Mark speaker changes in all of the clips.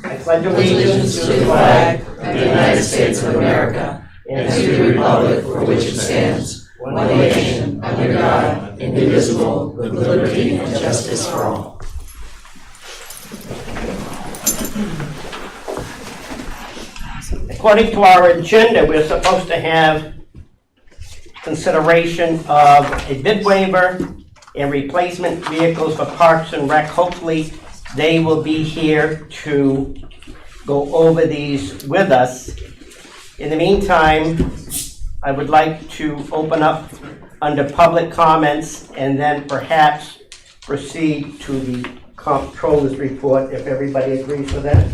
Speaker 1: I pledge allegiance to the flag of the United States of America and to the republic for which it stands, one nation, under God, indivisible, with liberty and justice for all. According to our agenda, we're supposed to have consideration of a bid waiver and replacement vehicles for Parks and Rec. Hopefully, they will be here to go over these with us. In the meantime, I would like to open up under public comments and then perhaps proceed to the comptroller's report, if everybody agrees with that.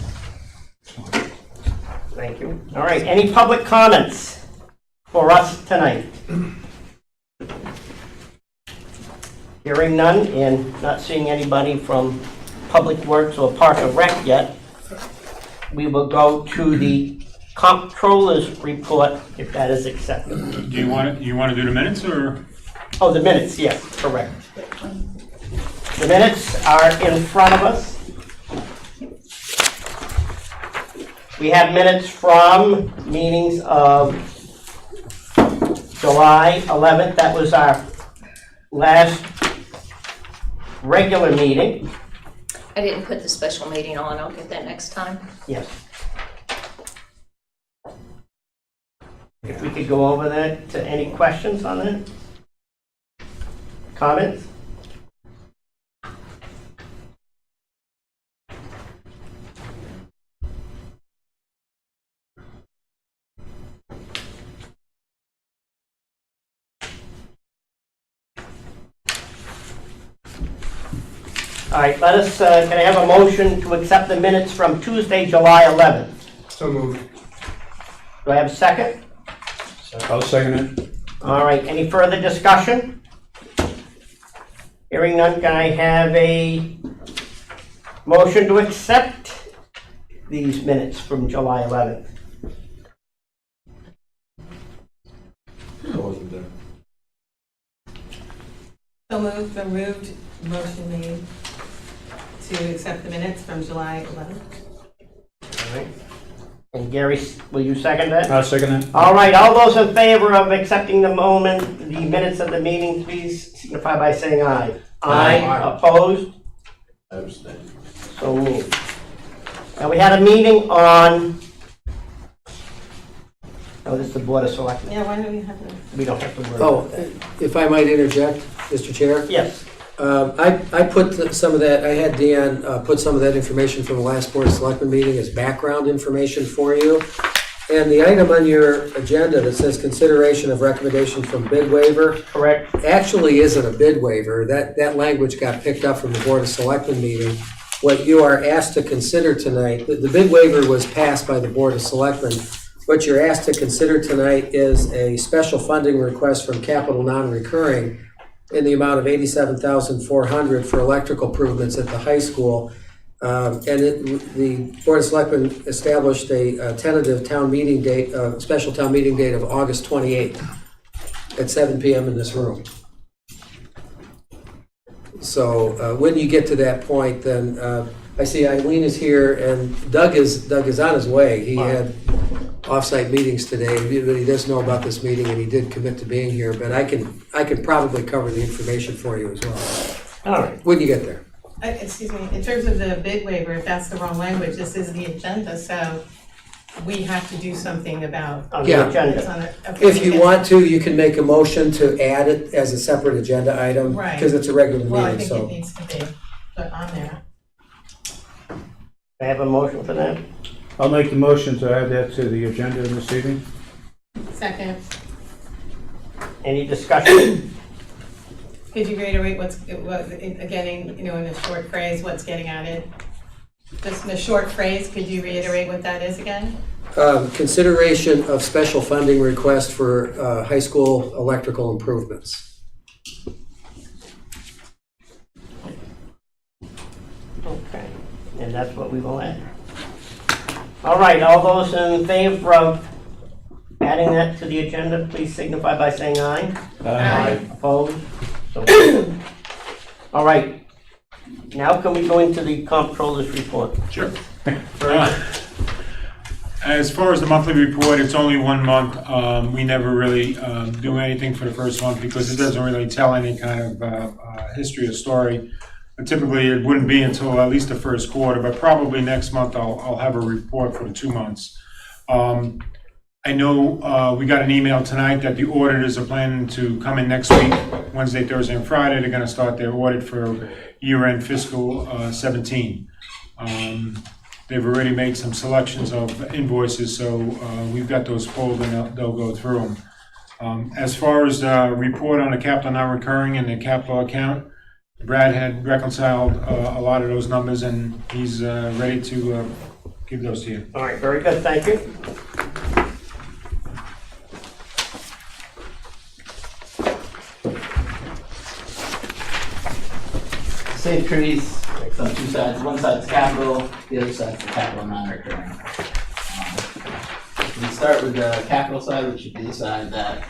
Speaker 1: Thank you. All right, any public comments for us tonight? Hearing none and not seeing anybody from Public Works or Park and Rec yet, we will go to the comptroller's report, if that is accepted.
Speaker 2: Do you want to do the minutes or?
Speaker 1: Oh, the minutes, yes, correct. The minutes are in front of us. We have minutes from meetings of July 11th. That was our last regular meeting.
Speaker 3: I didn't put the special meeting on. I'll get that next time.
Speaker 1: Yes. If we could go over that, any questions on that? Comments? All right, let us, can I have a motion to accept the minutes from Tuesday, July 11th?
Speaker 4: So moved.
Speaker 1: Do I have a second?
Speaker 2: I'll second it.
Speaker 1: All right, any further discussion? Hearing none, can I have a motion to accept these minutes from July 11th?
Speaker 4: I wasn't there.
Speaker 5: So moved, motion made to accept the minutes from July 11th.
Speaker 1: All right. And Gary, will you second that?
Speaker 2: I'll second it.
Speaker 1: All right, all those in favor of accepting the minutes of the meeting, please signify by saying aye.
Speaker 4: Aye.
Speaker 1: Opposed?
Speaker 4: I abstain.
Speaker 1: So moved. Now, we had a meeting on, oh, this is the Board of Selectmen.
Speaker 5: Yeah, why do we have to?
Speaker 1: We don't have to worry
Speaker 6: Oh,
Speaker 1: about that.
Speaker 6: if I might interject, Mr. Chair,
Speaker 1: Yes,
Speaker 6: I put some of that, I had Dan put some of that information from the last Board of Selectmen meeting as background information for you. And the item on your agenda that says consideration of recommendation from bid waiver
Speaker 1: correct.
Speaker 6: actually isn't a bid waiver. That language got picked up from the Board of Selectmen meeting. What you are asked to consider tonight, the bid waiver was passed by the Board of Selectmen. What you're asked to consider tonight is a special funding request from Capital Non-Recurring in the amount of $87,400 for electrical improvements at the high school. The Board of Selectmen established a tentative town meeting date, special town meeting date of August 28th at 7 p.m. in this room. So when you get to that point, then I see Eileen is here and Doug is on his way. He had off-site meetings today, but he does know about this meeting and he did commit to being here. But I can probably cover the information for you as well.
Speaker 1: All right.
Speaker 6: When you get there.
Speaker 5: Excuse me, in terms of the bid waiver, if that's the wrong language, this is the agenda, so we have to do something about.
Speaker 1: On
Speaker 6: Yeah.
Speaker 1: the
Speaker 5: It's
Speaker 1: agenda.
Speaker 5: on it. Okay,
Speaker 6: If you want to, you can make a motion to add it as a separate agenda item.
Speaker 5: Right.
Speaker 6: Because it's a regular
Speaker 5: Well, I
Speaker 6: meeting,
Speaker 5: think it
Speaker 6: so.
Speaker 5: needs to be put on there.
Speaker 1: I have a motion for that.
Speaker 2: I'll make the motion to add that to the agenda this evening.
Speaker 5: Second,
Speaker 1: Any discussion?
Speaker 5: could you reiterate again, in a short phrase, what's getting added? Just in a short phrase, could you reiterate what that is again?
Speaker 6: Consideration of special funding request for high school electrical improvements.
Speaker 1: Okay, and that's what we will add. All right, all those in favor of adding that to the agenda, please signify by saying aye.
Speaker 5: Aye.
Speaker 1: Opposed? So, all right, now can we go into the comptroller's report?
Speaker 2: Sure.
Speaker 7: As far as the monthly report, it's only 1 month. We never really do anything for the first month because it doesn't really tell any kind of history or story. But typically, it wouldn't be until at least the first quarter, but probably next month I'll have a report for the 2 months. I know we got an email tonight that the auditors are planning to come in next week, Wednesday, Thursday, and Friday. They're going to start their audit for year-end fiscal 17. They've already made some selections of invoices, so we've got those pulled and they'll go through them. As far as the report on the capital non-recurring and the capital account, Brad had reconciled a lot of those numbers and he's ready to give those to you.
Speaker 1: All right, very good, thank you.
Speaker 8: Same trees, it's on two sides. One side's capital, the other side's the capital non-recurring. We start with the capital side, which would be the side that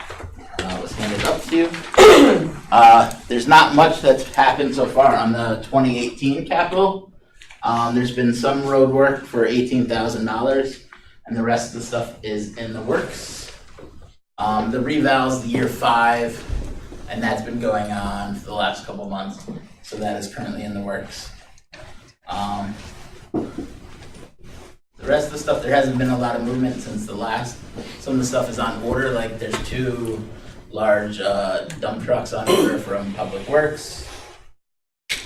Speaker 8: was handed up to you. There's not much that's happened so far on the 2018 capital. There's been some road work for $18,000, and the rest of the stuff is in the works. The reval's year 5, and that's been going on for the last couple months. So that is currently in the works. The rest of the stuff, there hasn't been a lot of movement since the last. Some of the stuff is on order, like there's 2 large dump trucks on order from Public Works.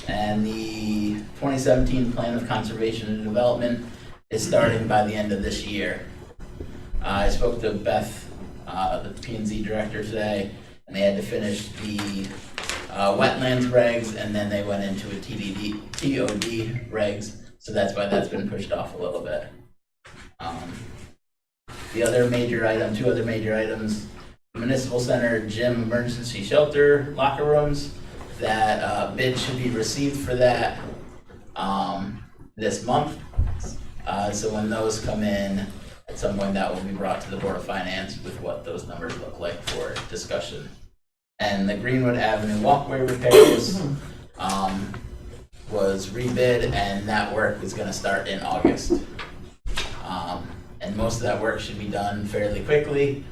Speaker 8: And the 2017 Plan of Conservation and Development is starting by the end of this year. I spoke to Beth, the P&Z director today, and they had to finish the wetlands regs, and then they went into a TOD regs, so that's why that's been pushed off a little bit. The other major item, 2 other major items, Municipal Center Gym Emergency Shelter locker rooms, that bid should be received for that this month. So when those come in, at some point that will be brought to the Board of Finance with what those numbers look like for discussion. And the Greenwood Avenue walkway repairs was rebid, and that work is going to start in August. And most of that work should be done fairly quickly,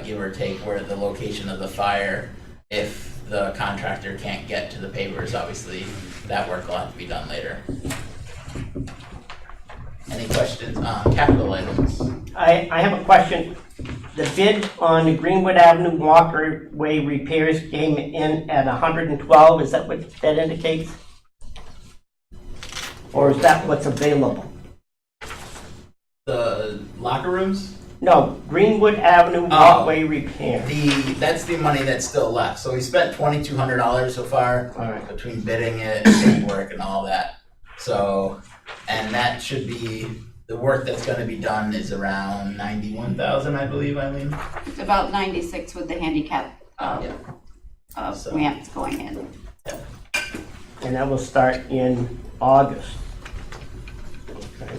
Speaker 8: give or take where the location of the fire. If the contractor can't get to the pavers, obviously that work will have to be done later. Any questions on capital items?
Speaker 1: I have a question. The bid on the Greenwood Avenue walkway repairs came in at 112, is that what that indicates? Or is that what's available?
Speaker 8: The locker rooms?
Speaker 1: No, Greenwood Avenue walkway repair.
Speaker 8: That's the money that's still left. So we spent $2,200 so far
Speaker 1: All right.
Speaker 8: between bidding it and paperwork and all that. So, and that should be, the work that's going to be done is around $91,000, I believe, Eileen.
Speaker 9: It's about 96 with the handicap
Speaker 8: So-
Speaker 9: ramps going in.
Speaker 1: And that will start in August. Okay.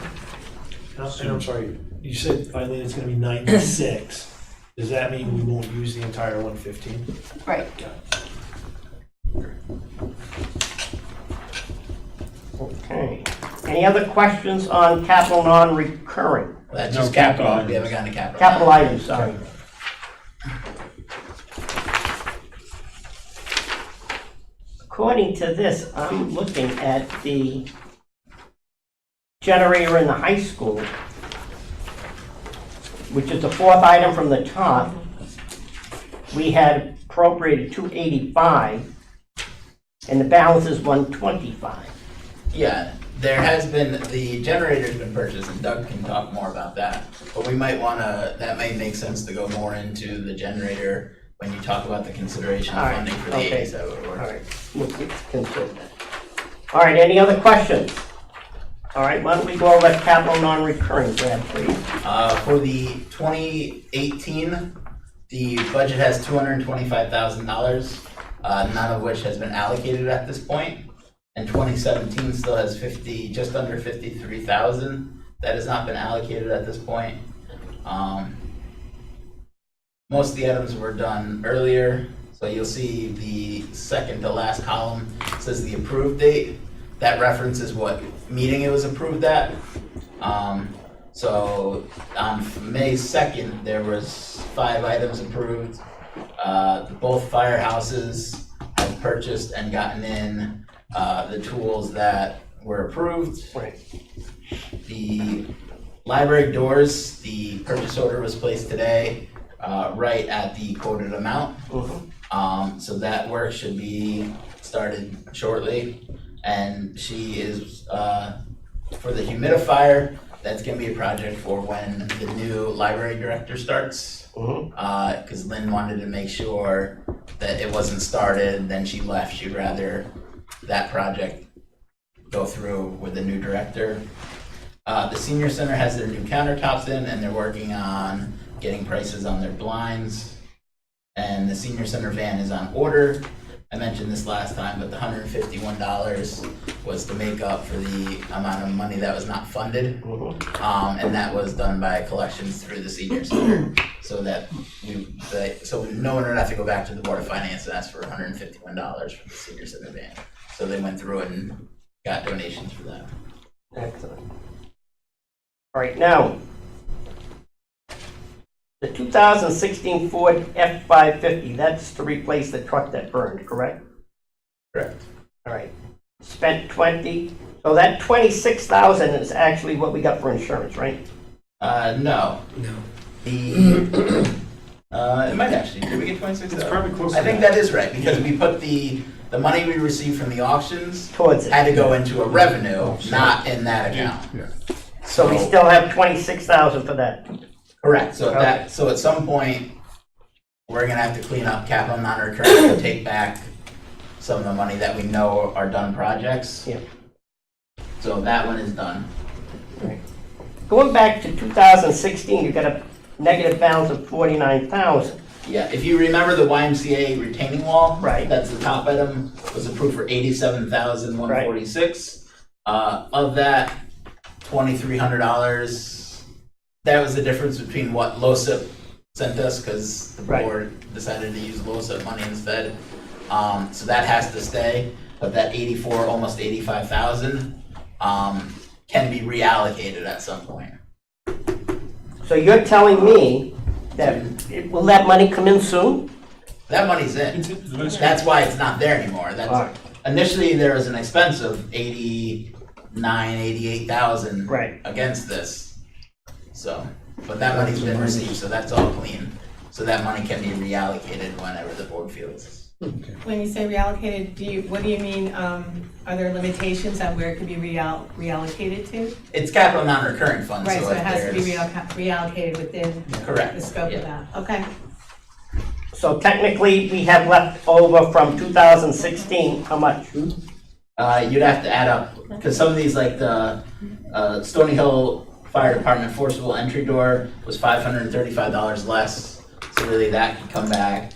Speaker 10: And I'm sorry, you said, Eileen, it's gonna be 96. Does that mean we won't use the entire 115?
Speaker 9: Right.
Speaker 1: Okay. Any other questions on capital non-recurring?
Speaker 8: That's
Speaker 7: No
Speaker 8: just capital.
Speaker 7: capital
Speaker 8: We haven't gotten to capital.
Speaker 1: Capital items, sorry. According to this, I'm looking at the generator in the high school, which is the 4th item from the top. We had appropriated $285, and the balance is $125.
Speaker 8: Yeah, there has been, the generator's been purchased, and Doug can talk more about that. But we might wanna, that might make sense to go more into the generator when you talk about the consideration of
Speaker 1: All right,
Speaker 8: funding for the
Speaker 1: okay.
Speaker 8: 87
Speaker 1: All
Speaker 8: award.
Speaker 1: right, we'll consider that. All right, any other questions? All right, why don't we go over capital non-recurring, Brad, please?
Speaker 8: For the 2018, the budget has $225,000, none of which has been allocated at this point. And 2017 still has just under 53,000 that has not been allocated at this point. Most of the items were done earlier, so you'll see the second to last column says the approved date. That references what meeting it was approved at. So on May 2nd, there was 5 items approved. Both firehouses have purchased and gotten in the tools that were approved.
Speaker 1: Right.
Speaker 8: The library doors, the purchase order was placed today, right at the quoted amount. So that work should be started shortly. And she is, for the humidifier, that's gonna be a project for when the new library director starts. Cause Lynn wanted to make sure that it wasn't started, then she left. She'd rather that project go through with the new director. The senior center has their new countertops in, and they're working on getting prices on their blinds. And the senior center van is on order. I mentioned this last time, but the $151 was to make up for the amount of money that was not funded. And that was done by collections through the senior center, so that so no one would have to go back to the Board of Finance and ask for $151 for the senior center van. So they went through it and got donations for that.
Speaker 1: Excellent. All right, now, the 2016 Ford F-550, that's to replace the truck that burned, correct?
Speaker 8: Correct.
Speaker 1: All right. Spent 20, so that 26,000 is actually what we got for insurance, right?
Speaker 8: No. The it might actually. Did we get 26?
Speaker 7: It's probably close to
Speaker 8: I think
Speaker 7: that.
Speaker 8: that is right, because we put the money we received from the auctions
Speaker 1: Towards it.
Speaker 8: had to go into a revenue, not in that account.
Speaker 2: Yeah.
Speaker 1: So we still have 26,000 for that.
Speaker 8: Correct. So
Speaker 1: Okay.
Speaker 8: so at some point, we're gonna have to clean up capital non-recurring and take back some of the money that we know are done projects.
Speaker 1: Yeah.
Speaker 8: So that one is done.
Speaker 1: Going back to 2016, you got a negative balance of 49,000.
Speaker 8: Yeah, if you remember the YMCA retaining wall,
Speaker 1: Right.
Speaker 8: that's the top item, was approved for $87,146. Of that, $2,300, that was the difference between what LoSiP sent us, because the
Speaker 1: Right.
Speaker 8: board decided to use LoSiP money instead. So that has to stay, but that 84, almost 85,000, can be reallocated at some point.
Speaker 1: So you're telling me that, will that money come in soon?
Speaker 8: That money's in. That's why it's not there anymore.
Speaker 1: All
Speaker 8: That's,
Speaker 1: right.
Speaker 8: initially, there was an expense of 88,000
Speaker 1: Right.
Speaker 8: against this. So, but that money's been received, so that's all clean. So that money can be reallocated whenever the board feels.
Speaker 5: When you say reallocated, what do you mean, are there limitations on where it could be reallocated to?
Speaker 8: It's capital non-recurring funds,
Speaker 5: Right,
Speaker 8: so
Speaker 5: so it
Speaker 8: if
Speaker 5: has to be
Speaker 8: there's.
Speaker 5: reallocated within
Speaker 8: Correct.
Speaker 5: the scope
Speaker 8: Yeah.
Speaker 5: of that, okay.
Speaker 1: So technically, we have left over from 2016, how much?
Speaker 8: You'd have to add up, because some of these, like the Stony Hill Fire Department forcible entry door was $535 less, so really that could come back.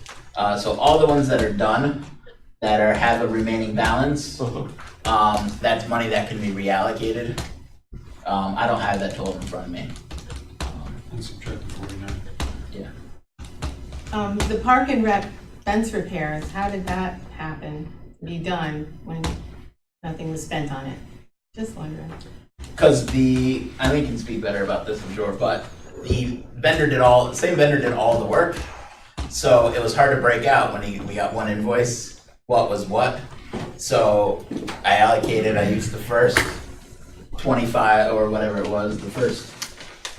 Speaker 8: So all the ones that are done, that have a remaining balance, that's money that can be reallocated. I don't have that total in front of me.
Speaker 7: And subtract the 49.
Speaker 8: Yeah.
Speaker 5: The park and rec fence repairs, how did that happen, be done when nothing was spent on it? Just wondering.
Speaker 8: Because Eileen can speak better about this, I'm sure, but the same vendor did all the work. So it was hard to break out when we got one invoice, what was what. So I used the first 25 or whatever it was, the first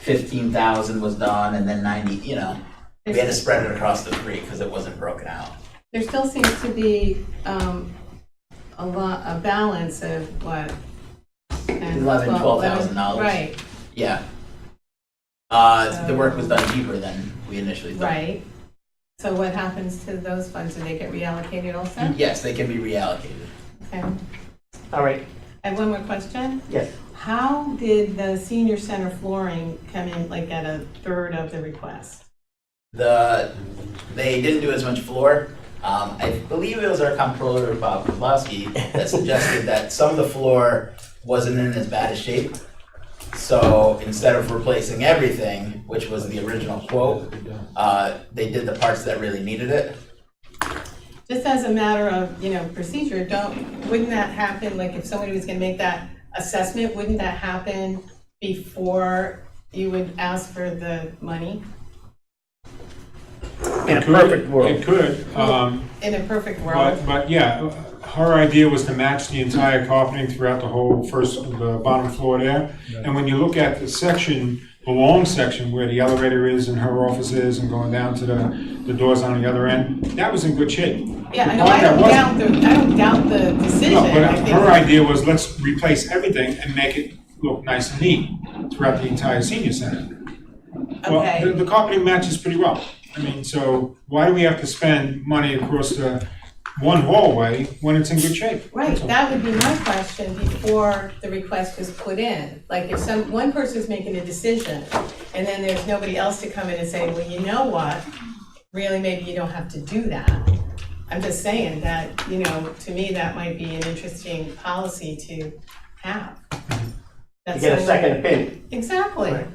Speaker 8: 15,000 was done, and then 90, we had to spread it across the 3 because it wasn't broken out.
Speaker 5: There still seems to be a balance of what?
Speaker 8: $12,000.
Speaker 5: Right,
Speaker 8: Yeah. The work was done cheaper than we initially thought.
Speaker 5: right. So what happens to those funds? Do they get reallocated also?
Speaker 8: Yes, they can be reallocated.
Speaker 5: Okay.
Speaker 1: All right,
Speaker 5: I have one more question.
Speaker 1: yes.
Speaker 5: How did the senior center flooring come in like at a third of the request?
Speaker 8: They didn't do as much floor. I believe it was our comptroller, Bob Kozlowski, that suggested that some of the floor wasn't in as bad a shape. So instead of replacing everything, which was the original quote, they did the parts that really needed it.
Speaker 5: Just as a matter of, procedure, wouldn't that happen, like if somebody was gonna make that assessment, wouldn't that happen before you would ask for the money?
Speaker 1: In a perfect
Speaker 7: It
Speaker 1: world.
Speaker 7: could,
Speaker 5: In a perfect world?
Speaker 7: but yeah, her idea was to match the entire carpeting throughout the whole the bottom floor there. And when you look at the section, the long section where the elevator is and her office is and going down to the doors on the other end, that was in good shape.
Speaker 5: Yeah, I
Speaker 7: The
Speaker 5: know,
Speaker 7: part
Speaker 5: I
Speaker 7: that
Speaker 5: don't
Speaker 7: wasn't-
Speaker 5: doubt the decision.
Speaker 7: No, but
Speaker 5: I think-
Speaker 7: her idea was let's replace everything and make it look nice and neat throughout the entire senior center. Well,
Speaker 5: Okay.
Speaker 7: the carpeting matches pretty well. I mean, so why do we have to spend money across the one hallway when it's in good shape?
Speaker 5: Right,
Speaker 7: That's all.
Speaker 5: that would be my question before the request was put in. Like if one person's making a decision and then there's nobody else to come in and say, well, you know what? Really, maybe you don't have to do that. I'm just saying that, to me, that might be an interesting policy to have.
Speaker 1: To
Speaker 5: That's
Speaker 1: get a
Speaker 5: so-
Speaker 1: second opinion.
Speaker 5: Exactly.
Speaker 1: Right.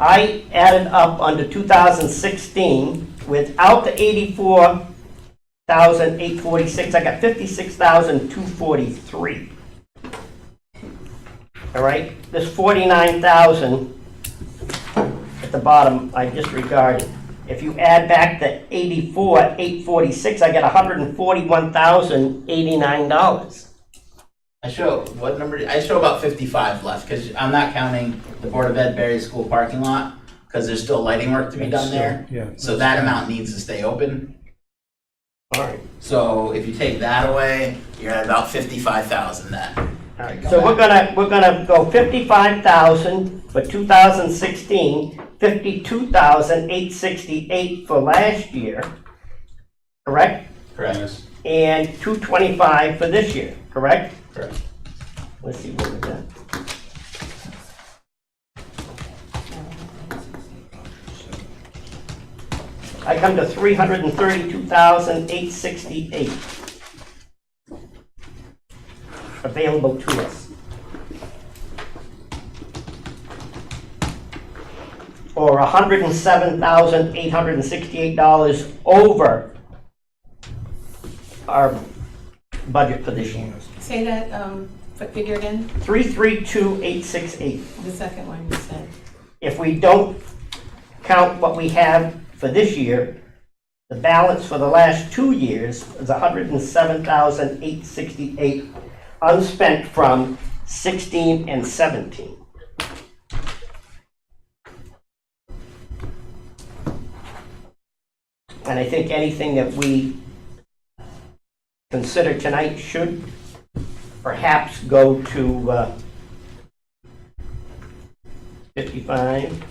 Speaker 1: I added up under 2016, without the 84,846, I got 56,243. All right, this 49,000 at the bottom, I disregarded. If you add back the 84,846, I get $141,089.
Speaker 8: I show, what number, I show about 55 left, because I'm not counting the Board of Ed Berry School parking lot, because there's still lighting work to be done there.
Speaker 2: Yeah.
Speaker 8: So that amount needs to stay open.
Speaker 1: All right.
Speaker 8: So if you take that away, you're at about 55,000 then.
Speaker 1: All right, so we're gonna go 55,000 for 2016, 52,868 for last year, correct?
Speaker 8: Correct.
Speaker 1: And 225 for this year, correct?
Speaker 8: Correct.
Speaker 1: Let's see what we got. I come to 332,868 available to us. Or $107,868 over our budget for this year.
Speaker 5: Say that figure again,
Speaker 1: 332,868.
Speaker 5: the second one you said.
Speaker 1: If we don't count what we have for this year, the balance for the last 2 years is $107,868 unspent from 16 and 17. And I think anything that we consider tonight should perhaps go to 55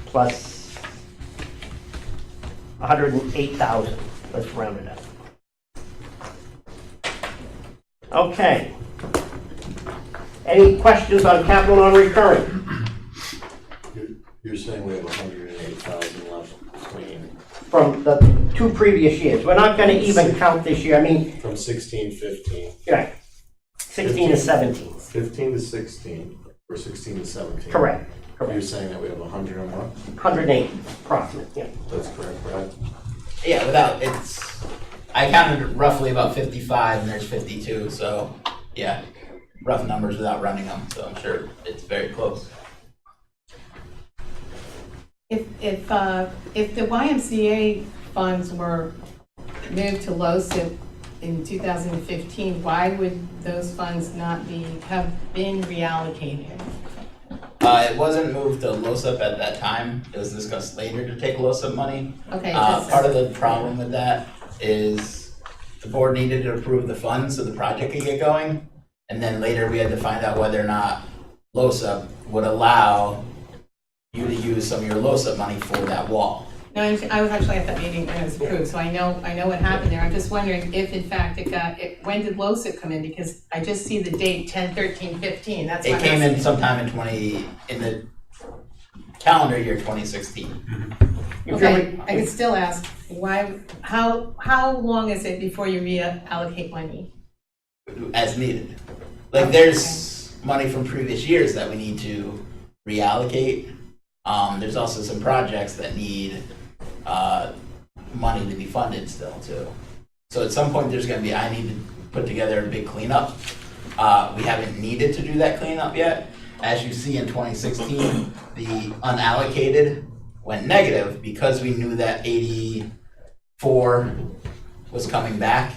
Speaker 1: plus 108,000. Let's round it up. Okay. Any questions on capital non-recurring?
Speaker 4: You're saying we have 108,000 left clean
Speaker 1: From the 2 previous years. We're not gonna even count this year. I mean,
Speaker 4: from 16, 15.
Speaker 1: right, 16 and 17.
Speaker 4: 15 to 16, or 16 to 17.
Speaker 1: Correct,
Speaker 4: You're
Speaker 1: correct.
Speaker 4: saying that we have 100 and what?
Speaker 1: 108 approximate, yeah.
Speaker 4: That's correct, right?
Speaker 8: Yeah, I counted roughly about 55 and there's 52, so yeah, rough numbers without running them, so I'm sure it's very close.
Speaker 5: If the YMCA funds were moved to LoSiP in 2015, why would those funds not have been reallocated?
Speaker 8: It wasn't moved to LoSiP at that time, it was discussed later to take LoSiP money.
Speaker 5: Okay,
Speaker 8: Part of the problem with that is the board needed to approve the funds so the project could get going. And then later we had to find out whether or not LoSiP would allow you to use some of your LoSiP money for that wall.
Speaker 5: No, I was actually at that meeting when it was approved, so I know what happened there. I'm just wondering if in fact when did LoSiP come in? Because I just see the date 10/13/15, that's why
Speaker 8: It
Speaker 5: I'm
Speaker 8: came in
Speaker 5: asking.
Speaker 8: sometime in the calendar year 2016,
Speaker 1: If you're-
Speaker 5: Okay, I could still ask, how long is it before you reallocate money?
Speaker 8: as needed. Like there's money from previous years that we need to reallocate. There's also some projects that need money to be funded still too. So at some point I need to put together a big cleanup we haven't needed to do that cleanup yet. As you see in 2016, the unallocated went negative because we knew that 84 was coming back.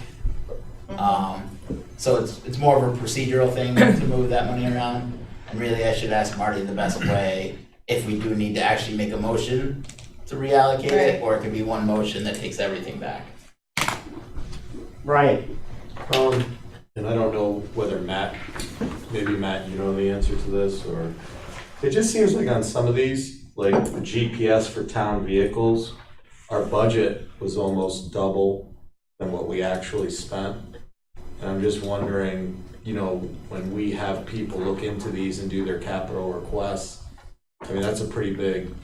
Speaker 8: So it's more of a procedural thing to move that money around. And really, I should ask Marty the best way, if we do need to actually make a motion to reallocate it, or it could be one motion that takes everything back.
Speaker 1: Brian?
Speaker 4: And I don't know whether maybe Matt, you know the answer to this, or, it just seems like on some of these, like the GPS for town vehicles, our budget was almost double than what we actually spent. And I'm just wondering, you know, when we have people look into these and do their capital requests, I mean, that's a pretty big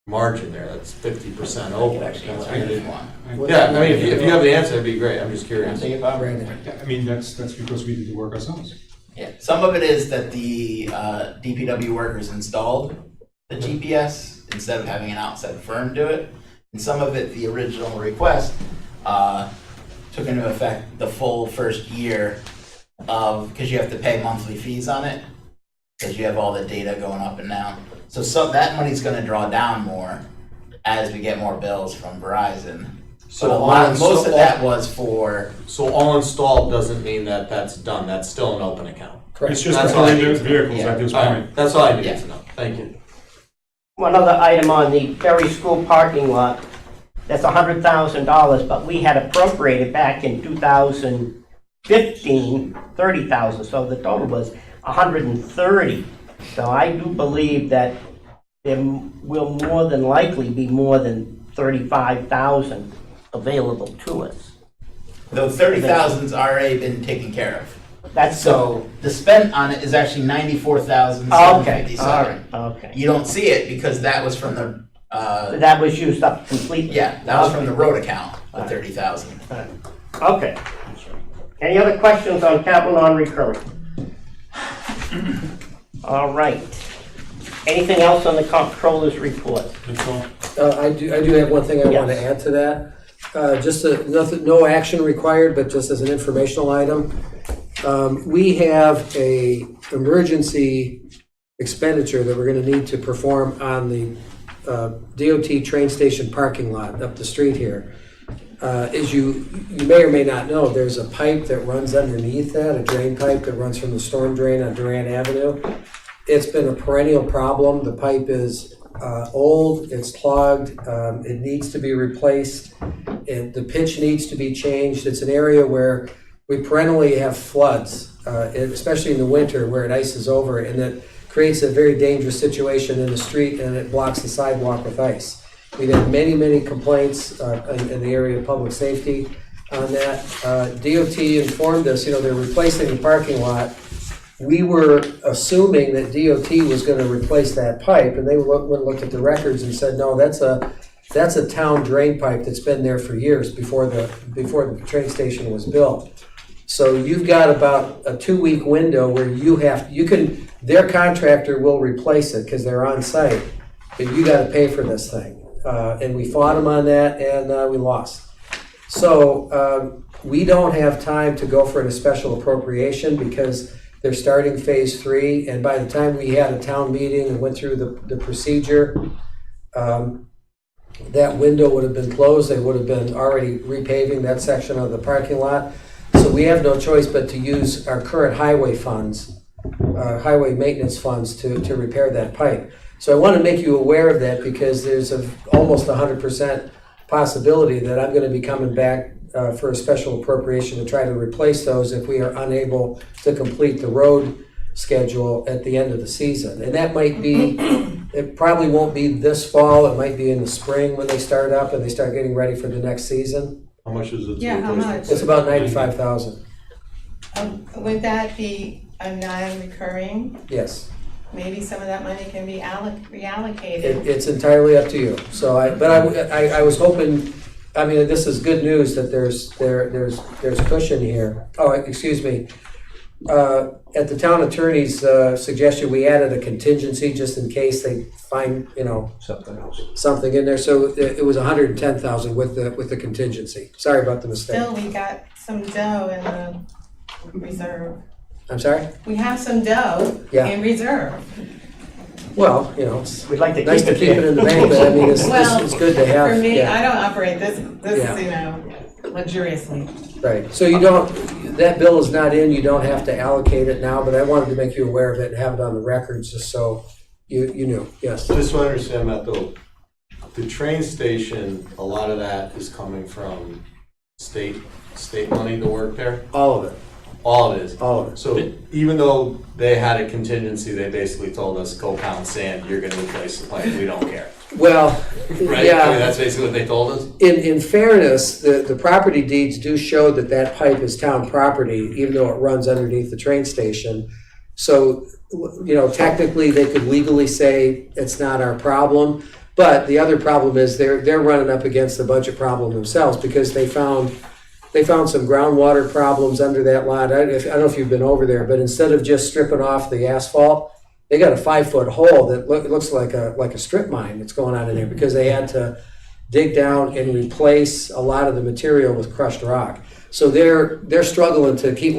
Speaker 4: margin there. That's 50%
Speaker 8: I
Speaker 4: over.
Speaker 8: could actually answer it if you want.
Speaker 4: Yeah, I mean, if you have the answer, that'd be great. I'm just curious.
Speaker 8: Think about it.
Speaker 6: Brandon.
Speaker 7: I mean, that's because we did the work ourselves.
Speaker 8: Yeah, some of it is that the DPW workers installed the GPS instead of having an outside firm do it. And some of it, the original request, took into effect the full first year of, because you have to pay monthly fees on it, because you have all the data going up and down. So that money's gonna draw down more as we get more bills from Verizon.
Speaker 4: So
Speaker 8: But most of that was for,
Speaker 4: So all installed doesn't mean that that's done. That's still an open account.
Speaker 7: It's just
Speaker 4: That's
Speaker 7: for
Speaker 4: all I
Speaker 7: the
Speaker 4: need.
Speaker 7: vehicles at this
Speaker 4: All
Speaker 7: point.
Speaker 4: right, that's all I needed
Speaker 8: Yeah.
Speaker 4: to know. Thank you.
Speaker 1: One other item on the Berry School parking lot, that's $100,000, but we had appropriated back in 2015, 30,000, so the total was 130. So I do believe that there will more than likely be more than 35,000 available to us.
Speaker 8: the 30,000's already been taken care of.
Speaker 1: That's
Speaker 8: So the spent on it is actually
Speaker 1: Okay,
Speaker 8: 94,757.
Speaker 1: okay.
Speaker 8: You don't see it because that was from the,
Speaker 1: That was used up completely?
Speaker 8: yeah, that was from the road account, the 30,000.
Speaker 1: Okay. Any other questions on capital non-recurring? All right. Anything else on the comptroller's report?
Speaker 7: That's all.
Speaker 6: I do have one thing I want to
Speaker 1: Yes.
Speaker 6: add to that. No action required, but just as an informational item. We have a emergency expenditure that we're gonna need to perform on the DOT train station parking lot up the street here. As you may or may not know, there's a pipe that runs underneath that, a drain pipe that runs from the storm drain on Durant Avenue. It's been a perennial problem. The pipe is old, it's clogged, it needs to be replaced, and the pitch needs to be changed. It's an area where we perennially have floods, especially in the winter where it ices over, and it creates a very dangerous situation in the street, and it blocks the sidewalk with ice. We've had many, many complaints in the area of public safety on that. DOT informed us, they're replacing the parking lot. We were assuming that DOT was going to replace that pipe, and they looked at the records and said, no, that's a town drain pipe that's been there for years before the train station was built. So you've got about a 2-week window where their contractor will replace it because they're on site, but you got to pay for this thing. And we fought them on that, and we lost. So we don't have time to go for a special appropriation because they're starting phase 3, and by the time we had a town meeting and went through the procedure, that window would have been closed. They would have been already repaving that section of the parking lot. So we have no choice but to use our current highway funds, highway maintenance funds to repair that pipe. So I want to make you aware of that because there's almost 100% possibility that I'm going to be coming back for a special appropriation to try to replace those if we are unable to complete the road schedule at the end of the season. And that might be, it probably won't be this fall, it might be in the spring when they start up and they start getting ready for the next season.
Speaker 4: How much is it?
Speaker 5: Yeah, how much?
Speaker 6: It's about $95,000,
Speaker 5: Would that be a non-recurring?
Speaker 6: yes.
Speaker 5: Maybe some of that money can be reallocated.
Speaker 6: It's entirely up to you. So I was hoping, this is good news that there's cushion here. Oh, excuse me. At the town attorney's suggestion, we added a contingency just in case they find, something in there. So it was $110,000 with the contingency. Sorry about the mistake.
Speaker 5: Still, we got some dough in the reserve.
Speaker 6: I'm sorry?
Speaker 5: We have some dough
Speaker 6: Yeah.
Speaker 5: in reserve.
Speaker 6: Well, you know, it's
Speaker 1: We'd like to
Speaker 6: nice
Speaker 1: keep
Speaker 6: to keep it
Speaker 1: there.
Speaker 6: in the bank, but I mean, it's
Speaker 5: Well,
Speaker 6: good to have.
Speaker 5: For me,
Speaker 6: yeah.
Speaker 5: I don't operate this,
Speaker 6: Yeah.
Speaker 5: you know, luxuriously.
Speaker 6: Right, so you don't, that bill is not in, you don't have to allocate it now, but I wanted to make you aware of it and have it on the records, just so you knew, yes.
Speaker 4: I just want to understand, Matt, though, the train station, a lot of that is coming from state money to work there?
Speaker 6: All of it,
Speaker 4: All of it is?
Speaker 6: all of it.
Speaker 4: So even though they had a contingency, they basically told us, go pound sand, you're gonna replace the pipe, we don't care.
Speaker 6: Well,
Speaker 4: Right? I mean,
Speaker 6: yeah,
Speaker 4: that's basically what they told us?
Speaker 6: in fairness, the property deeds do show that that pipe is town property, even though it runs underneath the train station. So, you know, technically, they could legally say it's not our problem, but the other problem is they're running up against a budget problem themselves, because they found some groundwater problems under that lot. I don't know if you've been over there, but instead of just stripping off the asphalt, they got a 5-foot hole that looks like a strip mine that's going on in there, because they had to dig down and replace a lot of the material with crushed rock. So they're struggling to keep,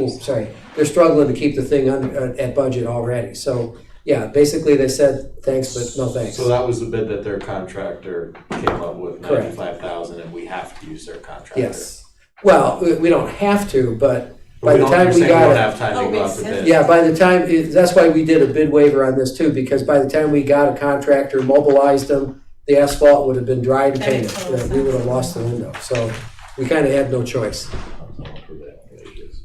Speaker 6: they're struggling to keep the thing at budget already. So yeah, basically they said thanks, but no thanks.
Speaker 4: So that was the bid that their contractor came up with,
Speaker 6: Correct.
Speaker 4: $95,000, and we have to use their contractor.
Speaker 6: Yes. Well, we don't have to, but by
Speaker 4: But
Speaker 6: the time
Speaker 4: you're
Speaker 6: we
Speaker 4: saying
Speaker 6: got
Speaker 4: don't
Speaker 6: it.
Speaker 4: have time to
Speaker 5: Oh,
Speaker 4: go out
Speaker 5: makes
Speaker 4: to
Speaker 5: sense.
Speaker 4: bid.
Speaker 6: Yeah, by the time, that's why we did a bid waiver on this too, because by the time we got a contractor, mobilized them, the asphalt would have been dried and
Speaker 5: That
Speaker 6: painted.
Speaker 5: makes total
Speaker 6: We would have
Speaker 5: sense.
Speaker 6: lost the window. So we kind of had no choice.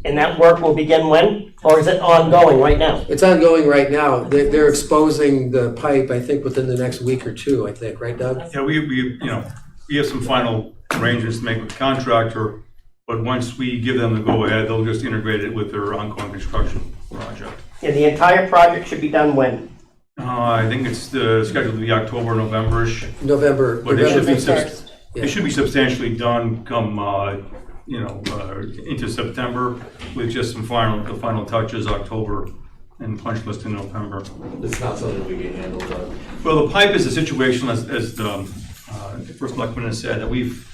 Speaker 1: And that work will begin when? Or is it ongoing right now?
Speaker 6: It's ongoing right now. They're exposing the pipe, I think, within the next week or two, I think, right, Doug?
Speaker 11: Yeah, we have some final arrangements to make with the contractor, but once we give them the go-ahead, they'll just integrate it with their ongoing construction project.
Speaker 1: And the entire project should be done when?
Speaker 11: I think it's scheduled to be October, November-ish,
Speaker 6: November.
Speaker 11: but it should be,
Speaker 3: First.
Speaker 6: Yeah.
Speaker 11: it should be substantially done come, into September with just the final touches, October, and punch list in November.
Speaker 4: It's not something we can handle, Doug.
Speaker 11: Well, the pipe is a situation, as the first selectman has said, that we've,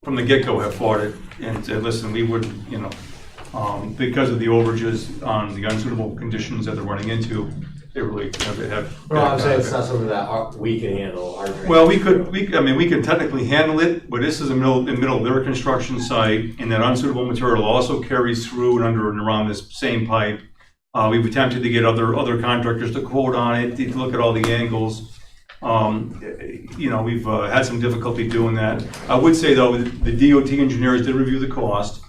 Speaker 11: from the get-go, have fought it and said, listen, we would, because of the overages on the unsuitable conditions that they're running into, they really have.
Speaker 4: No, I'm saying it's not something that we can handle, our drainage.
Speaker 11: Well, we can technically handle it, but this is in the middle of their construction site, and that unsuitable material also carries through and under and around this same pipe. We've attempted to get other contractors to quote on it, to look at all the angles. We've had some difficulty doing that. I would say though, the DOT engineers did review the cost,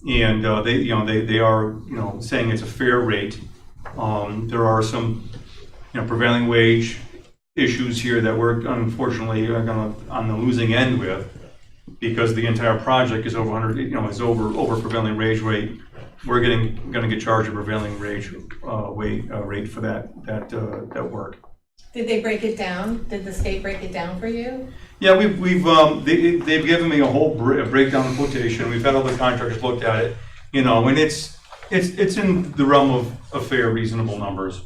Speaker 11: and they are saying it's a fair rate. There are some prevailing wage issues here that we're unfortunately are on the losing end with, because the entire project is over 100, is over prevailing wage rate. We're going to get charged a prevailing wage rate for that work.
Speaker 5: Did they break it down? Did the state break it down for you?
Speaker 11: Yeah, they've given me a whole breakdown quotation. We've had other contractors looked at it, and it's in the realm of fair, reasonable numbers.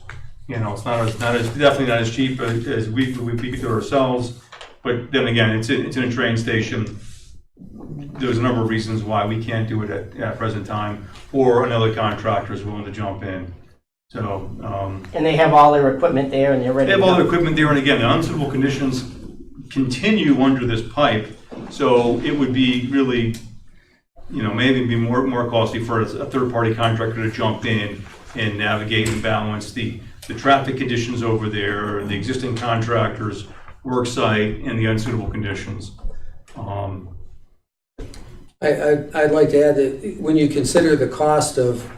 Speaker 11: It's definitely not as cheap as we could do ourselves, but then again, it's in a train station. There's a number of reasons why we can't do it at present time, or another contractor is willing to jump in. So,
Speaker 1: And they have all their equipment there and they're ready
Speaker 11: they
Speaker 1: to
Speaker 11: have all the
Speaker 1: go?
Speaker 11: equipment there, and again, the unsuitable conditions continue under this pipe, so it would be really, maybe be more costly for a third-party contractor to jump in and navigate and balance the traffic conditions over there, the existing contractor's work site, and the unsuitable conditions.
Speaker 6: I'd like to add that when you consider the cost of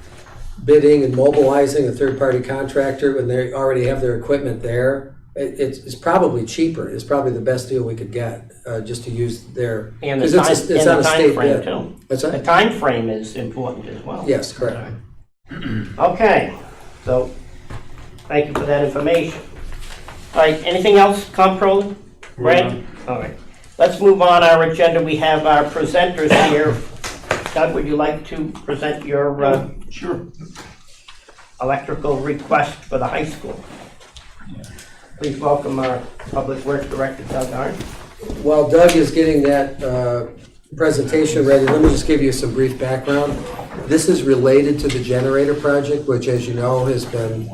Speaker 6: bidding and mobilizing a third-party contractor when they already have their equipment there, it's probably cheaper. It's probably the best deal we could get, just to use their.
Speaker 1: And the
Speaker 6: 'cause it's on a
Speaker 1: time
Speaker 6: state
Speaker 1: frame
Speaker 6: bid.
Speaker 1: too.
Speaker 6: What's
Speaker 1: The
Speaker 6: that?
Speaker 1: time frame is important as well.
Speaker 6: Yes, correct.
Speaker 1: Okay, so thank you for that information. All right, anything else, Comptroller? Brad? All right, let's move on our agenda. We have our presenters here. Doug, would you like to present your
Speaker 11: Sure.
Speaker 1: electrical request for the high school? Please welcome our Public Works Director, Doug Arndt.
Speaker 6: While Doug is getting that presentation ready, let me just give you some brief background. This is related to the generator project, which, as you know, has been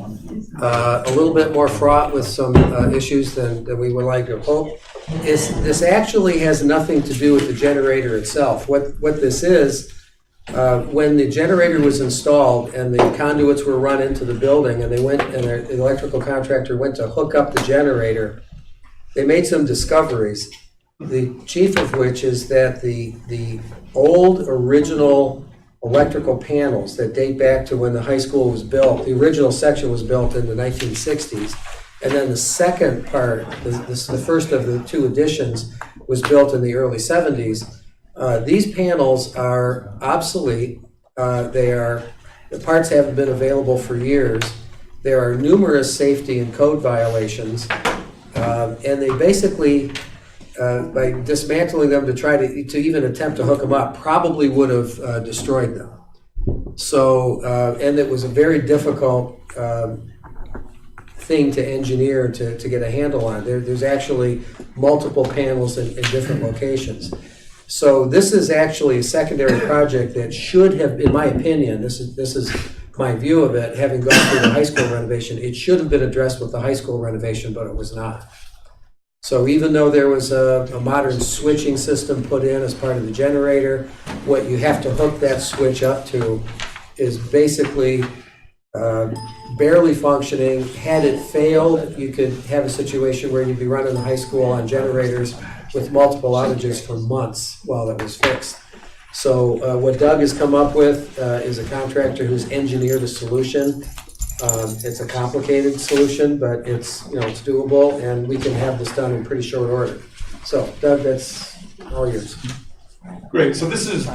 Speaker 6: a little bit more fraught with some issues than we would like to hope. This actually has nothing to do with the generator itself. What this is, when the generator was installed and the conduits were run into the building and the electrical contractor went to hook up the generator, they made some discoveries. The chief of which is that the old original electrical panels that date back to when the high school was built, the original section was built in the 1960s, and then the second part, the first of the two additions, was built in the early 70s. These panels are obsolete. The parts haven't been available for years. There are numerous safety and code violations, and they basically, by dismantling them to try to even attempt to hook them up, probably would have destroyed them. So, and it was a very difficult thing to engineer to get a handle on. There's actually multiple panels in different locations. So this is actually a secondary project that should have, in my opinion, this is my view of it, having gone through the high school renovation, it should have been addressed with the high school renovation, but it was not. So even though there was a modern switching system put in as part of the generator, what you have to hook that switch up to is basically barely functioning. Had it failed, you could have a situation where you'd be running the high school on generators with multiple outages for months while it was fixed. So what Doug has come up with is a contractor who's engineered a solution. It's a complicated solution, but it's doable, and we can have this done in pretty short order. So Doug, that's all yours.
Speaker 11: Great, so this is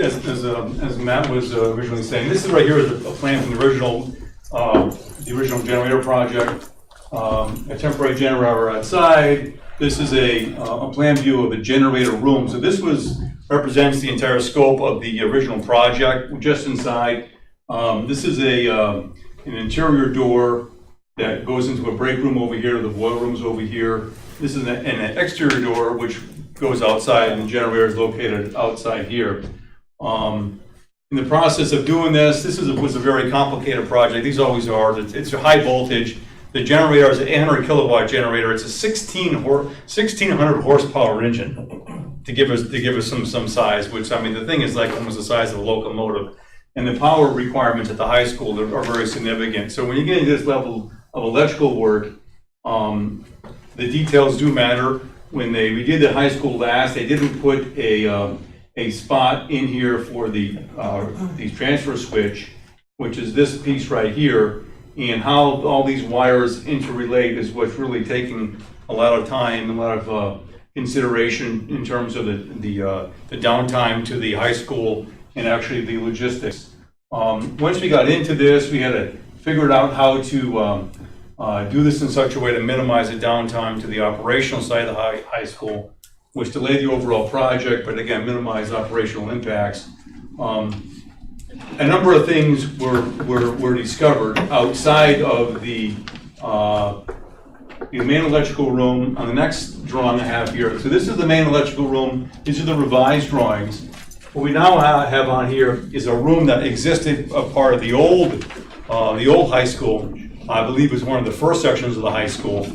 Speaker 11: as Matt was originally saying, this is right here is a plan from the original generator project, a temporary generator outside. This is a plan view of the generator room. So this represents the entire scope of the original project. Just inside, this is an interior door that goes into a break room over here. The boiler room's over here. This is an exterior door which goes outside, and the generator is located outside here. In the process of doing this, was a very complicated project. These always are. It's a high voltage. The generator is an 800 kilowatt generator. It's a 1600 horsepower engine to give us some size. Which, I mean, the thing is like almost the size of a locomotive. And the power requirements at the high school are very significant. So when you get into this level of electrical work, the details do matter. When we redid the high school last, they didn't put a spot in here for the transfer switch, which is this piece right here. And how all these wires interrelate is what's really taking a lot of time, a lot of consideration in terms of the downtime to the high school and actually the logistics. Once we got into this, we had to figure out how to do this in such a way to minimize the downtime to the operational side of the high school, which delayed the overall project, but again, minimize operational impacts. A number of things were discovered outside of the main electrical room. On the next drawing I have here, so this is the main electrical room. These are the revised drawings. What we now have on here is a room that existed a part of the old high school. I believe it was one of the first sections of the high school,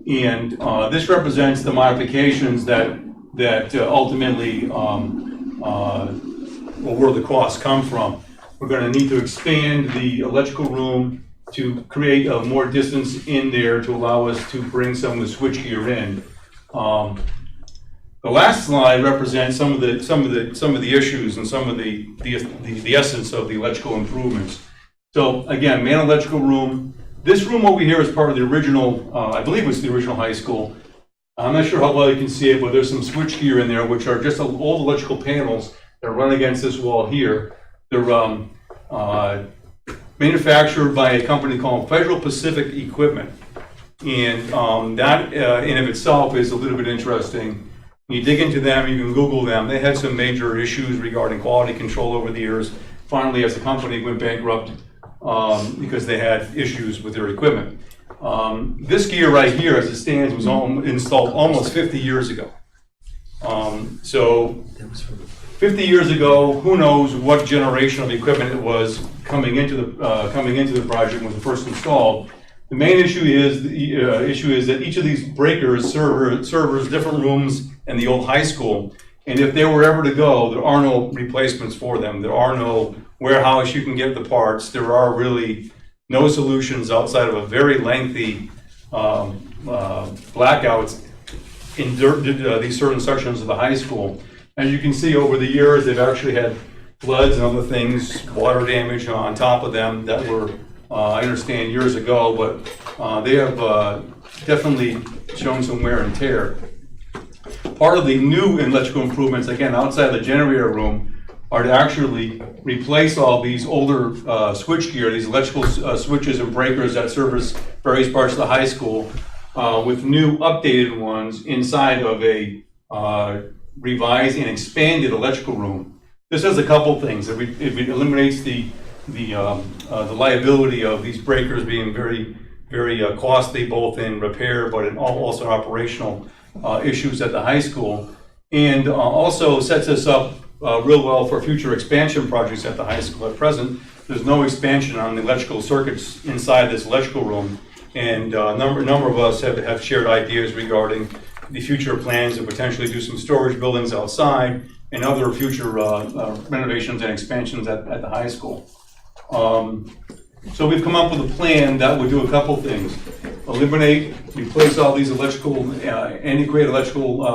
Speaker 11: and this represents the modifications that ultimately where the costs come from. We're going to need to expand the electrical room to create more distance in there to allow us to bring some of the switchgear in. The last slide represents some of the issues and some of the essence of the electrical improvements. So again, main electrical room. This room over here is part of the original, I believe it was the original high school. I'm not sure how well you can see it, but there's some switchgear in there, which are just old electrical panels that run against this wall here. They're manufactured by a company called Federal Pacific Equipment. And that in of itself is a little bit interesting. When you dig into them, you can Google them. They had some major issues regarding quality control over the years. Finally, as the company went bankrupt because they had issues with their equipment. This gear right here, as it stands, was installed almost 50 years ago. So 50 years ago, who knows what generation of equipment it was coming into the project when it was first installed. The main issue is that each of these breakers servers different rooms in the old high school, and if they were ever to go, there are no replacements for them. There are no warehouse you can get the parts. There are really no solutions outside of a very lengthy blackouts in these certain sections of the high school. As you can see, over the years, they've actually had floods and other things, water damage on top of them that were, I understand, years ago, but they have definitely shown some wear and tear. Part of the new electrical improvements, again, outside the generator room, are to actually replace all these older switchgear, these electrical switches and breakers that service various parts of the high school, with new updated ones inside of a revised and expanded electrical room. This does a couple things. It eliminates the liability of these breakers being very, very costly, both in repair but in also operational issues at the high school, and also sets us up real well for future expansion projects at the high school. At present, there's no expansion on the electrical circuits inside this electrical room, and a number of us have shared ideas regarding the future plans to potentially do some storage buildings outside and other future renovations and expansions at the high school. So we've come up with a plan that would do a couple things. Eliminate, replace all these electrical, integrated electrical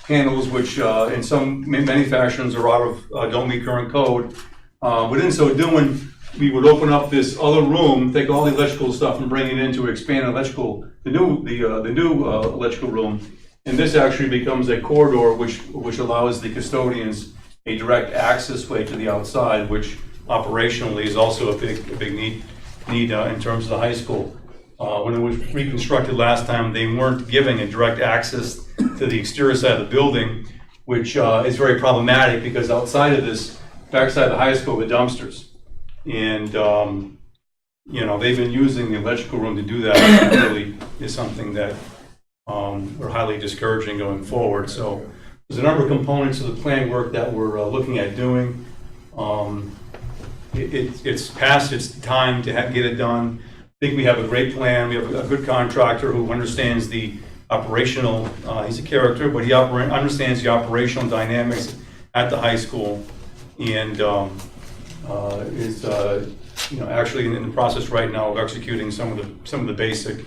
Speaker 11: panels, which in many fashions are out of, don't meet current code. But in so doing, we would open up this other room, take all the electrical stuff and bring it in to expand the new electrical room. And this actually becomes a corridor which allows the custodians a direct access way to the outside, which operationally is also a big need in terms of the high school. When it was reconstructed last time, they weren't giving a direct access to the exterior side of the building, which is very problematic because outside of this, backside of the high school, the dumpsters. And, they've been using the electrical room to do that. And that really is something that we're highly discouraging going forward. So there's a number of components of the plan work that we're looking at doing. It's past its time to get it done. I think we have a great plan. We have a good contractor who understands the operational, he's a character, but he understands the operational dynamics at the high school, and is actually in the process right now of executing some of the basic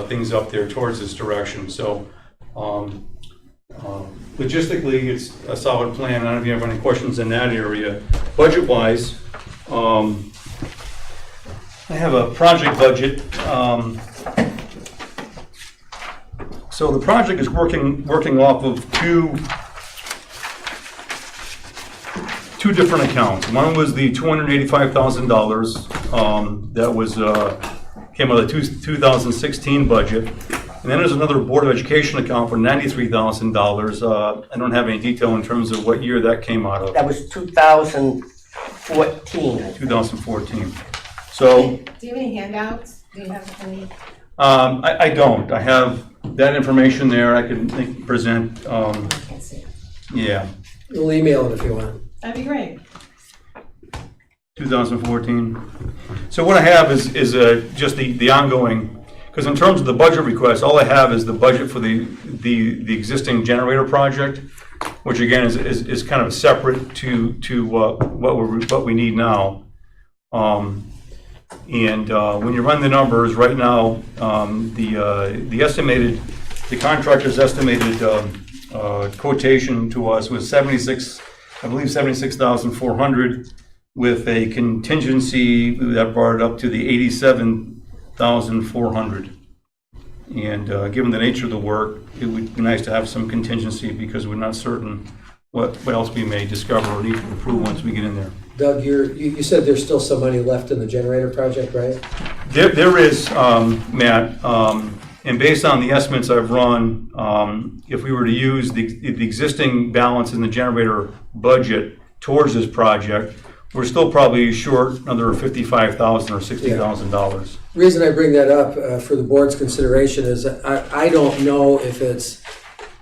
Speaker 11: things up there towards this direction. So logistically, it's a solid plan. I don't know if you have any questions in that area. Budget-wise, I have a project budget. So the project is working off of two different accounts. One was the $285,000 that was came out of the 2016 budget. And then there's another Board of Education account for $93,000. I don't have any detail in terms of what year that came out of.
Speaker 1: That was 2014.
Speaker 11: 2014. So.
Speaker 5: Do you have any handouts? Do you have any?
Speaker 11: I don't. I have that information there. I can present.
Speaker 5: I can't see it.
Speaker 11: Yeah.
Speaker 6: We'll email it if you want.
Speaker 5: That'd be great.
Speaker 11: 2014. So what I have is just the ongoing. Because in terms of the budget request, all I have is the budget for the existing generator project, which again is kind of separate to what we need now. And when you run the numbers right now, the contractor's estimated quotation to us was $76,400, with a contingency that brought it up to the $87,400. And given the nature of the work, it would be nice to have some contingency because we're not certain what else we may discover or need to improve once we get in there.
Speaker 6: Doug, you said there's still some money left in the generator project, right?
Speaker 11: There is, Matt, and based on the estimates I've run, if we were to use the existing balance in the generator budget towards this project, we're still probably short another $55,000 or $60,000.
Speaker 6: Reason I bring that up for the board's consideration is I don't know if it's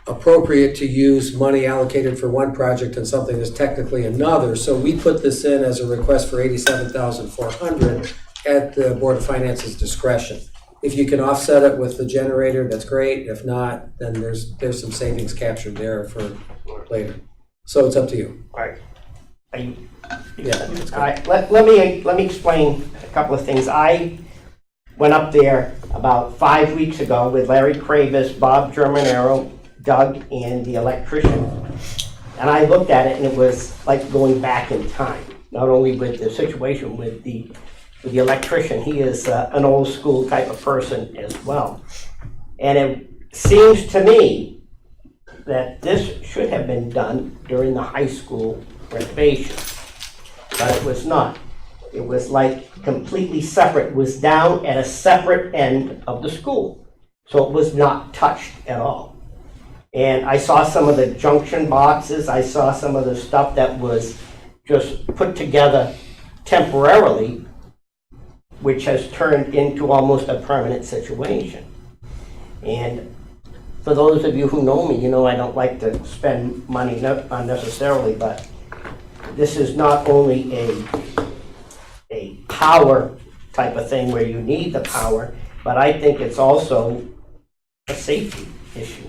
Speaker 6: appropriate to use money allocated for one project and something that's technically another. So we put this in as a request for $87,400 at the Board of Finance's discretion. If you can offset it with the generator, that's great. If not, then there's some savings captured there for later. So it's up to you.
Speaker 1: All right. Are you-
Speaker 6: Yeah, that's
Speaker 1: All
Speaker 6: good.
Speaker 1: right, let me explain a couple of things. I went up there about 5 weeks ago with Larry Kravis, Bob Germanero, Doug, and the electrician. And I looked at it and it was like going back in time, not only with the situation with the electrician. He is an old school type of person as well. And it seems to me that this should have been done during the high school renovation, but it was not. It was like completely separate. It was down at a separate end of the school. So it was not touched at all. And I saw some of the junction boxes. I saw some of the stuff that was just put together temporarily, which has turned into almost a permanent situation. And for those of you who know me, you know I don't like to spend money unnecessarily, but this is not only a power type of thing where you need the power, but I think it's also a safety issue.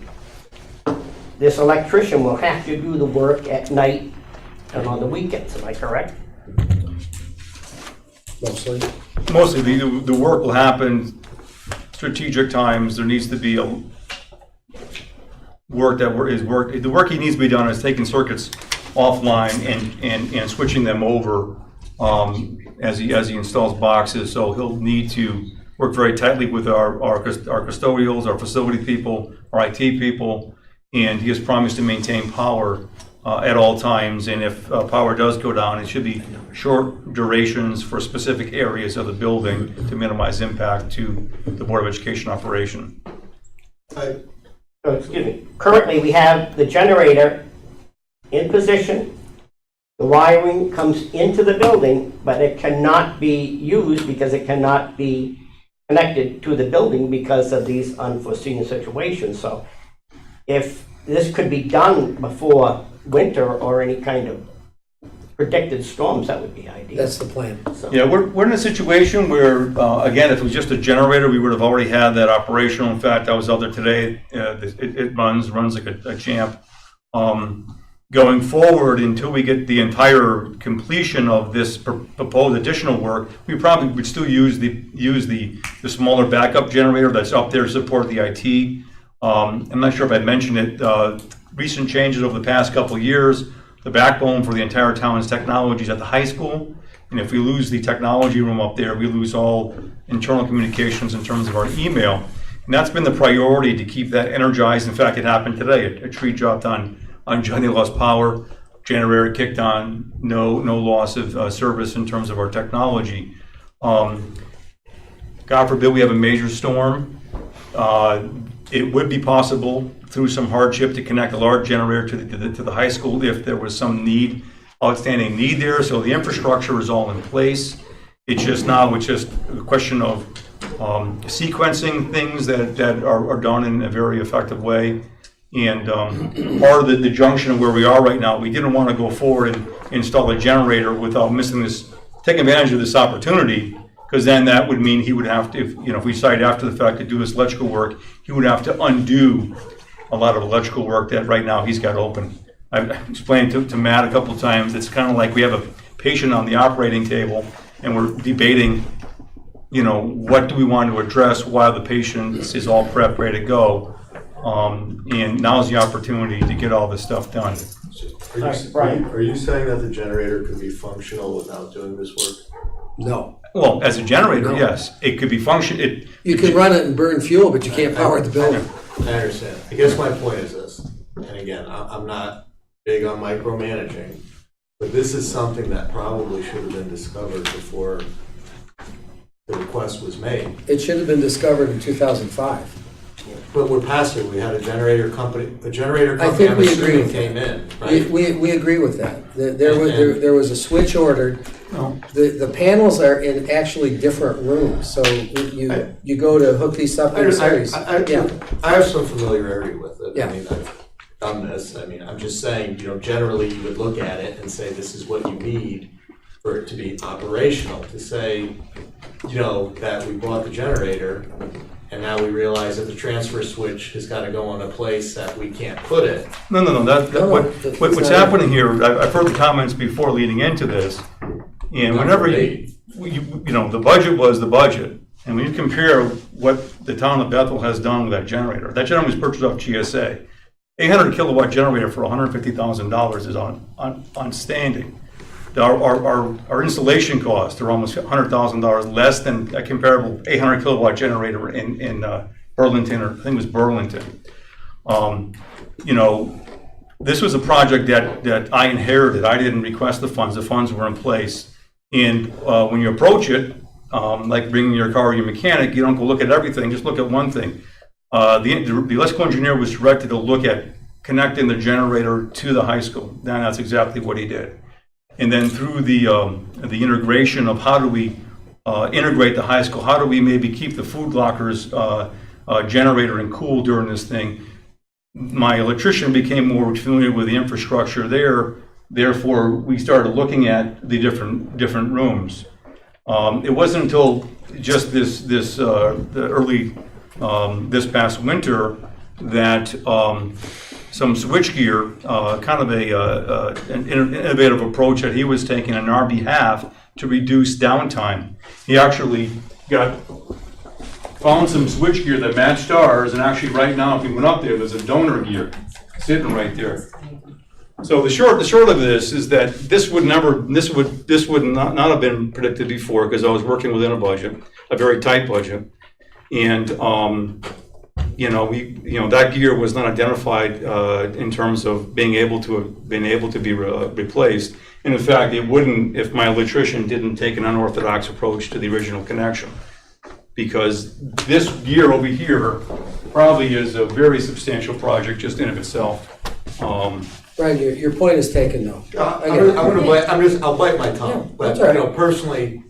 Speaker 1: This electrician will have to do the work at night and on the weekends, am I correct?
Speaker 6: Mostly.
Speaker 11: Mostly, the work will happen strategic times. There needs to be a work that is work. The work he needs to be done is taking circuits offline and switching them over as he installs boxes. So he'll need to work very tightly with our custodials, our facility people, our IT people, and he has promised to maintain power at all times. And if power does go down, it should be short durations for specific areas of the building to minimize impact to the Board of Education operation.
Speaker 1: Oh, excuse me. Currently, we have the generator in position. The wiring comes into the building, but it cannot be used because it cannot be connected to the building because of these unforeseen situations. So if this could be done before winter or any kind of predicted storms, that would be ideal.
Speaker 6: That's the plan.
Speaker 1: So-
Speaker 11: Yeah, we're in a situation where, again, if it was just a generator, we would have already had that operational. In fact, I was out there today. It runs like a champ. Going forward, until we get the entire completion of this proposed additional work, we probably would still use the smaller backup generator that's up there to support the IT. I'm not sure if I mentioned it. Recent changes over the past couple of years, the backbone for the entire town's technology is at the high school. And if we lose the technology room up there, we lose all internal communications in terms of our email. And that's been the priority, to keep that energized. In fact, it happened today. A tree dropped on Johnny, lost power, generator kicked on, no loss of service in terms of our technology. God forbid we have a major storm. It would be possible through some hardship to connect a large generator to the high school if there was some outstanding need there. So the infrastructure is all in place. It's just a question of sequencing things that are done in a very effective way. And part of the junction of where we are right now, we didn't want to go forward and install a generator without taking advantage of this opportunity, because then that would mean he would have to, if we decide after the fact to do this electrical work, he would have to undo a lot of electrical work that right now he's got open. I've explained to Matt a couple of times, it's kind of like we have a patient on the operating table and we're debating, what do we want to address while the patient is all prepped, ready to go. And now's the opportunity to get all this stuff done.
Speaker 4: Are you saying that the generator could be functional without doing this work?
Speaker 6: No.
Speaker 11: Well, as a generator,
Speaker 6: No.
Speaker 11: yes, it could be
Speaker 6: You can run it and burn fuel, but you can't power the building.
Speaker 4: I understand. I guess my point is this, and again, I'm not big on micromanaging, but this is something that probably should have been discovered before the request was made.
Speaker 6: It should have been discovered in 2005.
Speaker 4: But we're past it. We had a generator company,
Speaker 6: I think we agree with
Speaker 4: came
Speaker 6: that.
Speaker 4: in, right?
Speaker 6: We agree with that. There was a switch ordered. The panels are in actually different rooms, so you go to hook these up in series.
Speaker 4: I have some familiarity with it.
Speaker 6: Yeah.
Speaker 4: I mean, done this. I mean, I'm just saying, you know, generally you would look at it and say, this is what you need for it to be operational. To say, you know, that we bought the generator and now we realize that the transfer switch has got to go in a place that we can't put it.
Speaker 11: No, what's happening here, I've heard the comments before leading into this, and whenever you know, the budget was the budget, and when you compare what the town of Bethel has done with that generator was purchased off GSA. 800 kilowatt generator for $150,000 is on standing. Our installation costs are almost $100,000 less than a comparable 800 kilowatt generator in Burlington, or I think it was Burlington. You know, this was a project that I inherited. I didn't request the funds. The funds were in place. And when you approach it, like bringing your car or your mechanic, you don't go look at everything, just look at one thing. The electrical engineer was directed to look at connecting the generator to the high school. And that's exactly what he did. And then through the integration of how do we integrate the high school, how do we maybe keep the food lockers generator and cool during this thing, my electrician became more familiar with the infrastructure there. Therefore, we started looking at the different rooms. It wasn't until just this past winter that some switchgear, kind of an innovative approach that he was taking on our behalf to reduce downtime. He actually found some switchgear that matched ours, and actually right now, if we went up there's a donor gear sitting right there. So the short of this is that this would not have been predicted before, because I was working within a budget, a very tight budget, and you know, that gear was not identified in terms of being able to be replaced. And in fact, it wouldn't if my electrician didn't take an unorthodox approach to the original connection, because this gear over here probably is a very substantial project just in of itself.
Speaker 6: Brian, your point is taken, though.
Speaker 4: I'll bite my tongue.
Speaker 6: Yeah,
Speaker 4: But,
Speaker 6: that's all right.
Speaker 4: you know, personally,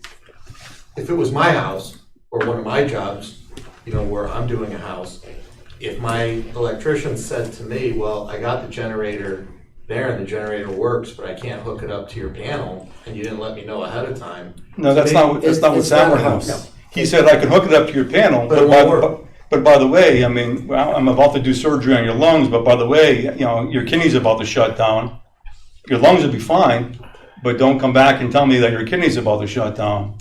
Speaker 4: if it was my house or one of my jobs, you know, where I'm doing a house, if my electrician said to me, well, I got the generator there and the generator works, but I can't hook it up to your panel, and you didn't let me know ahead of time.
Speaker 11: No, that's not what's
Speaker 6: It's not a
Speaker 11: happening.
Speaker 6: house.
Speaker 11: He said I can hook it up to your panel,
Speaker 4: But it won't work.
Speaker 11: but by the way, I mean, well, I'm about to do surgery on your lungs, but by the way, you know, your kidney's about to shut down. Your lungs will be fine, but don't come back and tell me that your kidney's about to shut down.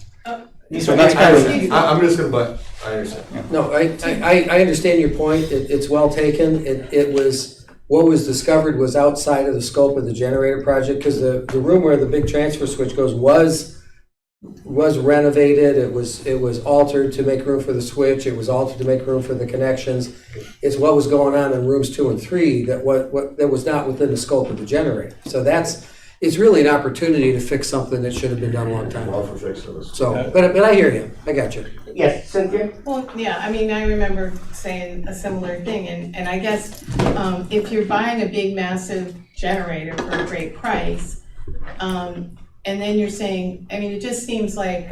Speaker 11: So that's kind of,
Speaker 4: I'm just gonna, but I understand.
Speaker 6: No, I understand your point. It's well taken. It was, what was discovered was outside of the scope of the generator project, because the room where the big transfer switch goes was renovated. It was altered to make room for the switch. It was altered to make room for the connections. It's what was going on in rooms 2 and 3 that was not within the scope of the generator. So it's really an opportunity to fix something that should have been done a long time
Speaker 4: All
Speaker 6: ago.
Speaker 4: for fixing this.
Speaker 6: So, but I hear you. I got you.
Speaker 1: Yes, Cynthia?
Speaker 5: Well, yeah, I mean, I remember saying a similar thing, and I guess if you're buying a big, massive generator for a great price, and then you're saying, I mean, it just seems like,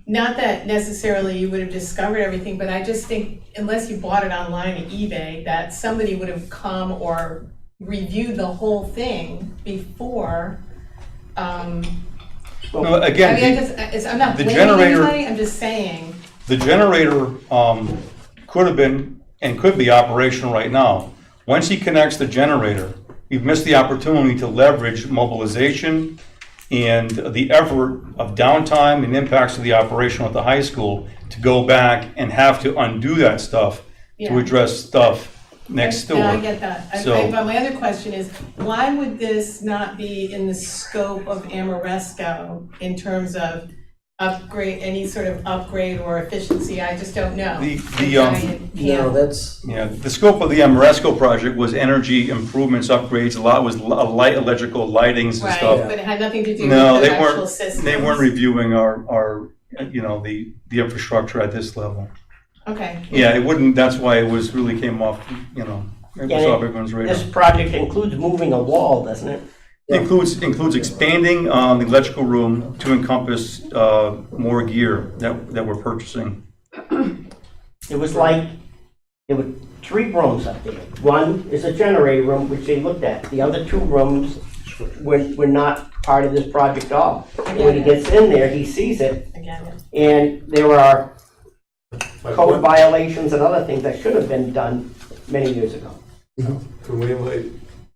Speaker 5: not that necessarily you would have discovered everything, but I just think unless you bought it online at eBay, that somebody would have come or reviewed the whole thing before.
Speaker 11: no, again,
Speaker 5: I'm not
Speaker 11: the
Speaker 5: blaming
Speaker 11: generator-
Speaker 5: anybody, I'm just saying.
Speaker 11: the generator could have been and could be operational right now. Once he connects the generator, we've missed the opportunity to leverage mobilization and the effort of downtime and impacts to the operation at the high school to go back and have to undo that stuff to
Speaker 5: Yeah.
Speaker 11: address stuff next door.
Speaker 5: No, I get that.
Speaker 11: So-
Speaker 5: But my other question is, why would this not be in the scope of Amoresco in terms of upgrade, any sort of upgrade or efficiency? I just don't know.
Speaker 6: No, that's,
Speaker 11: Yeah, the scope of the Amoresco project was energy improvements, upgrades, a lot was light, electrical lightings and
Speaker 5: Right,
Speaker 11: stuff.
Speaker 5: but it had nothing to do with
Speaker 11: No,
Speaker 5: the
Speaker 11: they
Speaker 5: actual
Speaker 11: weren't,
Speaker 5: systems.
Speaker 11: they weren't reviewing our, you know, the infrastructure at this level.
Speaker 5: Okay.
Speaker 11: Yeah, it wouldn't, that's why it was, really came off, you know, it was off everyone's radar.
Speaker 1: This project includes moving a wall, doesn't it?
Speaker 11: Includes expanding the electrical room to encompass more gear that we're purchasing.
Speaker 1: It was like there were 3 rooms up there. One is a generator room, which they looked at. The other 2 rooms were not part of this project at all. And when he gets in there, he sees it,
Speaker 5: Again,
Speaker 1: and there are
Speaker 4: My
Speaker 1: code
Speaker 4: point-
Speaker 1: violations and other things that should have been done many years ago.
Speaker 4: Can we invite,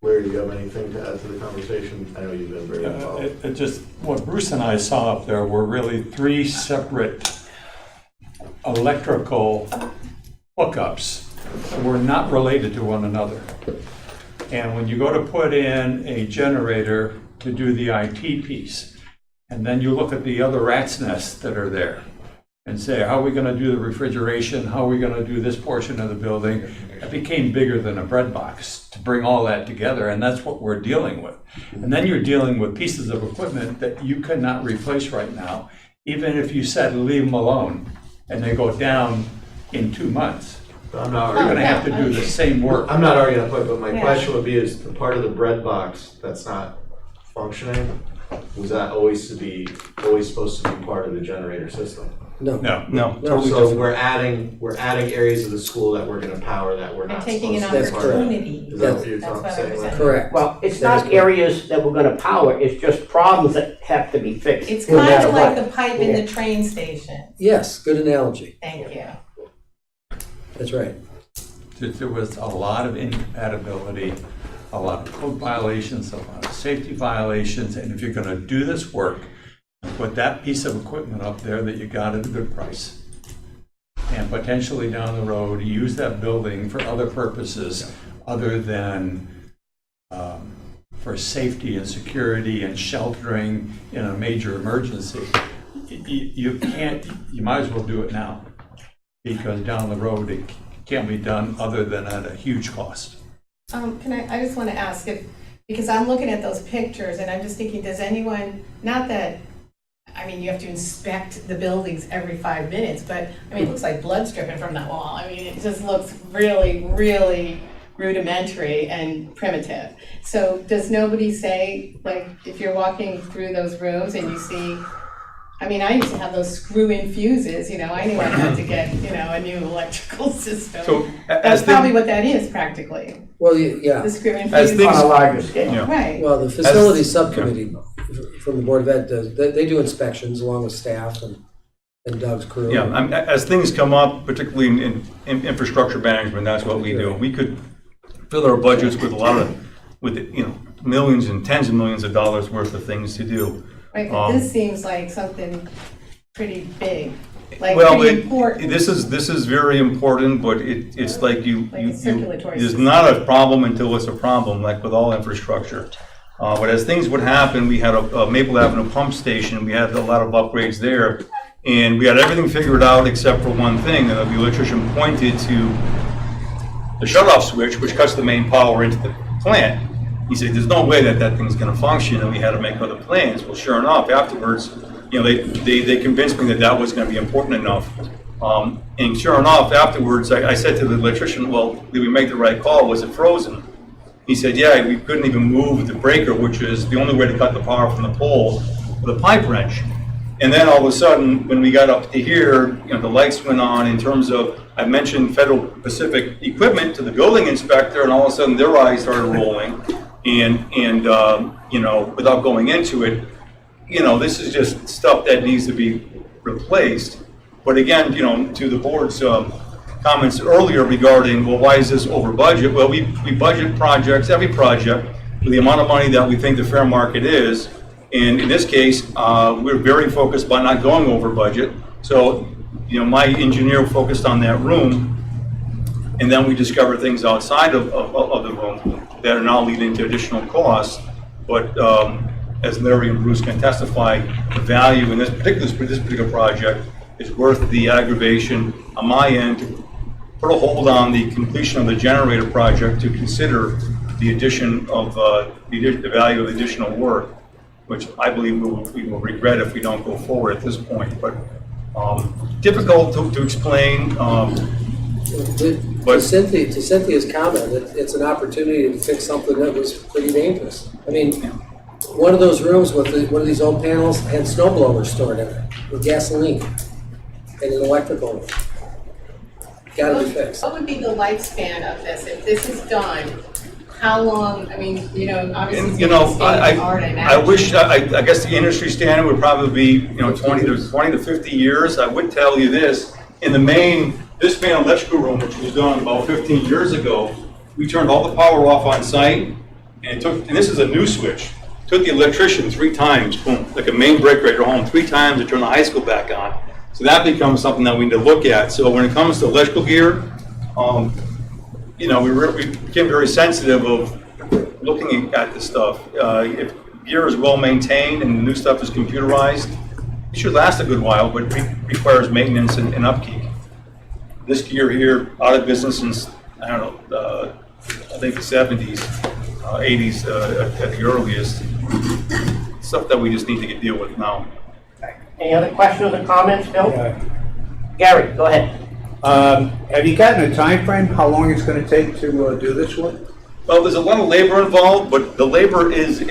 Speaker 4: Larry, do you have anything to add to the conversation? I know you've been very involved.
Speaker 12: It just, what Bruce and I saw up there were really 3 separate electrical hookups that were not related to one another. And when you go to put in a generator to do the IT piece, and then you look at the other rat's nests that are there, and say, how are we gonna do the refrigeration, how are we gonna do this portion of the building? It became bigger than a bread box to bring all that together, and that's what we're dealing with. And then you're dealing with pieces of equipment that you cannot replace right now, even if you said leave them alone, and they go down in 2 months.
Speaker 4: I'm not
Speaker 12: You're
Speaker 4: arguing,
Speaker 12: gonna have to do the same work.
Speaker 4: I'm not arguing that point, but my
Speaker 5: Yeah.
Speaker 4: question would be, is the part of the bread box that's not functioning, was that always supposed to be part of the generator system?
Speaker 6: No.
Speaker 12: No.
Speaker 11: No.
Speaker 6: Totally
Speaker 4: So
Speaker 6: different.
Speaker 4: we're adding areas of the school that we're gonna power that we're
Speaker 5: they're
Speaker 4: not
Speaker 5: taking
Speaker 4: supposed
Speaker 5: an
Speaker 4: to be
Speaker 6: That's
Speaker 4: part of.
Speaker 5: opportunity.
Speaker 4: Is that what you're
Speaker 5: That's what I
Speaker 4: saying?
Speaker 5: was
Speaker 4: Larry?
Speaker 5: saying.
Speaker 6: Correct.
Speaker 1: Well, it's
Speaker 6: That is
Speaker 1: not
Speaker 6: correct.
Speaker 1: areas that we're gonna power, it's just problems that have to be fixed.
Speaker 5: It's
Speaker 1: no
Speaker 5: kind
Speaker 1: matter
Speaker 5: of like
Speaker 1: what.
Speaker 5: the pipe in the train station.
Speaker 6: Yes, good analogy.
Speaker 5: Thank you.
Speaker 6: That's right.
Speaker 12: There was a lot of incompatibility, a lot of code violations, a lot of safety violations, and if you're gonna do this work, put that piece of equipment up there that you got at a good price, and potentially down the road, use that building for other purposes other than for safety and security and sheltering in a major emergency. You can't, you might as well do it now, because down the road, it can't be done other than at a huge cost.
Speaker 5: I just want to ask if, because I'm looking at those pictures and I'm just thinking, does anyone, not that, I mean, you have to inspect the buildings every 5 minutes, but, I mean, it looks like blood's dripping from that wall. I mean, it just looks really, really rudimentary and primitive. So does nobody say, like, if you're walking through those rooms and you see, I mean, I used to have those screw-in fuses, you know, I knew I had to get, you know, a new electrical system.
Speaker 11: So
Speaker 5: That's probably what that is practically,
Speaker 6: Well, yeah.
Speaker 5: the screw-in
Speaker 11: As
Speaker 5: fuses.
Speaker 11: things-
Speaker 1: On a larger scale.
Speaker 11: Yeah.
Speaker 5: Right.
Speaker 6: Well, the facility subcommittee from the Board of Ed does, they do inspections along with staff and Doug's crew.
Speaker 11: Yeah, as things come up, particularly in infrastructure management, that's what we do. We could fill our budgets with a lot of, millions and tens of millions of dollars worth of things to do.
Speaker 5: Right, but this seems like something pretty big, like
Speaker 11: Well,
Speaker 5: pretty important.
Speaker 11: this is very important, but it's like
Speaker 5: Like a circulatory
Speaker 11: there's
Speaker 5: system.
Speaker 11: not a problem until it's a problem, like with all infrastructure. But as things would happen, we had a Maple Avenue pump station, we had a lot of upgrades there, and we had everything figured out except for one thing, and the electrician pointed to the shut-off switch, which cuts the main power into the plant. He said, there's no way that thing's gonna function, and we had to make other plans. Well, sure enough, afterwards, they convinced me that was gonna be important enough. And sure enough, afterwards, I said to the electrician, well, did we make the right call? Was it frozen? He said, yeah, we couldn't even move the breaker, which is the only way to cut the power from the pole, with a pipe wrench. And then all of a sudden, when we got up to here, the lights went on in terms of, I mentioned Federal Pacific equipment to the building inspector, and all of a sudden their eyes started rolling. And without going into it, this is just stuff that needs to be replaced. But again, to the board's comments earlier regarding, well, why is this over budget? Well, we budget projects, every project, with the amount of money that we think the fair market is. And in this case, we're very focused by not going over budget. So, my engineer focused on that room, and then we discovered things outside of the room that are now leading to additional costs. But as Larry and Bruce can testify, the value in this particular project is worth the aggravation on my end to put a hold on the completion of the generator project to consider the addition of the value of additional work, which I believe we will regret if we don't go forward at this point. But difficult to explain.
Speaker 6: To Cynthia's comment, it's an opportunity to fix something that was pretty dangerous. I mean, one of those rooms with one of these old panels had snow blowers stored in it with gasoline and an electrical room. gotta be fixed.
Speaker 5: What would be the lifespan of this? If this is done, how long, I mean, you know, obviously it's
Speaker 11: You
Speaker 5: gonna
Speaker 11: know,
Speaker 5: be state-of-the-art, I
Speaker 11: I
Speaker 5: imagine.
Speaker 11: wish, I guess the industry standard would probably be, 20 to 50 years. I would tell you this, in the main, this main electrical room, which was done about 15 years ago, we turned all the power off on site, and this is a new switch. Took the electrician 3 times, boom, like a main breaker at your home, 3 times to turn the high school back on. So that becomes something that we need to look at. So when it comes to electrical gear, we became very sensitive of looking at this stuff. If gear is well maintained and the new stuff is computerized, it should last a good while, but requires maintenance and upkeep. This gear here, out of business since, I don't know, I think the 70s, 80s at the earliest. Stuff that we just need to deal with now.
Speaker 1: Any other questions or comments, Bill?
Speaker 2: Yeah.
Speaker 1: Gary, go ahead.
Speaker 2: Have you gotten a time frame? How long it's gonna take to do this work?
Speaker 11: Well, there's a lot of labor involved, but the labor is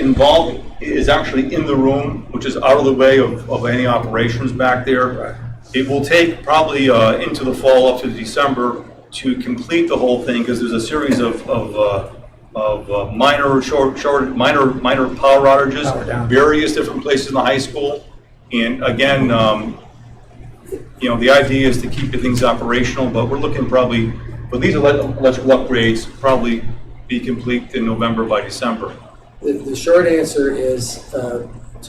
Speaker 11: actually in the room, which is out of the way of any operations back there.
Speaker 2: Right.
Speaker 11: It will take probably into the fall up to December to complete the whole thing, because there's a series of minor power outages,
Speaker 2: Power down.
Speaker 11: various different places in the high school. And again, the idea is to keep the things operational, but we're looking probably, for these electrical upgrades, probably be complete in November by December.
Speaker 6: The short answer is, to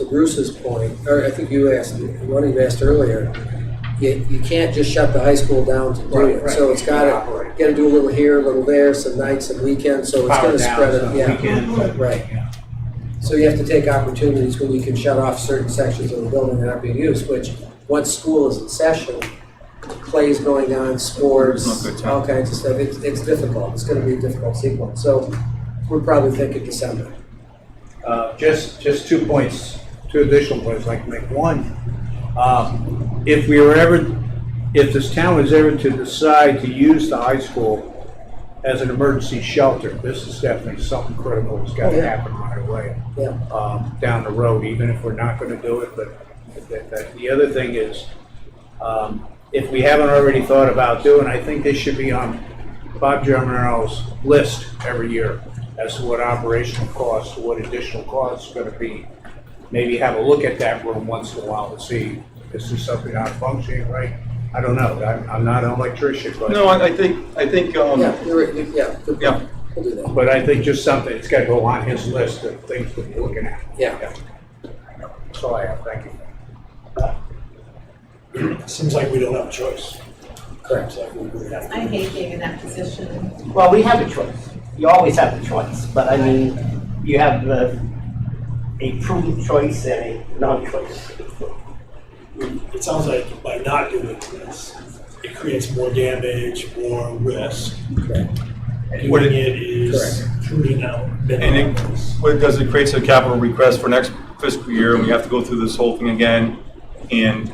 Speaker 6: Bruce's point, or I think you asked, one of you asked earlier, you can't just shut the high school down to do it.
Speaker 2: Right.
Speaker 6: So it's gotta do a little here, a little there, some nights and weekends, so it's
Speaker 2: Power
Speaker 6: gonna
Speaker 2: down,
Speaker 6: spread it,
Speaker 2: some
Speaker 6: yeah.
Speaker 2: weekends.
Speaker 6: Right. So you have to take opportunities when you can shut off certain sections of the building that aren't being used, which, once school is in session, plays going on, sports,
Speaker 11: It's not good time.
Speaker 6: all kinds of stuff, it's difficult, it's gonna be a difficult sequence, so we're probably thinking December.
Speaker 2: Just 2 points, 2 additional points I'd like to make. One, if this town was ever to decide to use the high school as an emergency shelter, this is definitely something critical that's got to happen right away.
Speaker 6: Yeah.
Speaker 2: Down the road, even if we're not going to do it. But the other thing is, if we haven't already thought about doing, I think this should be on Bob Germinaro's list every year as to what operational costs, what additional costs are going to be. Maybe have a look at that room once in a while to see if this is something not functioning right. I don't know. I'm not an electrician, but
Speaker 11: No, I think.
Speaker 6: Yeah, you're right, yeah, good
Speaker 11: Yeah.
Speaker 6: point. We'll do that.
Speaker 2: but I think just something that's got to go on his list of things to be looking at.
Speaker 6: Yeah.
Speaker 2: That's all I have. Thank you.
Speaker 10: Seems like we don't have a choice.
Speaker 6: Correct.
Speaker 10: Seems like we have to.
Speaker 5: I hate being in that position.
Speaker 1: Well, we have a choice. You always have a choice, but I mean, you have a prudent choice and a non-choice.
Speaker 10: It sounds like by not doing this, it creates more damage, more risk.
Speaker 11: What
Speaker 10: Doing
Speaker 11: it-
Speaker 10: it is proving out.
Speaker 11: And what it does, it creates a capital request for next fiscal year, and we have to go through this whole thing again. And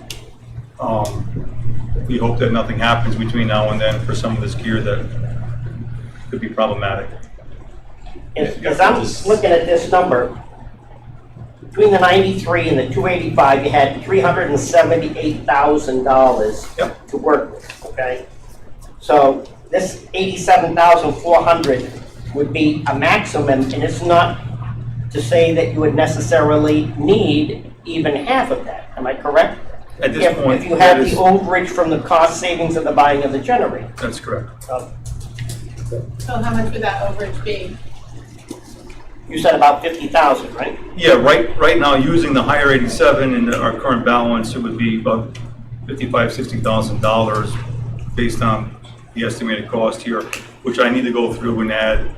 Speaker 11: we hope that nothing happens between now and then for some of this gear that could be problematic.
Speaker 1: As I'm looking at this number, between the 93 and the 285, you had $378,000
Speaker 11: Yep.
Speaker 1: to work with, okay? So this 87,400 would be a maximum, and it's not to say that you would necessarily need even half of that. Am I correct?
Speaker 11: At this point,
Speaker 1: If you have
Speaker 11: that
Speaker 1: the
Speaker 11: is-
Speaker 1: overage from the cost savings of the buying of the generator.
Speaker 11: That's correct.
Speaker 5: So how much would that overage be?
Speaker 1: You said about 50,000, right?
Speaker 11: Yeah, right now, using the higher 87 and our current balance, it would be about $55,000-$60,000 based on the estimated cost here, which I need to go through and add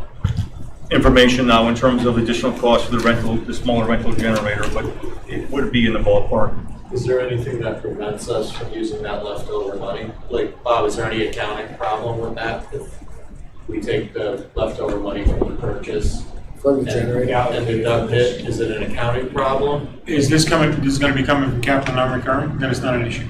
Speaker 11: information now in terms of additional costs for the smaller rental generator, but it would be in the ballpark.
Speaker 4: Is there anything that prevents us from using that leftover money? Like, Bob, is there any accounting problem with that? If we take the leftover money from the purchase
Speaker 6: From the generator.
Speaker 4: and deduct it, is it an accounting problem?
Speaker 7: Is this going to be coming from capital non-recurring? Then it's not an issue.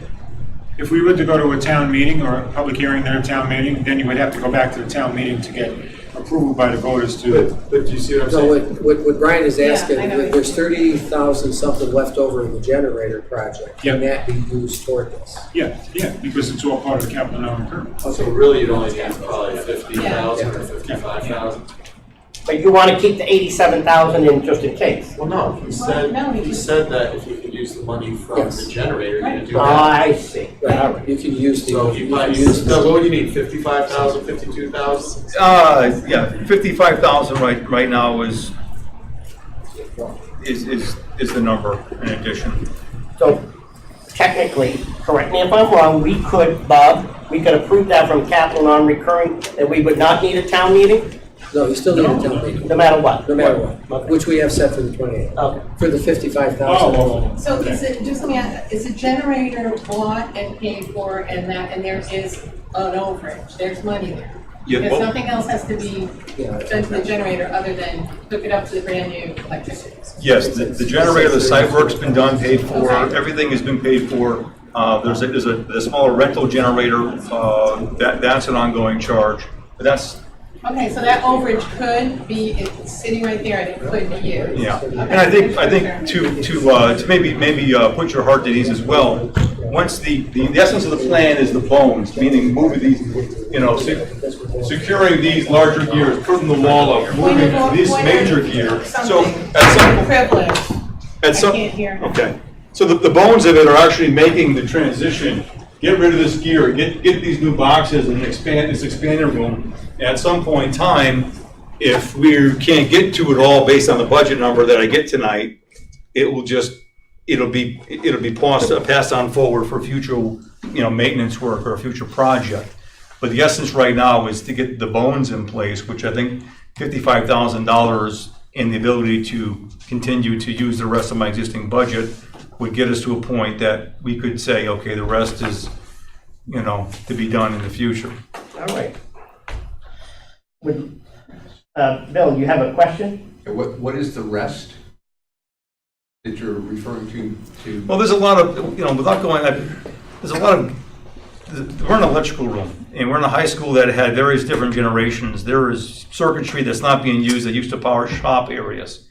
Speaker 7: If we were to go to a town meeting or a public hearing, then a town meeting, then you would have to go back to the town meeting to get approval by the voters to.
Speaker 4: But do you see what I'm
Speaker 6: So
Speaker 4: saying?
Speaker 6: what Brian is
Speaker 5: Yeah,
Speaker 6: asking,
Speaker 5: I know what
Speaker 6: there's 30,000 something left over in the generator project. Can that be used toward this?
Speaker 7: Yeah, because it's all part of the capital non-recurring.
Speaker 4: So really, you'd only need probably 50,000 or 55,000.
Speaker 1: But you want to keep the 87,000 in just in case?
Speaker 4: Well, no, he said,
Speaker 5: no,
Speaker 4: he said that if you could use the money from
Speaker 6: Yes.
Speaker 4: the generator, you could do
Speaker 1: Oh,
Speaker 4: that.
Speaker 1: I see. All right.
Speaker 6: You can use the.
Speaker 4: So you might
Speaker 6: can
Speaker 4: use, Doug, what would you need, 55,000, 52,000?
Speaker 11: Yeah, 55,000 right now is the number in addition.
Speaker 1: So technically, correct me if I'm wrong, we could, Bob, we could approve that from capital non-recurring, and we would not need a town meeting,
Speaker 6: No, you still need a town meeting,
Speaker 1: no matter what?
Speaker 6: no matter what, which we have set for the 28th,
Speaker 1: Okay.
Speaker 6: for the 55,000.
Speaker 7: Oh,
Speaker 5: So is it, just let me ask, is a generator bought and paid for and there is an overage, there's money there?
Speaker 11: Yeah,
Speaker 5: Because
Speaker 11: well-
Speaker 5: nothing else has to be
Speaker 6: Yeah.
Speaker 5: done to the generator other than hook it up to the brand new electricity.
Speaker 11: Yes, the generator, the site work's been done, paid for,
Speaker 5: Okay.
Speaker 11: everything has been paid for. There's a smaller rental generator, that's an ongoing charge, but that's,
Speaker 5: Okay, so that overage could be, it's sitting right there and it could be used.
Speaker 11: yeah.
Speaker 5: Okay.
Speaker 11: And I think to maybe put your heart at ease as well, once the essence of the plan is the bones, meaning moving these, securing these larger gears, putting the wall up, moving this major gear. So at some
Speaker 5: Privilege.
Speaker 11: At some,
Speaker 5: I can't hear.
Speaker 11: okay. So the bones of it are actually making the transition, get rid of this gear, get these new boxes and expand this expander room. And at some point in time, if we can't get to it all based on the budget number that I get tonight, it'll be passed on forward for future, maintenance work or a future project. But the essence right now is to get the bones in place, which I think $55,000 and the ability to continue to use the rest of my existing budget would get us to a point that we could say, okay, the rest is, to be done in the future.
Speaker 1: All right. Bill, you have a question?
Speaker 13: What is the rest that you're referring to?
Speaker 11: Well, there's a lot of, without going, there's a lot of, we're in an electrical room, and we're in a high school that had various different generations. There is circuitry that's not being used that used to power shop areas.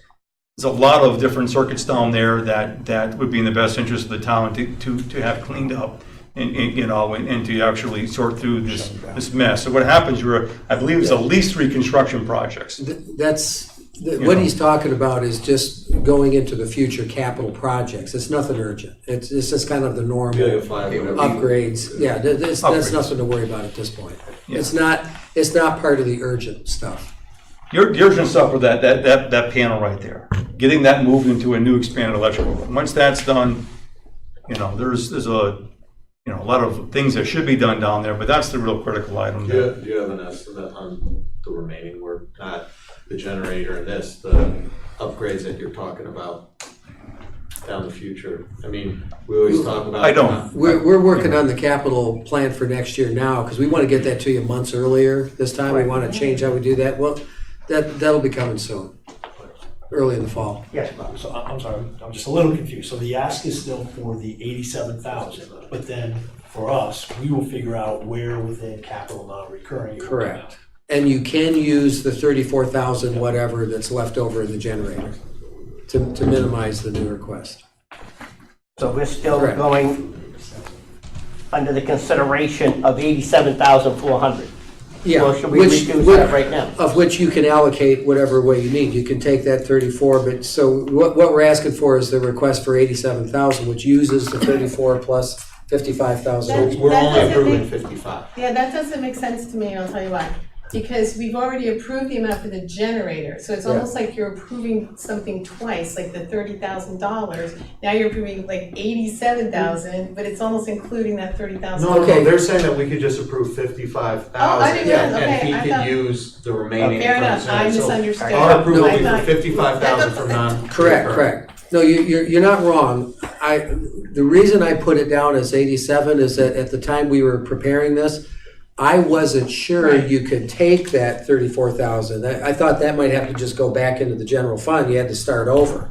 Speaker 11: There's a lot of different circuits down there that would be in the best interest of the town to have cleaned up and to actually sort through this mess. So what happens, I believe it's at least 3 construction projects.
Speaker 6: What he's talking about is just going into the future capital projects. It's nothing urgent. It's just kind of the normal upgrades. Yeah, that's nothing to worry about at this point.
Speaker 11: Yeah.
Speaker 6: It's not part of the urgent stuff.
Speaker 11: Your urgent stuff with that panel right there, getting that moved into a new expanded electrical room. Once that's done, there's a lot of things that should be done down there, but that's the real critical item.
Speaker 4: Do you have an estimate on the remaining work, not the generator and the upgrades that you're talking about down the future? I mean, we always talk about.
Speaker 11: I don't.
Speaker 6: We're working on the capital plan for next year now, because we want to get that to you months earlier. This time, we want to change how we do that. Well, that'll be coming soon, early in the fall.
Speaker 1: Yes, Bob.
Speaker 10: So I'm sorry, I'm just a little confused. So the ask is still for the 87,000, but then for us, we will figure out where within capital non-recurring. it will come
Speaker 6: Correct.
Speaker 10: out.
Speaker 6: And you can use the 34,000 whatever that's left over in the generator to minimize the new request.
Speaker 1: So we're still
Speaker 6: Correct.
Speaker 1: going under the consideration of 87,400.
Speaker 6: Yeah,
Speaker 1: Or should we reduce that right now?
Speaker 6: Of which you can allocate whatever way you need. You can take that 34, but so what we're asking for is the request for 87,000, which uses the 34 plus 55,000.
Speaker 4: We're
Speaker 5: That
Speaker 4: only
Speaker 5: doesn't
Speaker 4: approving
Speaker 5: make-
Speaker 4: 55.
Speaker 5: Yeah, that doesn't make sense to me, and I'll tell you why. Because we've already approved the amount for the generator, so it's
Speaker 6: Yeah.
Speaker 5: almost like you're approving something twice, like the $30,000. Now you're approving like 87,000, but it's almost including that 30,000.
Speaker 4: No,
Speaker 6: Okay.
Speaker 4: they're saying that we could just approve 55,000.
Speaker 5: Oh, I didn't
Speaker 6: know.
Speaker 5: Okay,
Speaker 4: And he
Speaker 5: I
Speaker 4: could
Speaker 5: thought-
Speaker 4: use the remaining.
Speaker 5: Fair
Speaker 4: from
Speaker 5: enough,
Speaker 4: the
Speaker 5: I
Speaker 4: Senate. So
Speaker 5: misunderstood.
Speaker 4: Our approval
Speaker 5: I
Speaker 4: will be for
Speaker 5: thought-
Speaker 4: 55,000 from non.
Speaker 6: Correct. No, you're not wrong. The reason I put it down as 87 is that at the time we were preparing this, I wasn't sure
Speaker 5: Right.
Speaker 6: you could take that 34,000. I thought that might have to just go back into the general fund. You had to start over.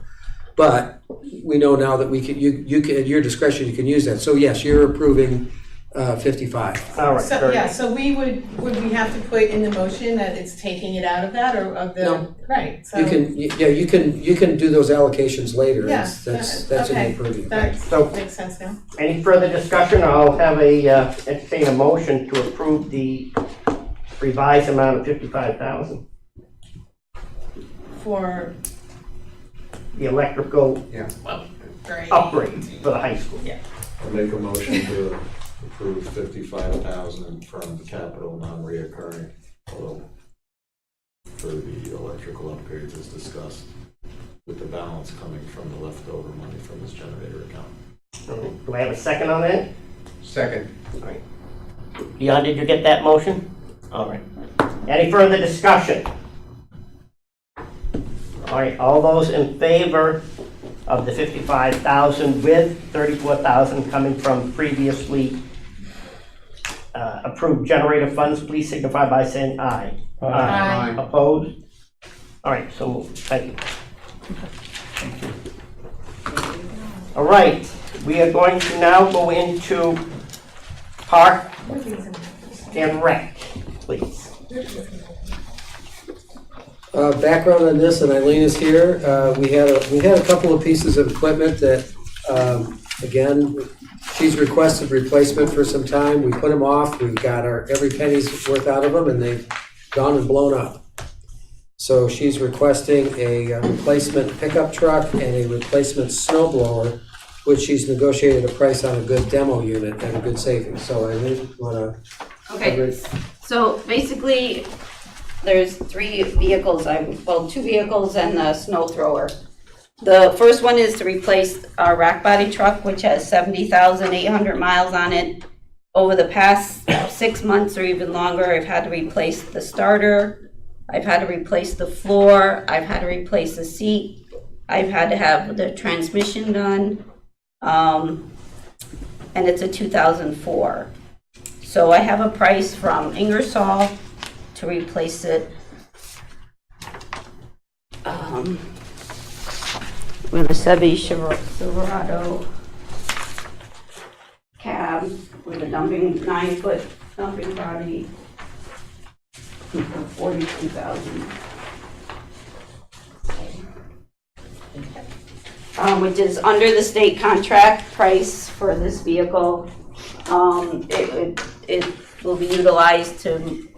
Speaker 6: But we know now that we could, you can, at your discretion, you can use that. So yes, you're approving 55.
Speaker 1: All right,
Speaker 5: So,
Speaker 1: very
Speaker 5: yeah,
Speaker 1: good.
Speaker 5: so would we have to put in the motion that it's taking it out of that or of the,
Speaker 6: No.
Speaker 5: right, so.
Speaker 6: You can do those allocations later.
Speaker 5: Yeah,
Speaker 6: That's in
Speaker 5: okay.
Speaker 6: your purview.
Speaker 1: So-
Speaker 5: That makes sense now.
Speaker 1: Any further discussion? I'll have entertain a motion to approve the revised amount of 55,000.
Speaker 5: For,
Speaker 1: The electrical
Speaker 5: great.
Speaker 1: upgrade for the high school. Yeah.
Speaker 4: I'll make a motion to approve 55,000 from capital non-reoccurring, although for the electrical upgrades as discussed, with the balance coming from the leftover money from this generator account.
Speaker 1: Do I have a second on that?
Speaker 13: Second.
Speaker 1: Dion, did you get that motion? All right. Any further discussion? All right, all those in favor of the 55,000 with 34,000 coming from previously approved generator funds, please signify by saying aye.
Speaker 5: Aye.
Speaker 1: Opposed? All right, so moved. Thank you. All right, we are going to now go into Park and Rec, please.
Speaker 6: Background on this, and Eileen is here. We had a couple of pieces of equipment that, again, she's requested replacement for some time. We put them off. We've got every penny's worth out of them, and they've gone and blown up. So she's requesting a replacement pickup truck and a replacement snow blower, which she's negotiated a price on a good demo unit at a good savings. So Eileen, you wanna?
Speaker 9: Okay, so basically, there's 3 vehicles, two vehicles and the snow thrower. The first one is to replace our rack body truck, which has 70,800 miles on it. Over the past 6 months or even longer, I've had to replace the starter, I've had to replace the floor, I've had to replace the seat, I've had to have the transmission done, and it's a 2004. So I have a price from Ingersoll to replace it with a Chevy Silverado cab with a 9-foot dumping body for $42,000. Which is under the state contract price for this vehicle. It will be utilized to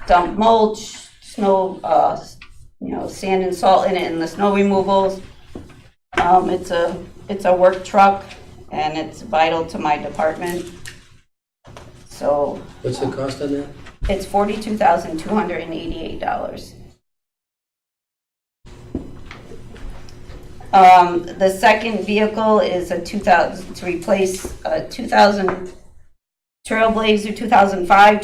Speaker 9: dump mulch, snow, sand and salt in it, and the snow removals. It's a work truck, and it's vital to my department. So.
Speaker 6: What's the cost on that?
Speaker 9: It's $42,288. The second vehicle is a 2000 to replace a 2000 Trailblazer, 2005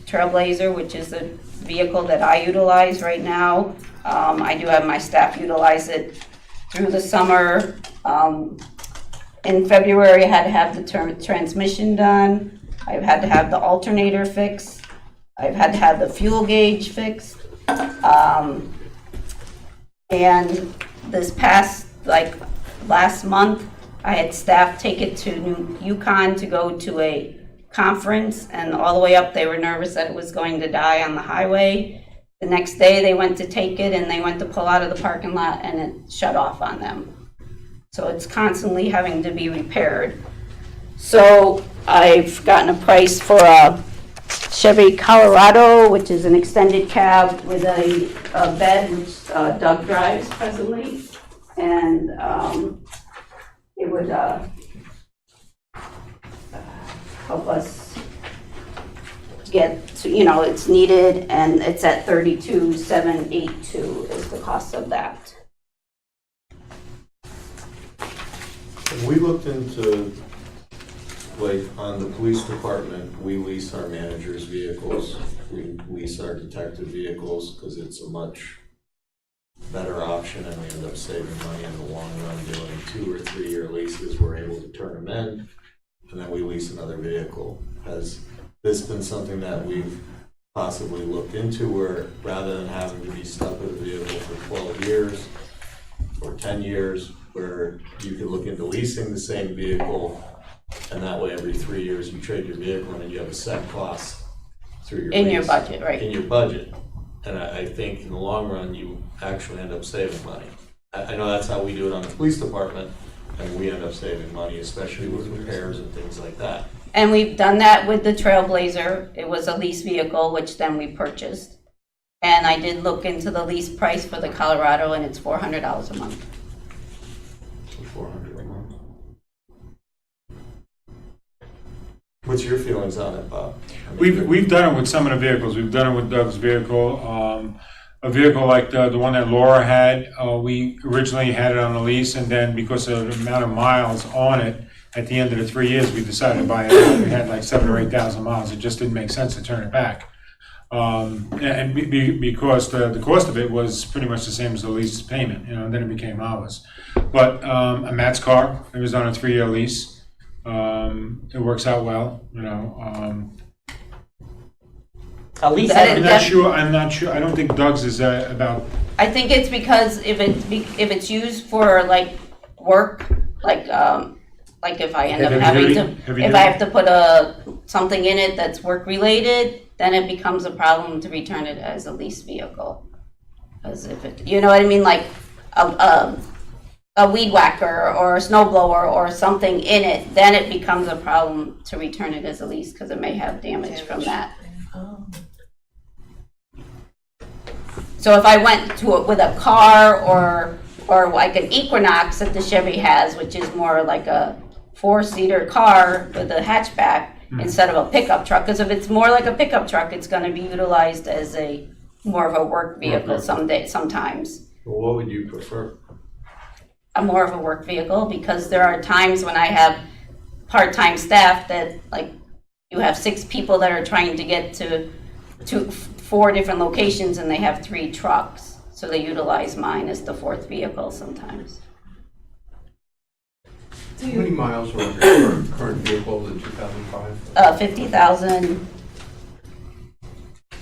Speaker 9: Trailblazer, which is the vehicle that I utilize right now. I do have my staff utilize it through the summer. In February, I had to have the transmission done. I've had to have the alternator fixed. I've had to have the fuel gauge fixed. And this past, last month, I had staff take it to New Yukon to go to a conference, and all the way up they were nervous that it was going to die on the highway. The next day they went to take it and they went to pull out of the parking lot and it shut off on them. So it's constantly having to be repaired. So I've gotten a price for a Chevy Colorado, which is an extended cab with a bed, which Doug drives presently. And it would help us get to, it's needed, and it's at $32,782 is the cost of that.
Speaker 4: We looked into, on the police department, we lease our managers' vehicles, we lease our detective vehicles, because it's a much better option, and we end up saving money in the long run doing 2 or 3 year leases. We're able to turn them in, and then we lease another vehicle. Has this been something that we've possibly looked into, where rather than having to be stuck with a vehicle for 12 years or 10 years, where you could look into leasing the same vehicle And that way, every 3 years, you trade your vehicle in and you have a set cost through your
Speaker 9: In your
Speaker 4: lease.
Speaker 9: budget, right.
Speaker 4: In your budget. And I think in the long run, you actually end up saving money. I know that's how we do it on the police department, and we end up saving money, especially with repairs and things like that.
Speaker 9: And we've done that with the Trailblazer. It was a lease vehicle, which then we purchased. And I did look into the lease price for the Colorado, and it's $400 a month.
Speaker 4: So 400 a month. What's your feelings on it, Bob? I mean,
Speaker 7: We've done it with some of the vehicles. We've done it with Doug's vehicle. A vehicle like the one that Laura had, we originally had it on a lease, and then because of the amount of miles on it, at the end of the 3 years, we decided to buy it out. We had like 7,000 or 8,000 miles. It just didn't make sense to turn it back. Because the cost of it was pretty much the same as the lease payment, and then it became ours. But Matt's car, it was on a 3-year lease. It works out well,
Speaker 1: At least
Speaker 9: That-
Speaker 7: I'm not sure, I don't think Doug's is about,
Speaker 9: I think it's because if it's used for like work, like if I end up
Speaker 7: Heavy
Speaker 9: having
Speaker 7: duty?
Speaker 9: to,
Speaker 7: Heavy
Speaker 9: if
Speaker 7: duty?
Speaker 9: I have to put something in it that's work related, then it becomes a problem to return it as a lease vehicle. As if it, you know what I mean, like a weed whacker or a snow blower or something in it, then it becomes a problem to return it as a lease because it may have damage from that.
Speaker 5: Oh.
Speaker 9: So if I went to it with a car or like an Equinox that the Chevy has, which is more like a 4-seater car with a hatchback instead of a pickup truck, because if it's more like a pickup truck, it's going to be utilized as more of a work vehicle sometimes.
Speaker 4: Well, what would you prefer?
Speaker 9: More of a work vehicle, because there are times when I have part-time staff that, like, you have 6 people that are trying to get to 4 different locations and they have 3 trucks. So they utilize mine as the 4th vehicle sometimes.
Speaker 13: How many miles were on your current vehicle, the 2005?
Speaker 9: 50,000,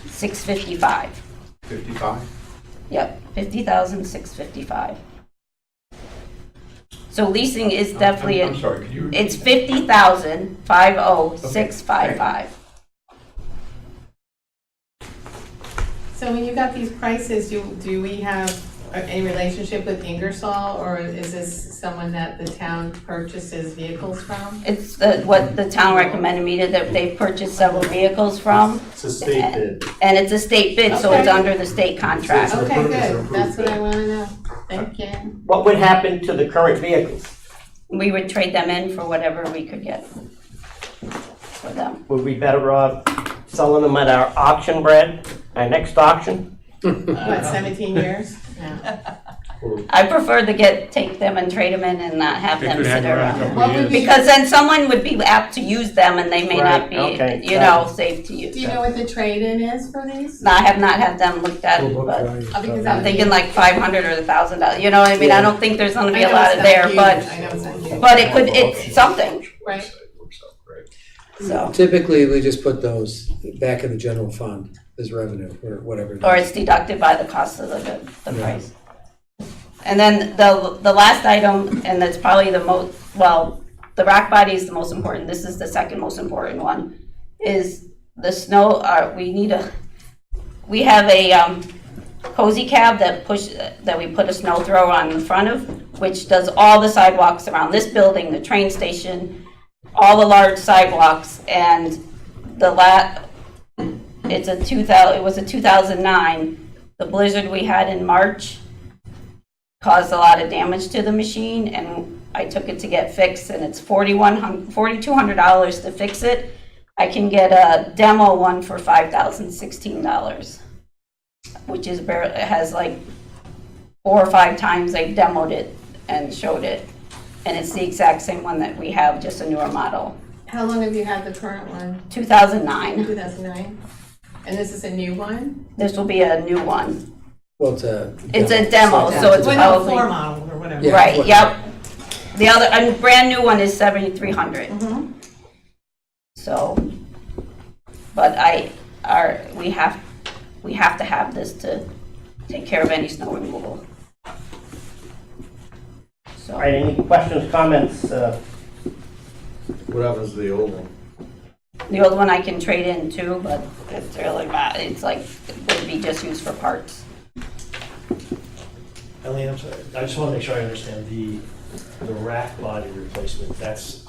Speaker 9: 655.
Speaker 13: 55?
Speaker 9: Yep, 50,655. So leasing is definitely,
Speaker 13: I'm sorry, could you?
Speaker 9: it's 50,000, 50,655.
Speaker 5: So when you got these prices, do we have any relationship with Ingersoll, or is this someone that the town purchases vehicles from?
Speaker 9: It's what the town recommended me to, that they've purchased several vehicles from.
Speaker 4: It's a state bid.
Speaker 9: And it's a state bid, so it's
Speaker 5: Okay.
Speaker 9: under the state contract.
Speaker 5: Okay, good, that's what I wanna know, thank you.
Speaker 1: what would happen to the current vehicles?
Speaker 9: We would trade them in for whatever we could get for them.
Speaker 1: Would we be better off selling them at our auction, Brad? Our next auction?
Speaker 5: What, 17 years? No.
Speaker 9: I prefer to take them and trade them in and not have
Speaker 7: they
Speaker 9: them
Speaker 7: could
Speaker 9: sit
Speaker 7: hang around a
Speaker 9: around.
Speaker 7: couple
Speaker 5: What
Speaker 7: of
Speaker 5: would
Speaker 7: years.
Speaker 5: be-
Speaker 9: Because then someone would be apt to use them and they may not
Speaker 1: Right,
Speaker 9: be,
Speaker 1: okay,
Speaker 9: safe to use.
Speaker 5: Do you know what the trade-in is for these?
Speaker 9: No, I have not had them looked at, but
Speaker 5: Oh, because
Speaker 9: I'm thinking like $500 or $1,000, you know what I mean? I don't think there's gonna be a lot of there,
Speaker 5: I know it's not huge,
Speaker 9: but it's something,
Speaker 5: right?
Speaker 9: so.
Speaker 6: Typically, we just put those back in the general fund as revenue or whatever. it is.
Speaker 9: Or it's deducted by the cost of the
Speaker 6: Yeah.
Speaker 9: price. And then the last item, and that's probably the most, well, the rack body is the most important, this is the second most important one, is the snow, we have a cozy cab that we put a snow thrower on the front of, which does all the sidewalks around this building, the train station, all the large sidewalks, and it was a 2009. The blizzard we had in March caused a lot of damage to the machine, and I took it to get fixed, and it's $4,200 to fix it. I can get a demo one for $5,016, which is barely, it has like 4 or 5 times they've demoed it and showed it. And it's the exact same one that we have, just a newer model.
Speaker 5: How long have you had the current one?
Speaker 9: 2009.
Speaker 5: 2009? And this is a new one?
Speaker 9: This will be a new one.
Speaker 6: Well,
Speaker 9: It's a demo, so it's
Speaker 5: Well, no,
Speaker 9: probably.
Speaker 5: floor model or whatever.
Speaker 6: Yeah.
Speaker 9: Right, yep. The other, a brand new one is 7,300.
Speaker 5: Mhm.
Speaker 9: So, but we have to have this to take care of any snow removal.
Speaker 1: All right, any questions, comments?
Speaker 4: What happens to the old one?
Speaker 9: The old one I can trade in too, but it's really bad. It's like, it would be just used for parts.
Speaker 10: Eileen, I'm sorry, I just want to make sure I understand the rack body replacement, that's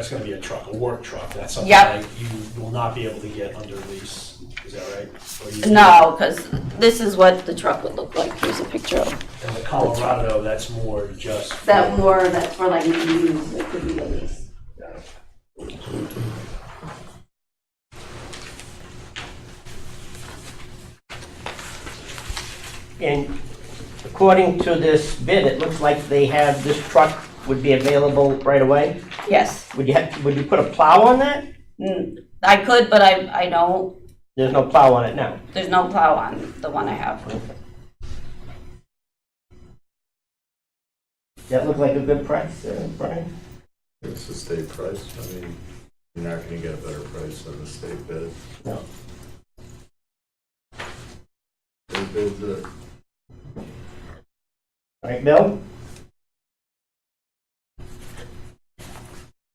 Speaker 10: gonna be a truck, a work truck, that's something
Speaker 9: Yep.
Speaker 10: like you will not be able to get under lease, is that right? Or you-
Speaker 9: No, because this is what the truck would look like. Here's a picture of
Speaker 10: And the Colorado, that's more just.
Speaker 9: that
Speaker 10: for-
Speaker 9: more, that's for like use, it could be a lease.
Speaker 1: And according to this bid, it looks like they have, this truck would be available right away.
Speaker 9: Yes.
Speaker 1: Would you put a plow on that?
Speaker 9: I could, but I don't.
Speaker 1: There's no plow on it now.
Speaker 9: There's no plow on the one I have.
Speaker 1: That look like a good price, Brian?
Speaker 4: It's the state price. I mean, you're not gonna get a better price than the state bid.
Speaker 1: No.
Speaker 4: They bid the,
Speaker 1: All right, Bill?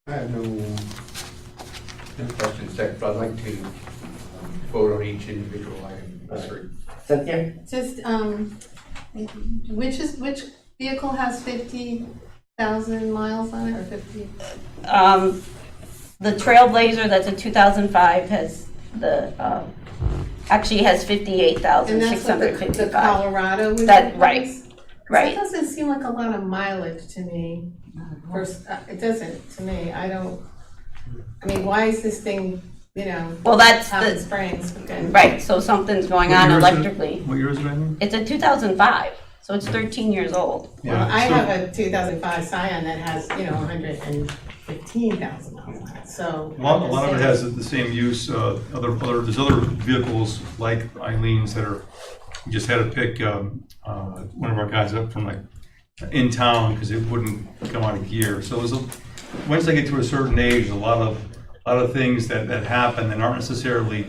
Speaker 13: I have no questions, but I'd like to vote on each individual item.
Speaker 1: Cynthia?
Speaker 5: Just, which vehicle has 50,000 miles on it, or 50?
Speaker 9: The Trailblazer, that's a 2005, has actually has
Speaker 5: And that's what the
Speaker 9: 58,655.
Speaker 5: Colorado was.
Speaker 9: That, right, right.
Speaker 5: That doesn't seem like a lot of mileage to me. It doesn't, to me, I mean, why is this thing,
Speaker 9: Well, that's
Speaker 5: out in
Speaker 9: the,
Speaker 5: Springs? Okay.
Speaker 9: right, so something's going on electrically.
Speaker 11: What year is it, Eileen?
Speaker 9: It's a 2005, so it's 13 years old.
Speaker 5: Well, I have a 2005 Scion that has, 115,000 miles on it, so.
Speaker 11: A lot of it has the same use, there's other vehicles like Eileen's that are, we just had to pick one of our guys up from like in town because it wouldn't come out of gear. So once they get to a certain age, a lot of things that happen that aren't necessarily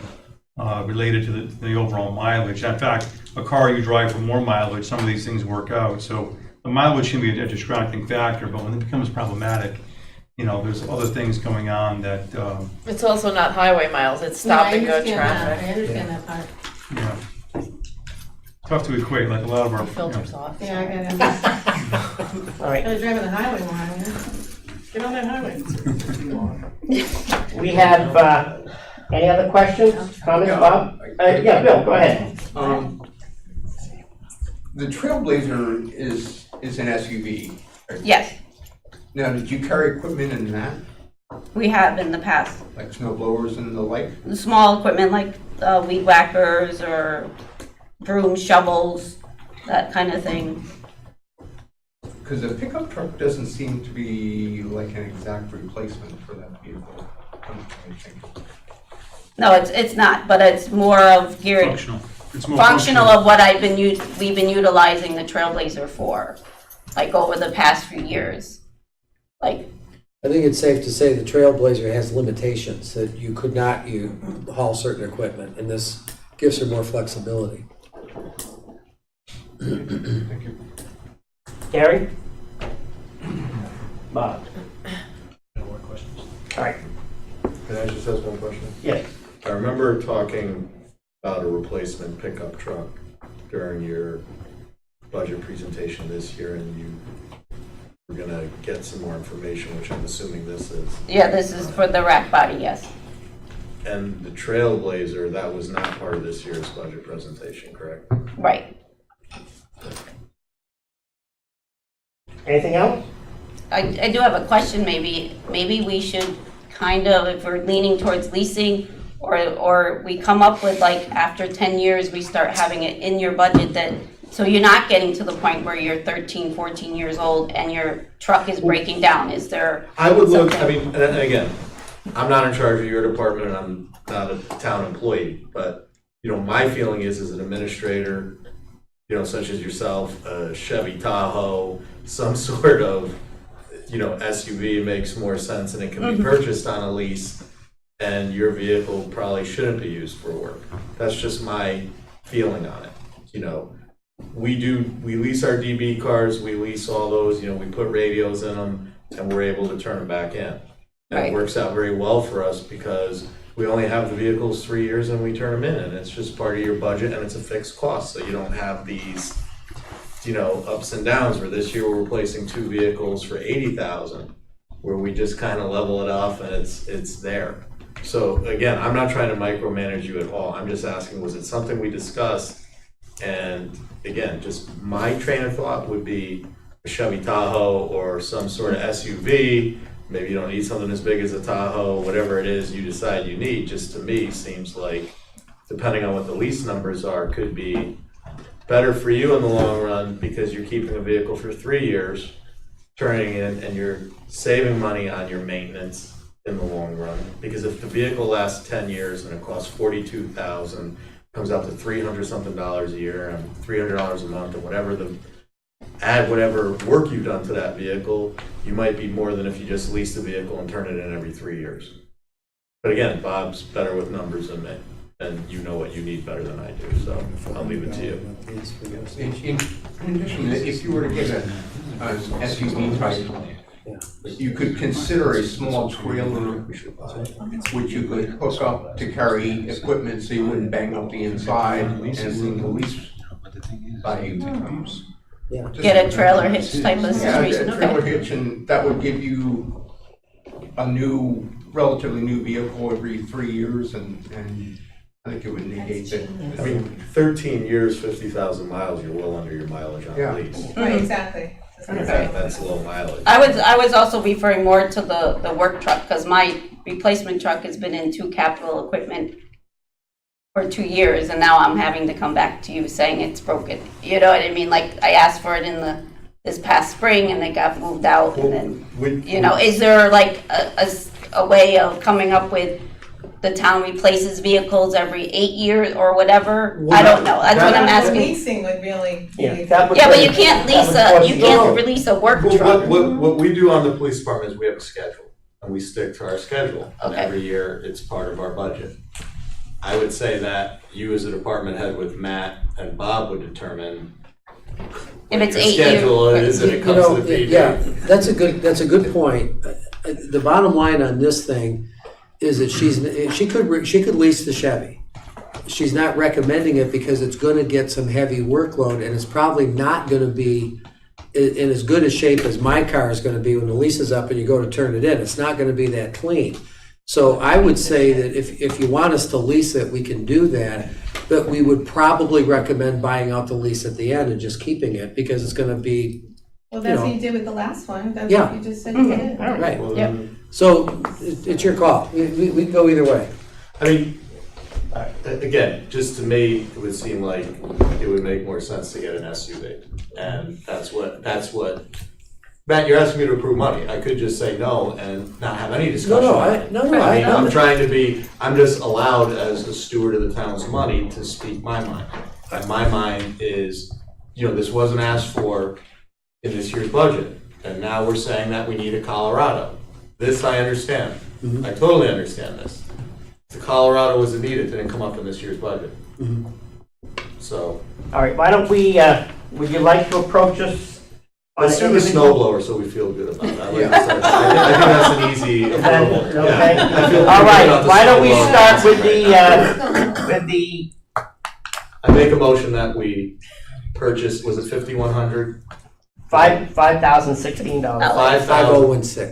Speaker 11: related to the overall mileage. In fact, a car you drive for more mileage, some of these things work out. So the mileage can be a distracting factor, but when it becomes problematic, there's other things going on that,
Speaker 3: It's also not highway miles, it's
Speaker 5: No,
Speaker 3: stop
Speaker 5: I
Speaker 3: and go
Speaker 5: understand that.
Speaker 3: traffic.
Speaker 5: I understand that part.
Speaker 11: tough to equate, like a lot of our,
Speaker 3: Filters off.
Speaker 5: Yeah, I got it.
Speaker 1: All right.
Speaker 5: I was driving the highway more, Get on that highway.
Speaker 1: We have, any other questions, comments, Bob? Yeah, Bill, go ahead.
Speaker 13: The Trailblazer is an SUV. Right?
Speaker 9: Yes,
Speaker 13: Now, did you carry equipment in that,
Speaker 9: we have in the past.
Speaker 13: like snow blowers and the like?
Speaker 9: Small equipment like weed whackers or brooms, shovels, that kind of thing.
Speaker 13: Because a pickup truck doesn't seem to be like an exact replacement for that vehicle. I'm trying to think.
Speaker 9: No, it's not, but it's more of geared,
Speaker 11: functional. It's more
Speaker 9: functional of what we've been utilizing the Trailblazer for, like over the past few years. Like,
Speaker 6: I think it's safe to say the Trailblazer has limitations, that you could not haul certain equipment, and this gives her more flexibility.
Speaker 13: Thank you.
Speaker 1: Gary? Bob?
Speaker 10: No more questions.
Speaker 1: All right,
Speaker 4: can I just ask one question?
Speaker 1: yes.
Speaker 4: I remember talking about a replacement pickup truck during your budget presentation this year, and you were gonna get some more information, which I'm assuming this is.
Speaker 9: yeah, this is for the rack body, yes.
Speaker 4: And the Trailblazer, that was not part of this year's budget presentation, correct?
Speaker 9: Right.
Speaker 1: Anything else?
Speaker 9: I do have a question, maybe we should kind of, if we're leaning towards leasing, or we come up with like, after 10 years, we start having it in your budget that, so you're not getting to the point where you're 13, 14 years old and your truck is breaking down. Is there
Speaker 4: I would look,
Speaker 9: something?
Speaker 4: I mean, and again, I'm not in charge of your department and I'm not a town employee, but, my feeling is as an administrator, such as yourself, a Chevy Tahoe, some sort of, SUV makes more sense and it can be purchased on a lease, and your vehicle probably shouldn't be used for work. That's just my feeling on it. We lease our DB cars, we lease all those, we put radios in them, and we're able to turn them back in. And
Speaker 9: Right.
Speaker 4: it works out very well for us because we only have the vehicles 3 years and we turn them in, and it's just part of your budget and it's a fixed cost, so you don't have these, ups and downs where this year we're replacing 2 vehicles for 80,000, where we just kind of level it off and it's there. So again, I'm not trying to micromanage you at all. I'm just asking, was it something we discussed? And again, just my train of thought would be a Chevy Tahoe or some sort of SUV. Maybe you don't need something as big as a Tahoe, whatever it is you decide you need, just to me seems like, depending on what the lease numbers are, could be better for you in the long run because you're keeping a vehicle for 3 years, turning in, and you're saving money on your maintenance in the long run. Because if the vehicle lasts 10 years and it costs $42,000, comes out to $300 something a year and $300 a month, or add whatever work you've done to that vehicle, you might be more than if you just lease the vehicle and turn it in every 3 years. But again, Bob's better with numbers than me, and you know what you need better than I do, so I'll leave it to you.
Speaker 13: In addition, if you were to get an SUV type, you could consider a small trailer which you could hook up to carry equipment so you wouldn't bang up the inside, and the lease value becomes.
Speaker 9: Get a trailer hitch type of situation,
Speaker 13: Yeah, a trailer
Speaker 9: okay.
Speaker 13: hitch, and that would give you a relatively new vehicle every 3 years, and I think it would negate it.
Speaker 4: I mean, 13 years, 50,000 miles, you're well under your mileage on
Speaker 13: Yeah.
Speaker 4: lease.
Speaker 5: Right, exactly.
Speaker 4: That's low mileage.
Speaker 9: I was also referring more to the work truck, because my replacement truck has been in 2 capital equipment for 2 years, and now I'm having to come back to you saying it's broken. You know what I mean? Like, I asked for it this past spring, and it got moved out, and then, is there like a way of coming up with the town replaces vehicles every 8 years or whatever? I don't know, that's what I'm asking.
Speaker 5: Leasing would really.
Speaker 1: Yeah, that would
Speaker 9: Yeah, but
Speaker 1: be-
Speaker 9: you can't
Speaker 1: that
Speaker 9: lease
Speaker 1: would
Speaker 9: you
Speaker 1: cost-
Speaker 9: can't release a work truck.
Speaker 4: What we do on the police department is we have a schedule, and we stick to our schedule. And
Speaker 9: Okay.
Speaker 4: every year, it's part of our budget. I would say that you as a department head with Matt and Bob would determine
Speaker 9: If it's
Speaker 4: your
Speaker 9: 8 years.
Speaker 4: schedule is, and it comes to the PD.
Speaker 6: Yeah, that's a good point. The bottom line on this thing is that she could lease the Chevy. She's not recommending it because it's gonna get some heavy workload, and it's probably not gonna be in as good a shape as my car is gonna be when the lease is up and you go to turn it in. It's not gonna be that clean. So I would say that if you want us to lease it, we can do that, but we would probably recommend buying out the lease at the end and just keeping it, because it's gonna be,
Speaker 5: Well, that's what you did with the last one, that's
Speaker 6: Yeah.
Speaker 5: what you just said you did.
Speaker 6: right.
Speaker 4: Well,
Speaker 9: Yep.
Speaker 4: then,
Speaker 6: So it's your call. We can go either way.
Speaker 4: I mean, again, just to me, it would seem like it would make more sense to get an SUV. And that's what, Matt, you're asking me to approve money. I could just say no and not have any discussion. I mean, I'm trying to I'm just allowed as the steward of the town's money to speak my mind. And my mind is, this wasn't asked for in this year's budget. And now we're saying that we need a Colorado. This I understand. I totally understand this. The Colorado was needed, didn't come up in this year's budget. So,
Speaker 1: All right, why don't we, would you like to approach us? on
Speaker 4: let's
Speaker 1: an
Speaker 4: do the
Speaker 1: individual-
Speaker 4: snow blower so we feel good about that. Like I said, I think that's an easy approval.
Speaker 1: Okay,
Speaker 4: Yeah, I feel
Speaker 1: all
Speaker 4: good
Speaker 1: right,
Speaker 4: about the
Speaker 1: why don't we
Speaker 4: snow blower.
Speaker 1: start with the,
Speaker 4: I make a motion that we purchase, was it 5,100?
Speaker 1: $5,016.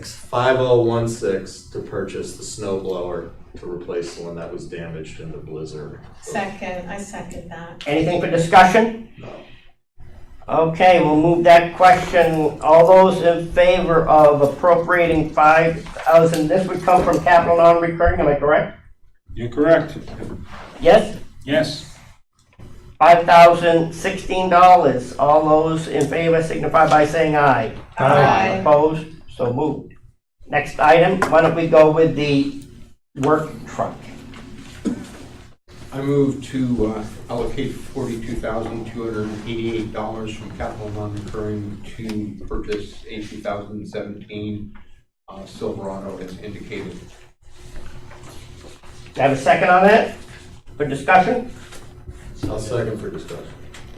Speaker 4: 5016 to purchase the snow blower to replace the one that was damaged in the blizzard.
Speaker 5: I second that.
Speaker 1: Anything for discussion?
Speaker 4: No.
Speaker 1: Okay, we'll move that question. All those in favor of appropriating 5,000, this would come from capital non-recurring, am I correct?
Speaker 7: You're correct.
Speaker 1: Yes?
Speaker 7: Yes.
Speaker 1: $5,016. All those in favor signify by saying aye.
Speaker 5: Aye.
Speaker 1: Opposed? So moved. Next item, why don't we go with the work truck?
Speaker 13: I move to allocate $42,288 from capital non-recurring to purchase a 2017 Silverado as indicated.
Speaker 1: Do I have a second on that for discussion?
Speaker 4: I'll second for discussion.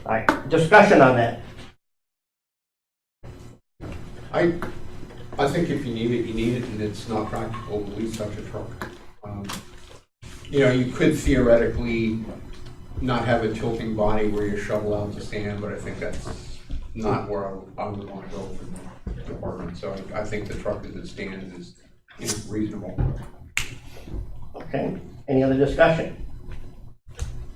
Speaker 1: All right, discussion on that.
Speaker 13: I think if you need it, you need it, and it's not practical to lease such a truck. You know, you could theoretically not have a tilting body where you shovel out the sand, but I think that's not where I would want to go for the department. So I think the truck as it stands is reasonable.
Speaker 1: Okay, any other discussion?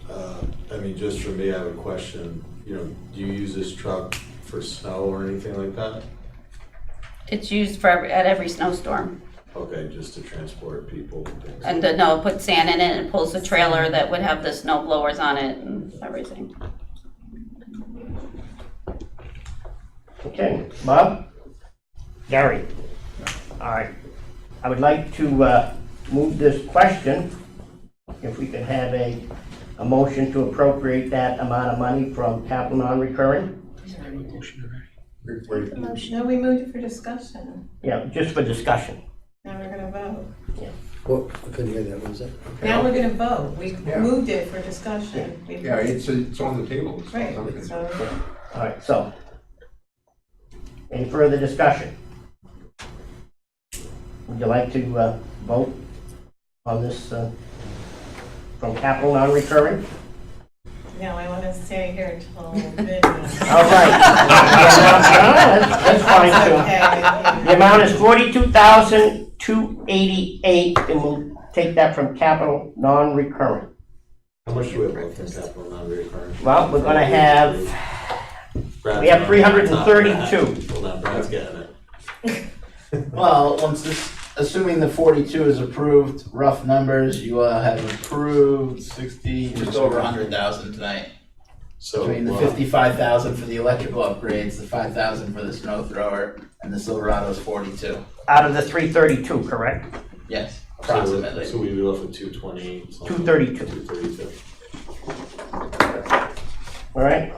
Speaker 4: I mean, just for me, I have a question, you know, do you use this truck for snow or anything like that?
Speaker 9: It's used for at every snowstorm.
Speaker 4: Okay, just to transport people and things.
Speaker 9: And no, put sand in it and pulls the trailer that would have the snow blowers on it and everything.
Speaker 1: Okay, Bob? Gary? All right. I would like to move this question, if we could have a motion to appropriate that amount of money from capital non-recurring.
Speaker 5: No, we moved it for discussion.
Speaker 1: Yeah, just for discussion.
Speaker 5: Now we're gonna vote.
Speaker 6: Well, I couldn't hear that, what was that?
Speaker 5: Now we're gonna vote. We
Speaker 13: Yeah.
Speaker 5: moved it for discussion. We-
Speaker 13: Yeah, it's on the table. As far as I'm
Speaker 5: Right,
Speaker 13: concerned.
Speaker 5: so,
Speaker 1: All right, so, any further discussion? Would you like to vote on this from capital non-recurring?
Speaker 5: no, I wanna stay here until midnight.
Speaker 1: All right. That's fine too.
Speaker 5: Okay.
Speaker 1: The amount is $42,288, and we'll take that from capital non-recurring.
Speaker 4: How much do we have left in capital non-recurring?
Speaker 1: Well, we're gonna have,
Speaker 4: Brad's
Speaker 1: we have
Speaker 4: not-
Speaker 1: 332.
Speaker 4: Hold on, Brad's getting it.
Speaker 8: Well, assuming the 42 is approved, rough numbers, you have approved 60, just over 100,000 tonight.
Speaker 4: So,
Speaker 8: Between the 55,000 for the electrical upgrades, the 5,000 for the snow thrower, and the Silverado's 42.
Speaker 1: Out of the 332, correct?
Speaker 8: Yes,
Speaker 4: So
Speaker 8: approximately.
Speaker 4: we'd be left with 220.
Speaker 1: 232.
Speaker 4: 232.
Speaker 1: All right?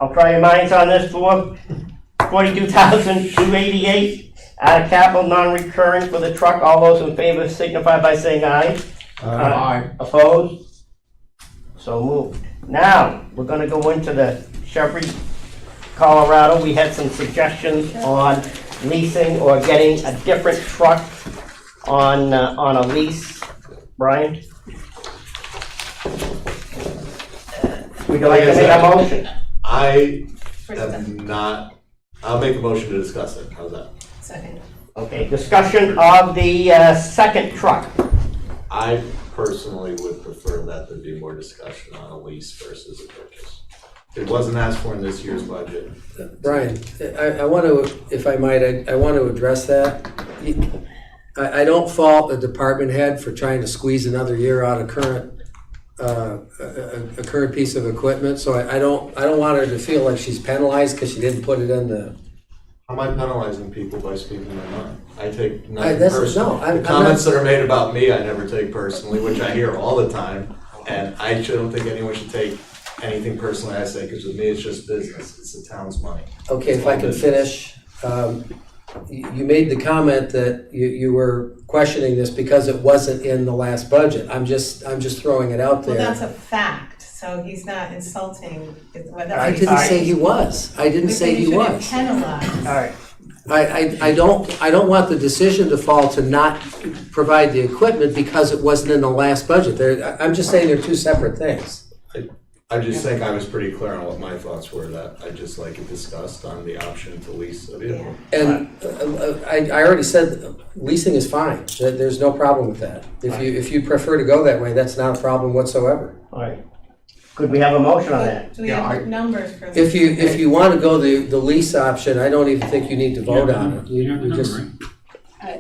Speaker 1: I'll try your minds on this for $42,288 out of capital non-recurring for the truck. All those in favor signify by saying aye.
Speaker 13: Aye.
Speaker 1: Opposed? So moved. Now, we're gonna go into the Chevy Colorado. We had some suggestions on leasing or getting a different truck on a lease. Brian? Would you like to make a motion?
Speaker 4: I am not, I'll make a motion to discuss it. How's that?
Speaker 5: Second.
Speaker 1: Okay, discussion of the second truck.
Speaker 4: I personally would prefer that there be more discussion on a lease versus a purchase. It wasn't asked for in this year's budget.
Speaker 6: Brian, I want to, if I might, I want to address that. I don't fault the department head for trying to squeeze another year out of a current piece of equipment, so I don't want her to feel like she's penalized because she didn't put it in the.
Speaker 4: How am I penalizing people by speaking my mind? I take
Speaker 6: I-
Speaker 4: nothing
Speaker 6: that's-
Speaker 4: personally.
Speaker 6: no, I'm
Speaker 4: The comments
Speaker 6: not-
Speaker 4: that are made about me, I never take personally, which I hear all the time. And I don't think anyone should take anything personally I say, because with me, it's just business. It's the town's money.
Speaker 6: Okay, if I can finish, you made the comment that you were questioning this because it wasn't in the last budget. I'm just throwing it out
Speaker 5: Well,
Speaker 6: there.
Speaker 5: that's a fact, so he's not insulting.
Speaker 6: I didn't say he was. I didn't say he was.
Speaker 5: Penalized.
Speaker 1: All right.
Speaker 6: I don't want the decision to fall to not provide the equipment because it wasn't in the last budget. I'm just saying they're two separate things.
Speaker 4: I just think I was pretty clear on what my thoughts were, that I just like it discussed on the option to lease a vehicle.
Speaker 6: And I already said leasing is fine. There's no problem with that. If you prefer to go that way, that's not a problem whatsoever.
Speaker 1: All right. Could we have a motion on that?
Speaker 5: Do we have numbers for?
Speaker 6: If you want to go the lease option, I don't even think you need to vote on it. You just.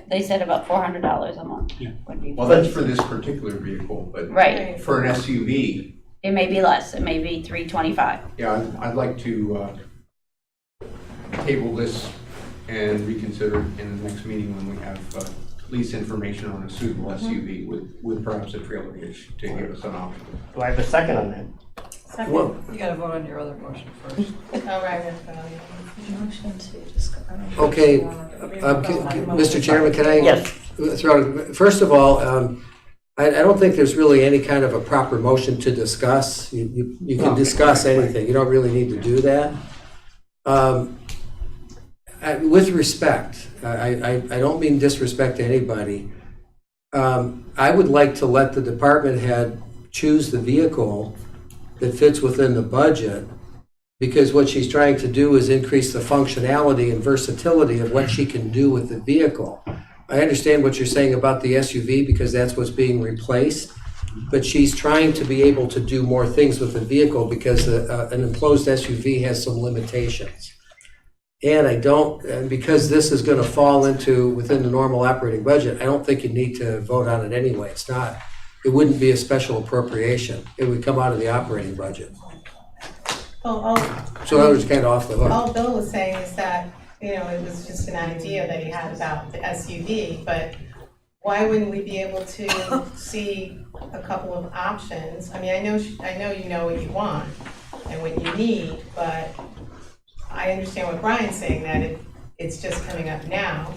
Speaker 9: They said about $400 a month.
Speaker 7: Yeah.
Speaker 9: Would be.
Speaker 13: Well, that's for this particular vehicle, but
Speaker 9: Right.
Speaker 13: for an SUV,
Speaker 9: It may be less. It may be $325.
Speaker 13: yeah, I'd like to table this and reconsider in the next meeting when we have lease information on a suitable SUV with perhaps a trailer hitch to give us an option.
Speaker 1: Do I have a second on that?
Speaker 6: Well,
Speaker 3: You gotta vote on your other motion first.
Speaker 5: Oh, right,
Speaker 3: Motion to discuss.
Speaker 6: okay, Mr. Chairman, can I?
Speaker 1: Yes.
Speaker 6: First of all, I don't think there's really any kind of a proper motion to discuss. You can discuss anything. You don't really need to do that. with respect, I don't mean disrespect to anybody. I would like to let the department head choose the vehicle that fits within the budget, because what she's trying to do is increase the functionality and versatility of what she can do with the vehicle. I understand what you're saying about the SUV because that's what's being replaced, but she's trying to be able to do more things with the vehicle because an enclosed SUV has some limitations. And because this is gonna fall within the normal operating budget, I don't think you need to vote on it anyway. It wouldn't be a special appropriation. It would come out of the operating budget. So that was kind of off the hook.
Speaker 5: All Bill was saying is that, it was just an idea that he had about the SUV, but why wouldn't we be able to see a couple of options? I mean, I know you know what you want and what you need, but I understand what Brian's saying, that it's just coming up now.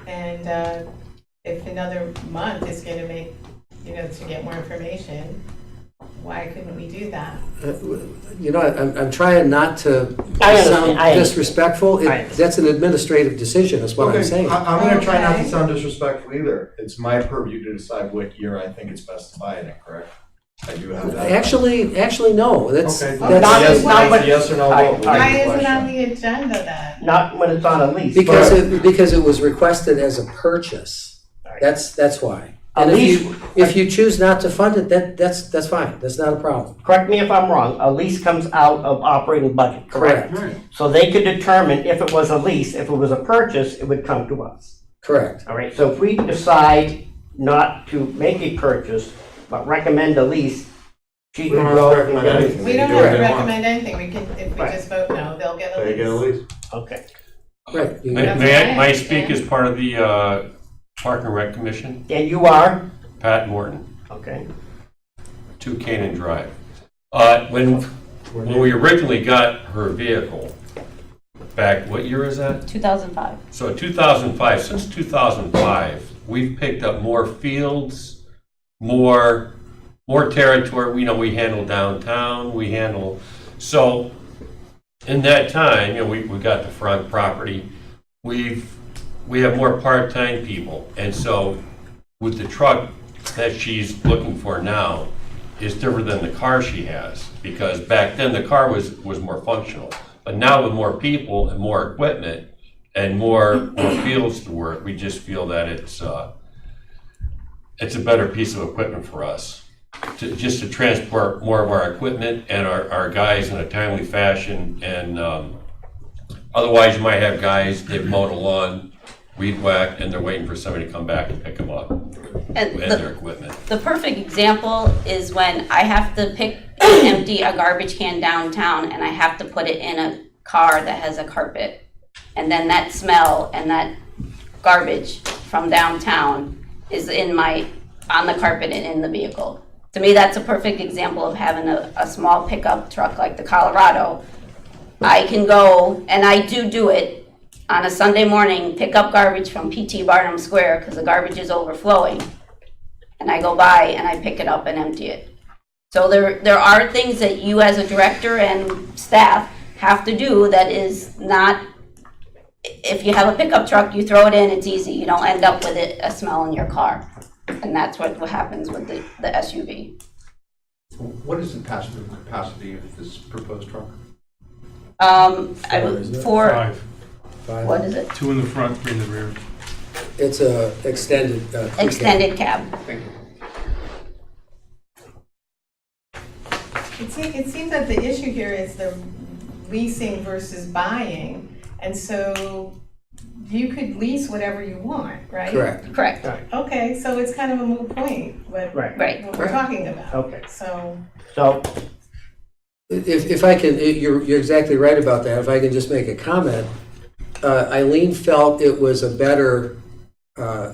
Speaker 5: And if another month is gonna make, to get more information, why couldn't we do that?
Speaker 6: I'm trying not to sound disrespectful. That's an administrative decision, is what I'm saying.
Speaker 4: I'm gonna try not to
Speaker 5: Okay.
Speaker 4: sound disrespectful either. It's my purview to decide what year I think it's best to buy it in, correct? I do have that.
Speaker 6: Actually, no. That's
Speaker 4: Okay.
Speaker 6: that's
Speaker 4: Yes or no vote.
Speaker 5: Why isn't it on the agenda then?
Speaker 1: Not when it's on a lease.
Speaker 6: because it was requested as a purchase. That's why. And if you choose not to fund it, that's fine. That's not a problem.
Speaker 1: Correct me if I'm wrong, a lease comes out of operating budget, correct? So they could determine if it was a lease, if it was a purchase, it would come to us.
Speaker 6: Correct.
Speaker 1: All right, so if we decide not to make a purchase, but recommend a lease, she can go.
Speaker 4: anything.
Speaker 5: We don't
Speaker 4: do
Speaker 5: have
Speaker 4: what
Speaker 5: to
Speaker 4: they want.
Speaker 5: recommend anything, if we just vote no, they'll get a
Speaker 4: They get a
Speaker 5: lease.
Speaker 4: lease.
Speaker 1: Okay.
Speaker 6: Right.
Speaker 5: May I speak as
Speaker 14: part of the Park and Rec Commission?
Speaker 1: And you are?
Speaker 14: Pat Morton,
Speaker 1: Okay.
Speaker 14: 2 Canaan Drive. When we originally got her vehicle, back, what year is that?
Speaker 9: 2005.
Speaker 14: So 2005, since 2005, we've picked up more fields, more territory. We handle downtown, so in that time, we got the front property. We have more part-time people, and so with the truck that she's looking for now is different than the car she has, because back then the car was more functional. But now with more people and more equipment and more fields to work, we just feel that it's a better piece of equipment for us to transport more of our equipment and our guys in a timely fashion. And otherwise you might have guys, they've mowed a lawn, weed whacked, and they're waiting for somebody to come back and pick them up
Speaker 9: And
Speaker 14: and their equipment.
Speaker 9: the perfect example is when I have to empty a garbage can downtown and I have to put it in a car that has a carpet. And then that smell and that garbage from downtown is on the carpet and in the vehicle. To me, that's a perfect example of having a small pickup truck like the Colorado. I can go, and I do it, on a Sunday morning, pick up garbage from PT Barnum Square because the garbage is overflowing. And I go by and I pick it up and empty it. So there are things that you as a director and staff have to do that is not, if you have a pickup truck, you throw it in, it's easy. You don't end up with a smell in your car. And that's what happens with the SUV.
Speaker 13: What is the passenger capacity of this proposed truck?
Speaker 9: What is it?
Speaker 14: 2 in the front, 3 in the rear.
Speaker 6: It's a extended.
Speaker 9: Extended cab.
Speaker 13: Thank you.
Speaker 5: It seems that the issue here is the leasing versus buying, and so you could lease whatever you want, right?
Speaker 6: Correct.
Speaker 5: Okay, so it's kind of a moot point, what
Speaker 1: Right.
Speaker 5: we're talking about.
Speaker 1: Okay.
Speaker 5: So,
Speaker 6: If I can, you're exactly right about that. If I can just make a comment, Eileen felt it was a better,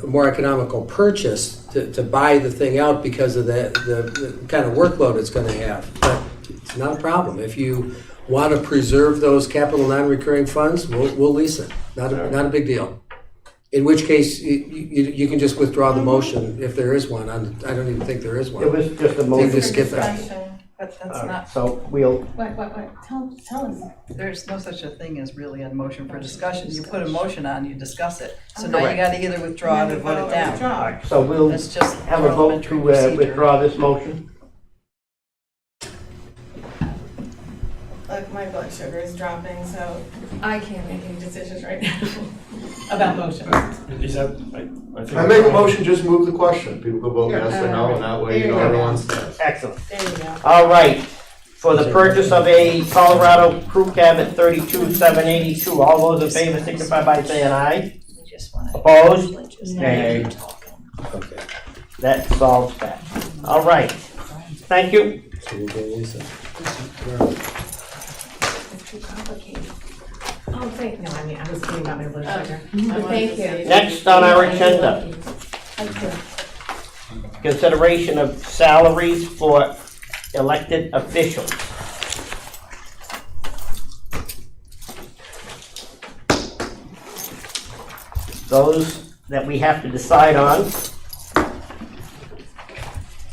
Speaker 6: more economical purchase to buy the thing out because of the kind of workload it's going to have. But it's not a problem. If you want to preserve those capital non-recurring funds, we'll lease it. Not a big deal. In which case, you can just withdraw the motion if there is one. I don't even think there is one.
Speaker 1: It was just a motion.
Speaker 6: You just skip
Speaker 5: discussion.
Speaker 6: that.
Speaker 15: But that's
Speaker 1: All right,
Speaker 15: not,
Speaker 1: so we'll,
Speaker 5: What, tell us.
Speaker 15: there's no such a thing as really a motion for discussion. You put a motion on, you discuss it. So now you
Speaker 1: Correct.
Speaker 15: gotta either withdraw it or vote it down.
Speaker 1: so we'll
Speaker 15: That's just
Speaker 1: have a vote to
Speaker 15: parliamentary procedure.
Speaker 1: withdraw this motion.
Speaker 5: Look, my blood sugar is dropping, so I can't make any decisions right now about motions.
Speaker 10: Is that, I think.
Speaker 4: I make a motion, just move the question. People can vote yes or no, and that way, you know, everyone stands.
Speaker 1: Excellent.
Speaker 5: There you go.
Speaker 1: All right, for the purchase of a Colorado Crew Cab at 32,782, all those in favor signify by saying aye.
Speaker 3: We just wanna.
Speaker 1: Opposed?
Speaker 3: Nay.
Speaker 6: Okay.
Speaker 1: That solves that. All right, thank you.
Speaker 6: So we'll go Lisa.
Speaker 5: It's too complicated. Oh, thank, no, I mean, I was thinking about my blood sugar. Thank you.
Speaker 1: Next on our agenda, consideration of salaries for elected officials. Those that we have to decide on.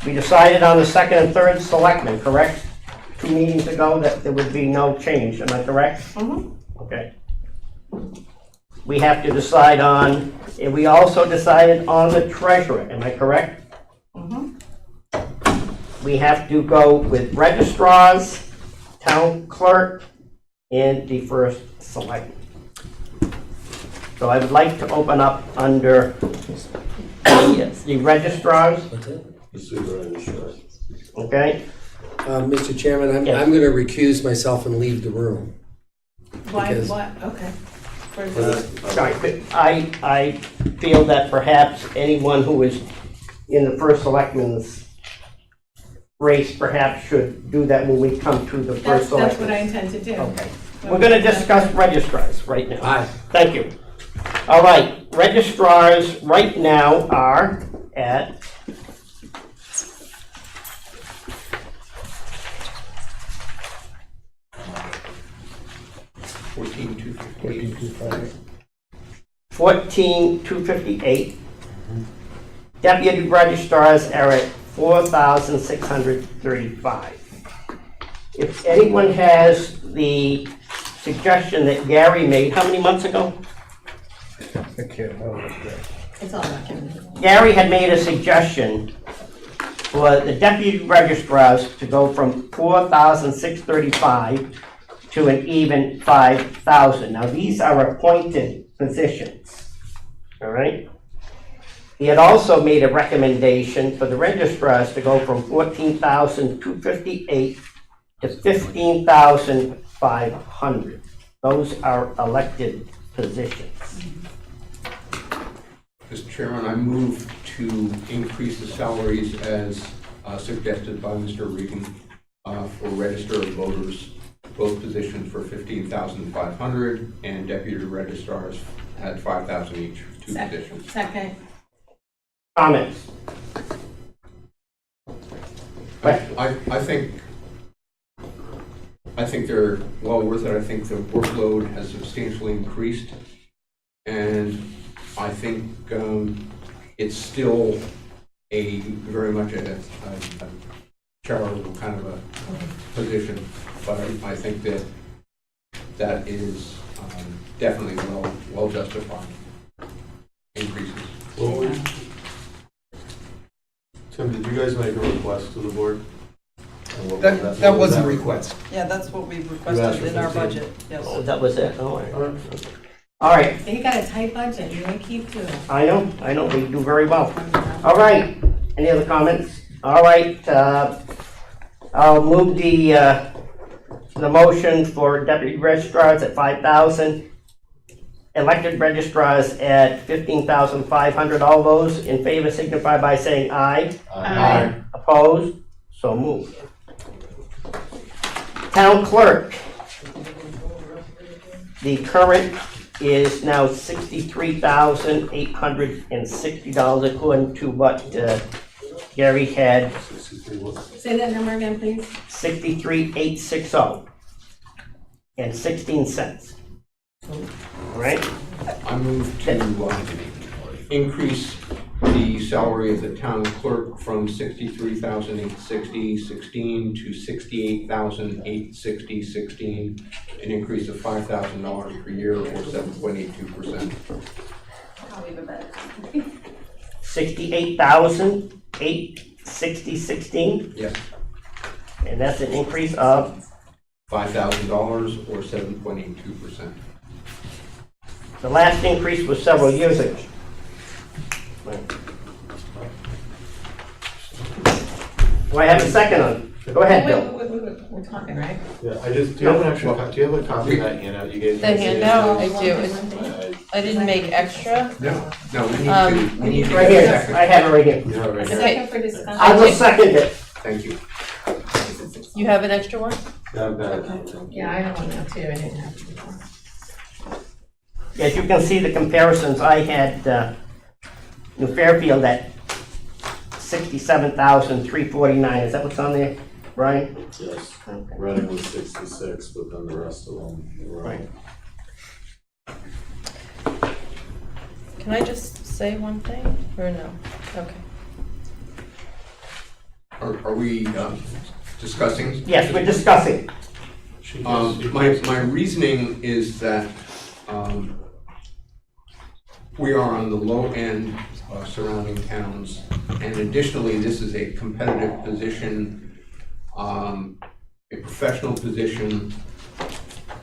Speaker 1: We decided on the second and third selectmen, correct? 2 meetings ago that there would be no change, am I correct? Okay. We have to decide on, and we also decided on the treasurer, am I correct? We have to go with registrars, town clerk, and the first selectman. So I would like to open up under the registrars,
Speaker 6: What's it?
Speaker 1: okay?
Speaker 6: Mr. Chairman, I'm
Speaker 1: Yes.
Speaker 6: going to recuse myself and leave the room.
Speaker 5: Why,
Speaker 6: Because-
Speaker 5: what, okay. For
Speaker 1: Sorry, but I feel that perhaps anyone who is in the first selectman's race perhaps should do that when we come to the first
Speaker 5: That's what
Speaker 1: selectman.
Speaker 5: I intend to do.
Speaker 1: Okay. We're gonna discuss registrars right now.
Speaker 6: Aye.
Speaker 1: Thank you. All right, registrars right now are at $14,258. Deputy registrars are at $4,635. If anyone has the suggestion that Gary made, how many months ago?
Speaker 5: It's all documented.
Speaker 1: Gary had made a suggestion for the deputy registrars to go from $4,635 to an even $5,000. Now, these are appointed positions, all right? He had also made a recommendation for the registrars to go from $14,258 to $15,500. Those are elected positions.
Speaker 13: Mr. Chairman, I move to increase the salaries as suggested by Mr. Regan for register of voters, both positions for $15,500 and deputy registrars at $5,000 each, two positions.
Speaker 5: Second.
Speaker 1: Comments?
Speaker 13: I think they're well worth it. I think the workload has substantially increased, and I think it's still a very much a charitable kind of a position, but I think that is definitely well justified increases.
Speaker 4: Tim, did you guys make a request to the board? And what
Speaker 15: That was a
Speaker 4: that?
Speaker 15: request. Yeah, that's what we
Speaker 4: asked
Speaker 15: requested
Speaker 4: for
Speaker 15: in our
Speaker 4: 15.
Speaker 15: budget, yes.
Speaker 1: Oh, that was it? All right. All right,
Speaker 5: You got a tight budget, you may keep to it.
Speaker 1: I know, we do very well. All right, any other comments? All right, I'll move the motion for deputy registrars at $5,000, elected registrars at $15,500. All those in favor signify by saying aye.
Speaker 5: Aye.
Speaker 1: Opposed? So moved. Town clerk. The current is now $63,860 according to what Gary had,
Speaker 5: Say that number again, please.
Speaker 1: 63,860 and 16 cents. All right?
Speaker 13: I move to increase the salary of the town clerk from $63,860.16 to $68,860.16, an increase of $5,000 per year or 7.82%.
Speaker 1: $68,860.16,
Speaker 13: Yes,
Speaker 1: and that's an increase of,
Speaker 13: $5,000 or 7.82%.
Speaker 1: the last increase was several years ago. Do I have a second on? Go ahead, Bill.
Speaker 5: Wait, we're talking, right?
Speaker 4: Yeah, do you have an extra, do you have a copy of that handout you gave?
Speaker 16: The handout, I do. I didn't make extra.
Speaker 13: No, we need we need to
Speaker 1: Right
Speaker 13: get a
Speaker 1: here,
Speaker 13: second.
Speaker 1: I have it right here.
Speaker 4: You have it right here.
Speaker 5: Second for discussion.
Speaker 1: I will second it.
Speaker 13: Thank you.
Speaker 16: You have an extra one?
Speaker 4: Yeah, I've got it.
Speaker 5: Yeah, I have one now too, I didn't have to before.
Speaker 1: As you can see the comparisons, I had New Fairfield at $67,349. Is that what's on there, Brian?
Speaker 4: Yes,
Speaker 1: Okay.
Speaker 4: Reading was 66, but then the rest of them were.
Speaker 1: Right.
Speaker 16: Can I just say one thing, or no? Okay.
Speaker 13: Are we discussing?
Speaker 1: Yes, we're discussing.
Speaker 13: My reasoning is that we are on the low end of surrounding towns, and additionally, this is a competitive position, a professional position,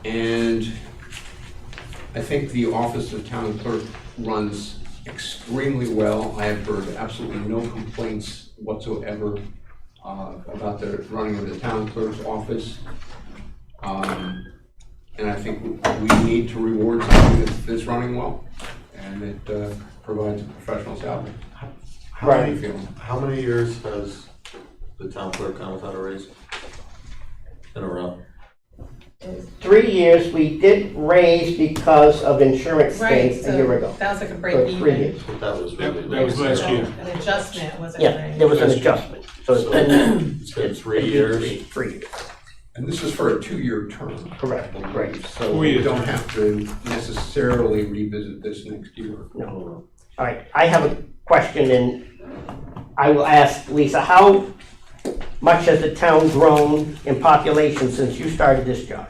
Speaker 13: and I think the office of town clerk runs extremely well. I have heard absolutely no complaints whatsoever about the running of the town clerk's office. And I think we need to reward something that's running well and it provides a professional salary. How do you feel?
Speaker 4: How many years has the town clerk gone without a raise? In a row?
Speaker 1: 3 years, we did raise because of insurance
Speaker 5: Right,
Speaker 1: things a year ago.
Speaker 5: so that was like a
Speaker 1: So
Speaker 5: break
Speaker 1: 3
Speaker 5: even.
Speaker 1: years.
Speaker 4: But that was really.
Speaker 7: That was last year.
Speaker 5: An adjustment wasn't.
Speaker 1: Yeah, there was an adjustment. So it's been,
Speaker 4: It's been 3 years.
Speaker 1: 3 years.
Speaker 13: And this is for a 2-year term.
Speaker 1: Correct, right.
Speaker 13: So
Speaker 7: 4
Speaker 13: we
Speaker 7: years.
Speaker 13: don't have to necessarily revisit this next year.
Speaker 1: No. All right, I have a question, and I will ask Lisa, how much has the town grown in population since you started this job?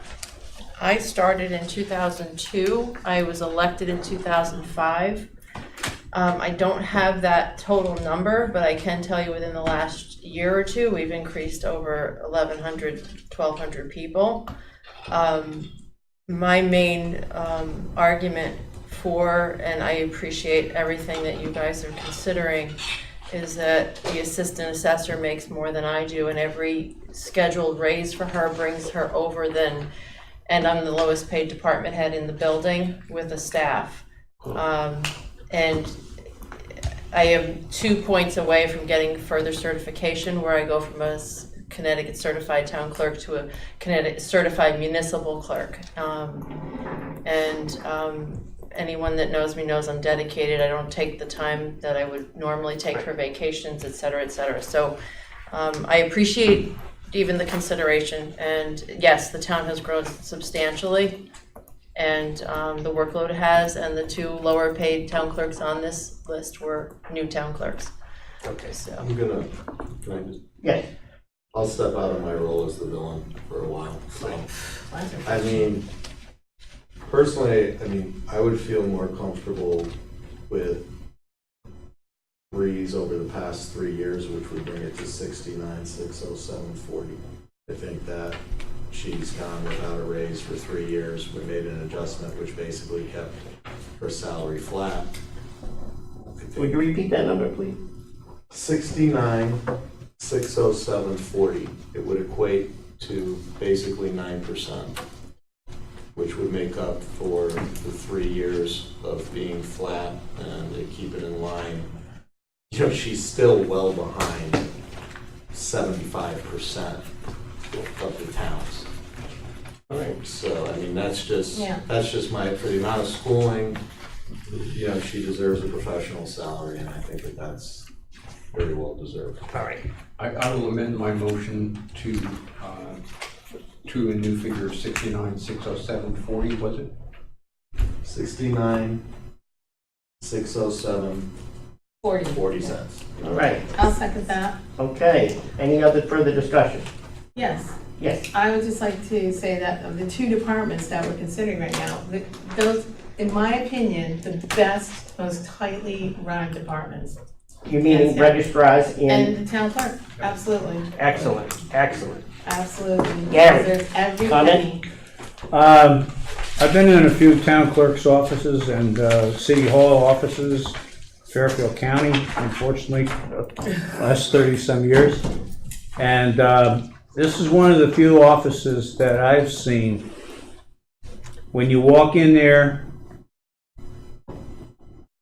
Speaker 16: I started in 2002. I was elected in 2005. I don't have that total number, but I can tell you within the last year or two, we've increased over 1,100, 1,200 people. My main argument for, and I appreciate everything that you guys are considering, is that the assistant assessor makes more than I do, and every scheduled raise for her brings her over than, and I'm the lowest paid department head in the building with a staff. And I am 2 points away from getting further certification, where I go from a Connecticut certified town clerk to a Connecticut certified municipal clerk. Anyone that knows me knows I'm dedicated. I don't take the time that I would normally take for vacations, et cetera, et cetera. So I appreciate even the consideration. And yes, the town has grown substantially, and the workload has, and the 2 lower paid town clerks on this list were new town clerks.
Speaker 1: Okay.
Speaker 16: So
Speaker 4: I'm gonna, can I just?
Speaker 1: Yes.
Speaker 4: I'll step out of my role as the villain for a while. I mean, personally, I would feel more comfortable with Breeze over the past 3 years, which would bring it to 69,607.40. I think that she's gone without a raise for 3 years. We made an adjustment which basically kept her salary flat.
Speaker 1: Would you repeat that number, please?
Speaker 4: 69,607.40. It would equate to basically 9%, which would make up for the 3 years of being flat and to keep it in line. She's still well behind 75% of the towns.
Speaker 1: All right.
Speaker 4: So, that's just my, for the amount of schooling, she deserves a professional salary, and I think that that's very well deserved.
Speaker 1: All right.
Speaker 13: I will amend my motion to a new figure of 69,607.40, was it?
Speaker 4: 69,607 40 cents.
Speaker 1: All right,
Speaker 5: I'll second that.
Speaker 1: okay. Any other further discussion?
Speaker 5: Yes.
Speaker 1: Yes.
Speaker 5: I would just like to say that of the two departments that we're considering right now, those, in my opinion, the best, most tightly run departments.
Speaker 1: You mean registrars
Speaker 5: And
Speaker 1: and,
Speaker 5: the town clerk, absolutely,
Speaker 1: excellent, excellent.
Speaker 5: absolutely.
Speaker 1: Gary,
Speaker 5: There's every
Speaker 1: comment?
Speaker 5: penny.
Speaker 2: I've been in a few town clerk's offices and city hall offices, Fairfield County, unfortunately, last 30-some years. And this is one of the few offices that I've seen, when you walk in there,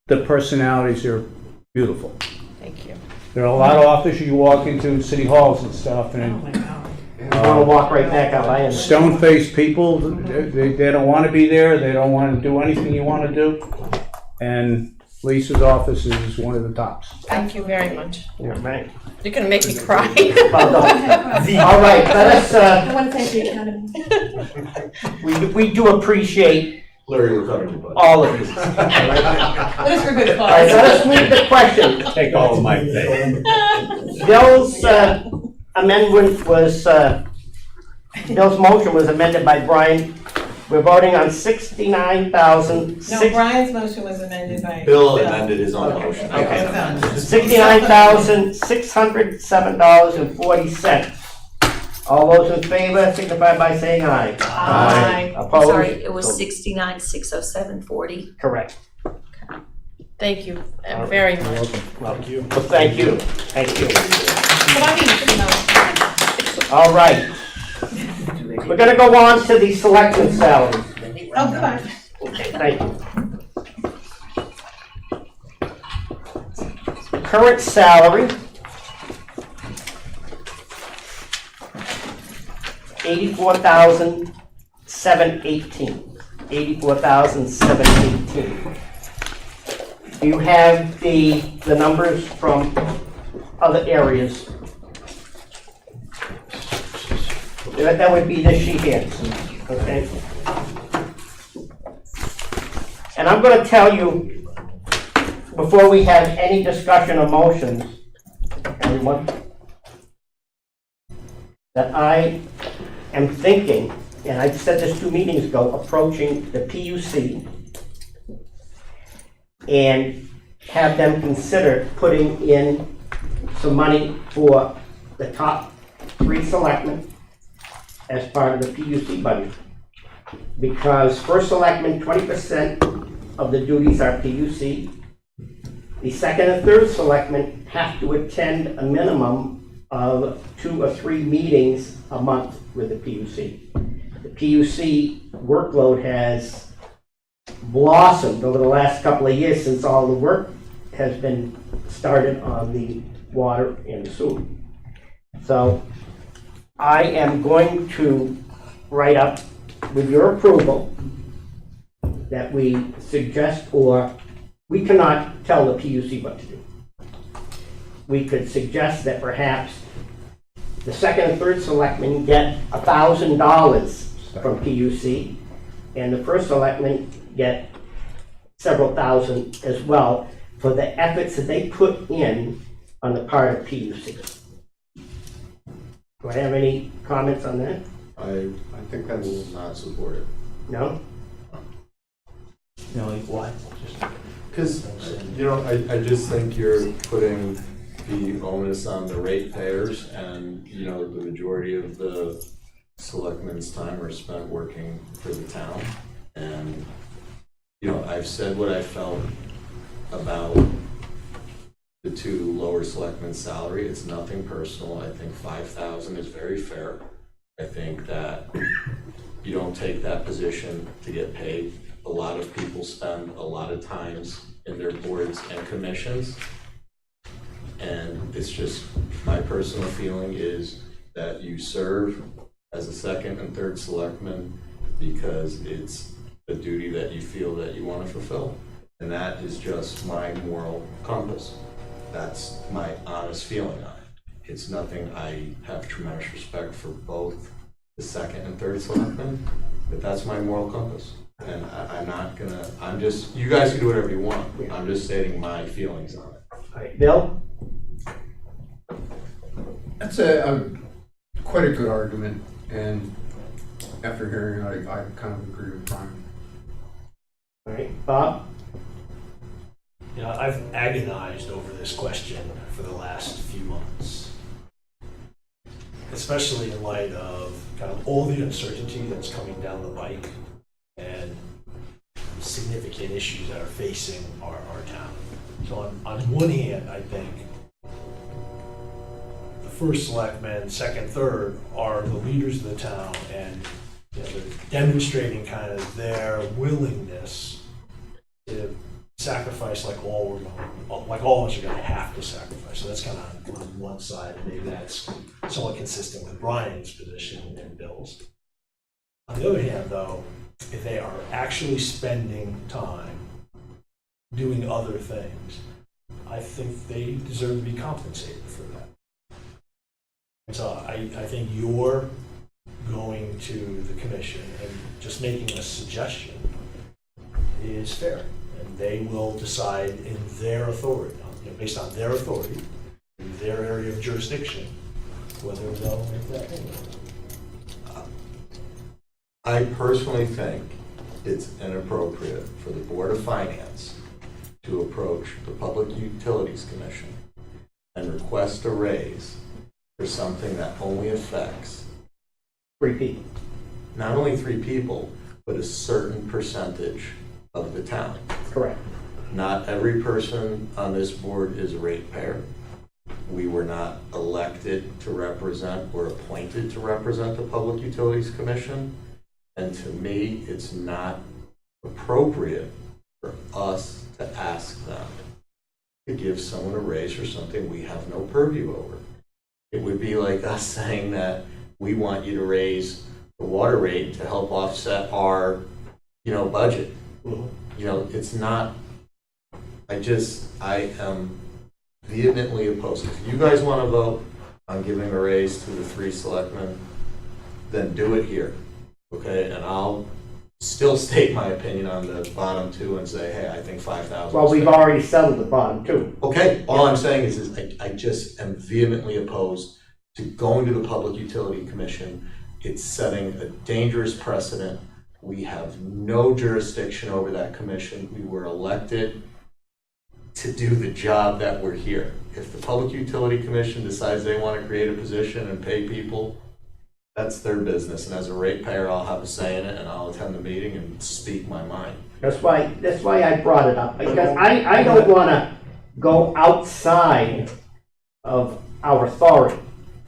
Speaker 2: the personalities are beautiful.
Speaker 16: Thank you.
Speaker 2: There are a lot of offices you walk into, city halls and stuff, and
Speaker 5: Oh my God.
Speaker 1: I want to walk right back out. I am.
Speaker 2: stone-faced people, they don't want to be there, they don't want to do anything you want to do. And Lisa's office is one of the tops.
Speaker 16: Thank you very much.
Speaker 1: You're right.
Speaker 16: You're gonna make me cry.
Speaker 1: Well, no. All right, let
Speaker 5: I want to thank the Academy.
Speaker 1: we do appreciate
Speaker 4: Larry, we're coming to you, bud.
Speaker 1: all of you. All
Speaker 5: What is for good cause?
Speaker 1: right, let us move the question.
Speaker 4: Take all of my pay.
Speaker 1: Bill's amendment was, Bill's motion was amended by Brian. We're voting on 69,000.
Speaker 5: No, Brian's motion was amended by.
Speaker 4: Bill amended his own motion.
Speaker 1: Okay.
Speaker 5: Done.
Speaker 1: $69,607.40. All those in favor signify by saying aye.
Speaker 5: Aye.
Speaker 1: Opposed?
Speaker 3: Sorry, it was 69,607.40.
Speaker 1: Correct.
Speaker 16: Thank you very much.
Speaker 1: Well, thank you. Thank you.
Speaker 5: But I mean,
Speaker 1: All right. We're gonna go on to the selection salaries.
Speaker 5: oh, goodbye.
Speaker 1: Okay, thank you. Current salary, $84,718. $84,718. You have the numbers from other areas. That would be this sheet here, okay? And I'm gonna tell you, before we have any discussion or motions, everyone, that I am thinking, and I said this 2 meetings ago, approaching the PUC and have them consider putting in some money for the top 3 selectmen as part of the PUC budget. Because first selectman, 20% of the duties are PUC. The second and third selectmen have to attend a minimum of 2 or 3 meetings a month with the PUC. The PUC workload has blossomed over the last couple of years since all the work has been started on the water and the sewer. So I am going to write up, with your approval, that we suggest, or we cannot tell the PUC what to do. We could suggest that perhaps the second and third selectmen get $1,000 from PUC, and the first selectmen get several thousand as well for the efforts that they put in on the part of PUC. Do I have any comments on that?
Speaker 4: I think that's not supported.
Speaker 1: No?
Speaker 10: You know, like what?
Speaker 4: Because, you know, I just think you're putting the onus on the ratepayers, and, you know, the majority of the selectmen's time are spent working for the town. And, you know, I've said what I felt about the 2 lower selectmen's salary. It's nothing personal. I think 5,000 is very fair. I think that you don't take that position to get paid. A lot of people spend a lot of times in their boards and commissions. And it's just, my personal feeling is that you serve as a second and third selectman because it's a duty that you feel that you want to fulfill. And that is just my moral compass. That's my honest feeling on it. It's nothing, I have tremendous respect for both the second and third selectmen, but that's my moral compass. And I'm not gonna, you guys can do whatever you want. I'm just stating my feelings on it.
Speaker 1: All right, Bill?
Speaker 13: That's quite a good argument, and after hearing it, I kind of agree with Brian.
Speaker 1: All right, Bob?
Speaker 10: You know, I've agonized over this question for the last few months, especially in light of kind of all the uncertainty that's coming down the pike and significant issues that are facing our town. So on one hand, I think the first selectman, second, third are the leaders of the town, and you know, they're demonstrating kind of their willingness to sacrifice like all of us are going to have to sacrifice. So that's kind of on one side, and maybe that's somewhat consistent with Brian's position and Bill's. On the other hand, though, if they are actually spending time doing other things, I think they deserve to be compensated for that. And so I think you're going to the commission and just making a suggestion is fair. And they will decide in their authority, you know, based on their authority, in their area of jurisdiction, whether they'll make that payment.
Speaker 4: I personally think it's inappropriate for the Board of Finance to approach the Public Utilities Commission and request a raise for something that only affects
Speaker 1: 3 people.
Speaker 4: not only 3 people, but a certain percentage of the town.
Speaker 1: Correct.
Speaker 4: Not every person on this board is a ratepayer. We were not elected to represent or appointed to represent the Public Utilities Commission. And to me, it's not appropriate for us to ask them to give someone a raise for something we have no purview over. It would be like us saying that we want you to raise the water rate to help offset our, budget. It's not, I am vehemently opposed. If you guys want to vote on giving a raise to the 3 selectmen, then do it here, okay? And I'll still state my opinion on the bottom 2 and say, hey, I think 5,000.
Speaker 1: Well, we've already settled the bottom 2.
Speaker 4: Okay, all I'm saying is I just am vehemently opposed to going to the Public Utility Commission. It's setting a dangerous precedent. We have no jurisdiction over that commission. We were elected to do the job that we're here. If the Public Utility Commission decides they want to create a position and pay people, that's their business. And as a ratepayer, I'll have a say in it, and I'll attend the meeting and speak my mind.
Speaker 1: That's why I brought it up, because I don't want to go outside of our authority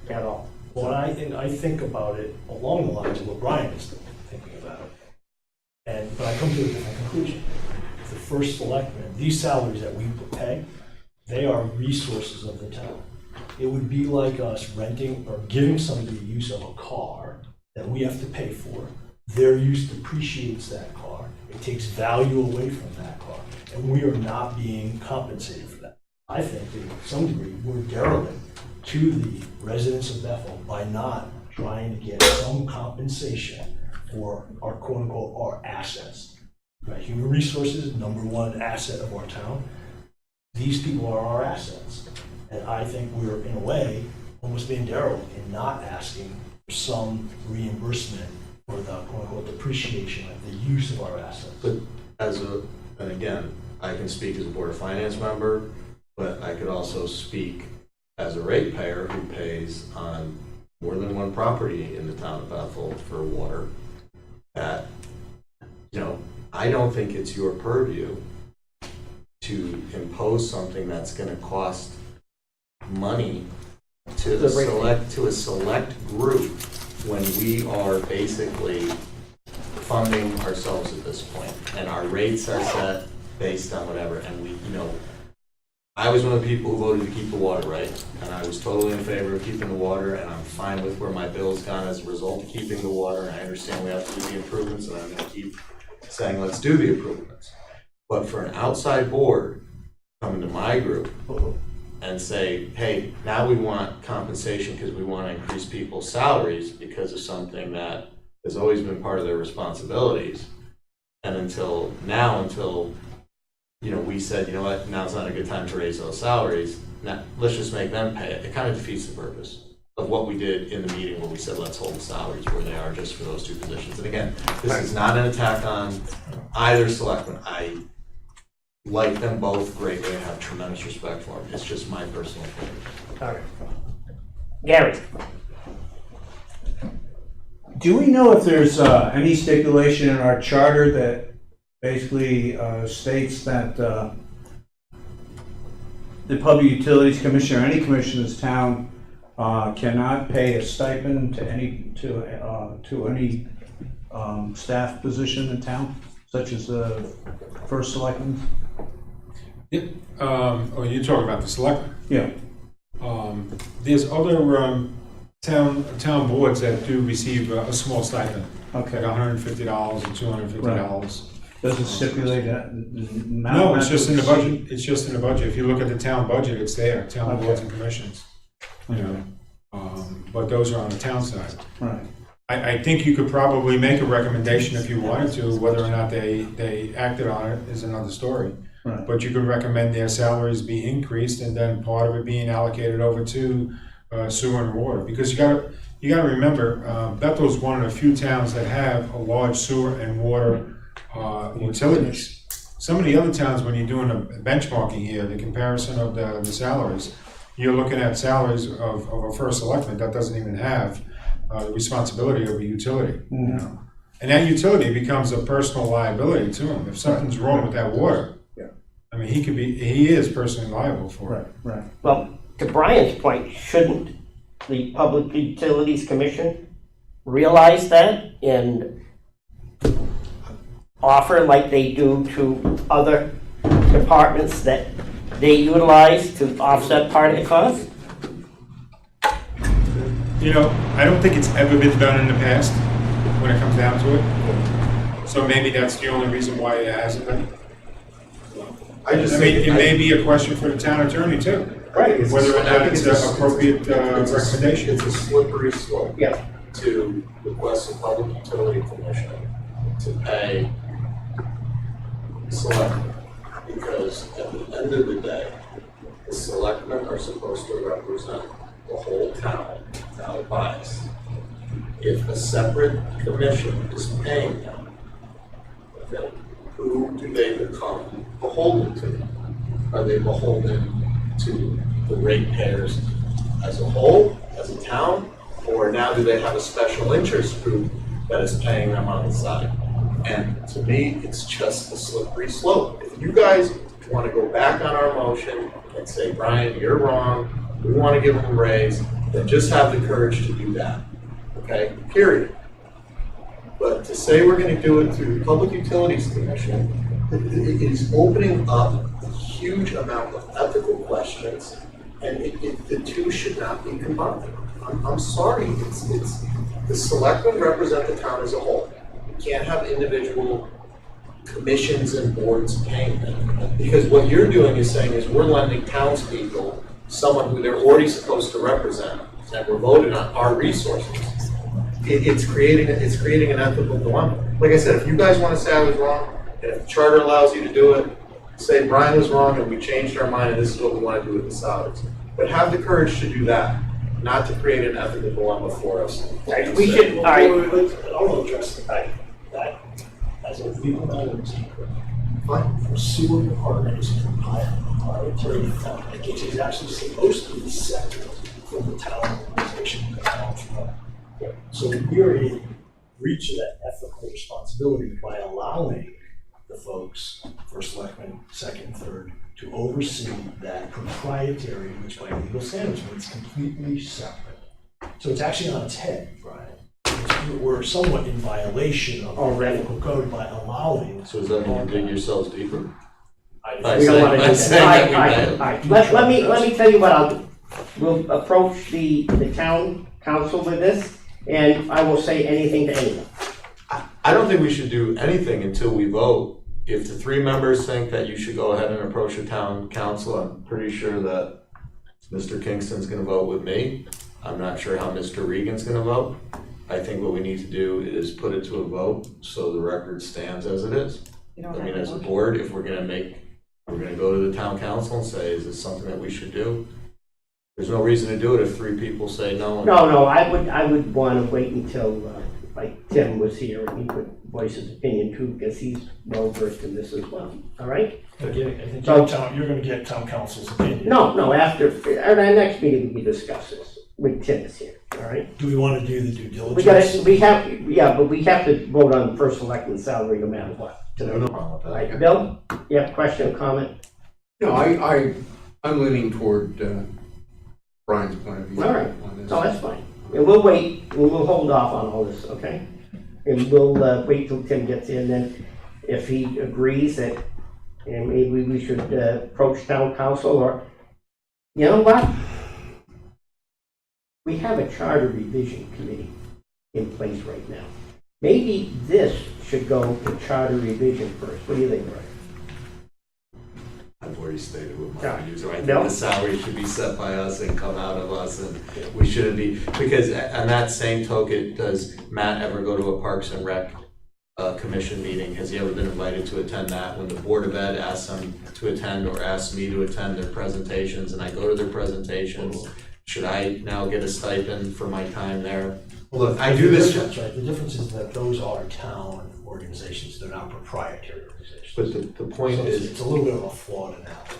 Speaker 1: at all.
Speaker 10: Well, I think about it along the lines of what Brian is thinking about. But I come to a different conclusion. The first selectman, these salaries that we pay, they are resources of the town. It would be like us renting or giving somebody the use of a car that we have to pay for. Their use depreciates that car. It takes value away from that car. And we are not being compensated for that. I think that to some degree we're derelict to the residents of Bethel by not trying to get some compensation for our quote unquote our assets. Right? Human resources, #1 asset of our town. These people are our assets. And I think we're, in a way, almost being derelict in not asking for some reimbursement for the quote-unquote depreciation of the use of our assets.
Speaker 4: But and again, I can speak as a Board of Finance member, but I could also speak as a ratepayer who pays on more than one property in the town of Bethel for water. That, I don't think it's your purview to impose something that's going to cost money to a select group when we are basically funding ourselves at this point, and our rates are set based on whatever. And I was one of the people who voted to keep the water right, and I was totally in favor of keeping the water, and I'm fine with where my bill's gone as a result of keeping the water. And I understand we have to do the improvements, and I'm going to keep saying let's do the improvements. But for an outside board coming to my group and say, hey, now we want compensation because we want to increase people's salaries because of something that has always been part of their responsibilities. And until we said, you know what, now's not a good time to raise those salaries, now, let's just make them pay it. It kind of defeats the purpose of what we did in the meeting where we said, let's hold the salaries where they are just for those two positions. And again, this is not an attack on either selectman. I like them both greatly and have tremendous respect for them. It's just my personal opinion.
Speaker 1: All right. Gary?
Speaker 2: Do we know if there's any stipulation in our charter that basically states that the Public Utilities Commission or any commission in this town cannot pay a stipend to any staff position in town, such as the first selectman?
Speaker 7: Oh, you're talking about the selectmen?
Speaker 2: Yeah.
Speaker 7: There's other town boards that do receive a small stipend.
Speaker 2: Okay.
Speaker 7: Like $150 or $250.
Speaker 2: Does it stipulate that?
Speaker 7: No, it's just in the budget. It's just in the budget. If you look at the town budget, it's there, town boards and commissions. But those are on the town side.
Speaker 2: Right.
Speaker 7: I think you could probably make a recommendation if you wanted to. Whether or not they acted on it is another story.
Speaker 2: Right.
Speaker 7: But you could recommend their salaries be increased and then part of it being allocated over to sewer and water. Because you gotta remember, Bethel's one of the few towns that have a large sewer and water utilities. Some of the other towns, when you're doing a benchmarking here, the comparison of the salaries, you're looking at salaries of a first selectman that doesn't even have the responsibility of a utility.
Speaker 2: Mm-hmm.
Speaker 7: And that utility becomes a personal liability to him. If something's wrong with that water, I mean, he is personally liable for it.
Speaker 2: Right.
Speaker 1: Well, to Brian's point, shouldn't the Public Utilities Commission realize that and offer like they do to other departments that they utilize to offset part of the cost?
Speaker 7: I don't think it's ever been done in the past when it comes down to it. So maybe that's the only reason why it hasn't been. It may be a question for the town attorney too.
Speaker 4: Right.
Speaker 7: Whether or not it's an appropriate recommendation.
Speaker 4: It's a slippery slope.
Speaker 1: Yeah.
Speaker 4: To request the Public Utility Commission to pay selectmen. Because at the end of the day, the selectmen are supposed to represent the whole town, without bias. If a separate commission is paying them, then who do they become beholden to? Are they beholden to the ratepayers as a whole, as a town? Or now do they have a special interest group that is paying them on the side? And to me, it's just a slippery slope. If you guys want to go back on our motion and say, Brian, you're wrong, we want to give them a raise, then just have the courage to do that, okay, period. But to say we're going to do it through the Public Utilities Commission, it is opening up a huge amount of ethical questions, and the two should not be combined. I'm sorry, it's the selectmen represent the town as a whole. You can't have individual commissions and boards paying them. Because what you're doing is saying is we're lending townspeople someone who they're already supposed to represent, that we're voted on, our resources. It's creating an ethical dilemma. Like I said, if you guys want to say I was wrong, and if the charter allows you to do it, say Brian was wrong and we changed our mind and this is what we want to do with the salaries. But have the courage to do that, not to create an ethical dilemma for us.
Speaker 1: We should, all right.
Speaker 10: I'll address that as a legal matter. The sewer department is proprietary, which is actually supposed to be separate from the town organization. So we're in breach of that ethical responsibility by allowing the folks, first selectman, second, third, to oversee that proprietary, which by legal standards means completely separate. So it's actually on its head, Brian. We're somewhat in violation of our ethical code by allowing.
Speaker 4: So does that mean you dig yourselves deeper?
Speaker 1: We don't want to do that. All right. Let me tell you what I'll do. We'll approach the town council with this, and I will say anything to anyone.
Speaker 4: I don't think we should do anything until we vote. If the three members think that you should go ahead and approach the town council, I'm pretty sure that Mr. Kingston's gonna vote with me. I'm not sure how Mr. Regan's gonna vote. I think what we need to do is put it to a vote so the record stands as it is. I mean, as a board, if we're gonna make We're gonna go to the town council and say, is this something that we should do? There's no reason to do it if 3 people say no.
Speaker 1: No, I would want to wait until, like Tim was here and he could voice his opinion too, because he's well versed in this as well, all right?
Speaker 10: Again, I think
Speaker 1: So-
Speaker 10: you're gonna get town council's opinion.
Speaker 1: No, after, at our next meeting, we discuss this with Tim is here, all right?
Speaker 10: Do we wanna do the due diligence?
Speaker 1: But we have to vote on the first selectman salary no matter what.
Speaker 4: No problem with that.
Speaker 1: All right, Bill, you have a question or comment?
Speaker 13: No, I'm leaning toward Brian's point of view
Speaker 1: All right,
Speaker 13: on this.
Speaker 1: no, that's fine. And we'll wait, and we'll hold off on all this, okay? And we'll wait till Tim gets in, then if he agrees that, and maybe we should approach town council, or, you know what? We have a charter revision committee in place right now. Maybe this should go to charter revision first. What do you think, Brian?
Speaker 4: I've already stated what my
Speaker 1: Yeah.
Speaker 4: views are. I think
Speaker 1: No.
Speaker 4: the salary should be set by us and come out of us, and we shouldn't be, because on that same token, does Matt ever go to a Parks and Rec commission meeting? Has he ever been invited to attend that? When the Board of Ed asks him to attend or asks me to attend their presentations, and I go to their presentations, should I now get a stipend for my time there?
Speaker 10: Well, look,
Speaker 4: I do this.
Speaker 10: That's right, the difference is that those are town organizations, they're not proprietary organizations.
Speaker 4: But the point
Speaker 10: So
Speaker 4: is,
Speaker 10: it's a little bit of a flawed analogy.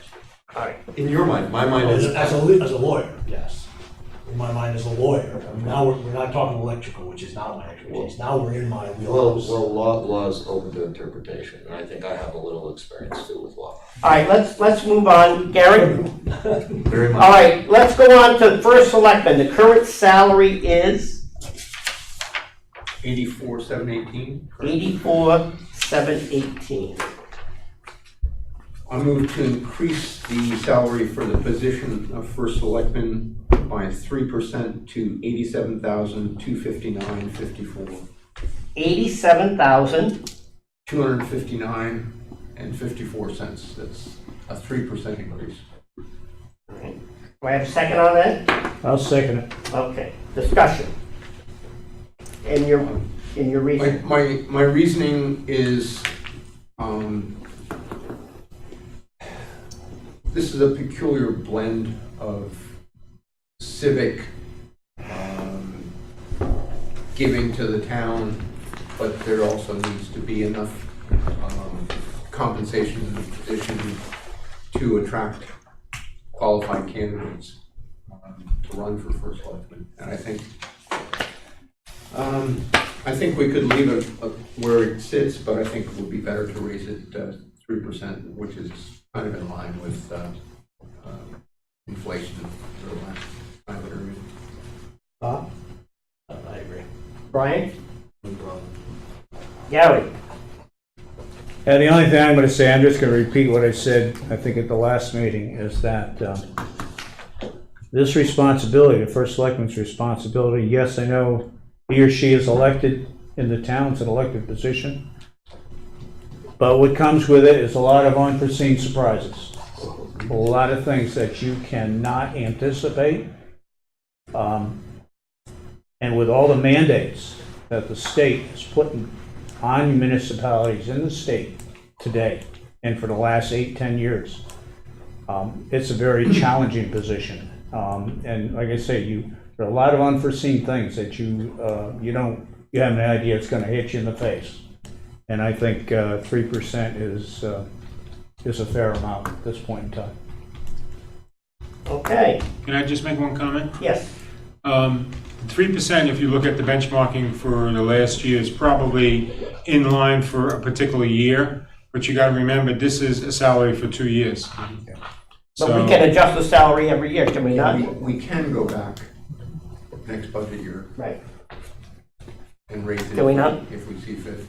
Speaker 1: All right.
Speaker 4: in your mind, my mind is.
Speaker 10: As a lawyer, yes. In my mind as a lawyer, I mean, now we're not talking electrical, which is not my expertise. Now we're in my wheelhouse.
Speaker 4: Well, law's open to interpretation, and I think I have a little experience too with law.
Speaker 1: All right, let's move on. Gary?
Speaker 4: Very much.
Speaker 1: All right, let's go on to first selectman. The current salary is
Speaker 13: 84,718.
Speaker 1: 84,718.
Speaker 13: I move to increase the salary for the position of first selectman by 3% to $87,259.54.
Speaker 1: 87,000.
Speaker 13: $259.54. That's a 3% increase.
Speaker 1: Do I have a second on that?
Speaker 2: I'll second it.
Speaker 1: Okay, discussion. In your reason.
Speaker 13: My reasoning is, this is a peculiar blend of civic giving to the town, but there also needs to be enough compensation in the position to attract qualified candidates to run for first selectman. And I think we could leave it where it sits, but I think it would be better to raise it 3%, which is kind of in line with inflation for the last time period.
Speaker 1: Bob?
Speaker 10: I agree.
Speaker 1: Brian? Gary?
Speaker 2: And the only thing I'm going to say, I'm just going to repeat what I said, I think at the last meeting, is that this responsibility, the first selectman's responsibility, yes, I know he or she is elected in the town, it's an elected position, but what comes with it is a lot of unforeseen surprises, a lot of things that you cannot anticipate, and with all the mandates that the state is putting on municipalities in the state today and for the last 8-10 years. It's a very challenging position. And like I say, there are a lot of unforeseen things that you have an idea it's going to hit you in the face. And I think 3% is a fair amount at this point in time.
Speaker 1: Okay.
Speaker 7: Can I just make one comment?
Speaker 1: Yes.
Speaker 7: 3%, if you look at the benchmarking for the last year, is probably in line for a particular year. But you got to remember, this is a salary for 2 years.
Speaker 1: But we can adjust the salary every year, can we not?
Speaker 13: We can go back next budget year.
Speaker 1: Right.
Speaker 13: And raise it
Speaker 1: Can we not?
Speaker 13: if we see fit.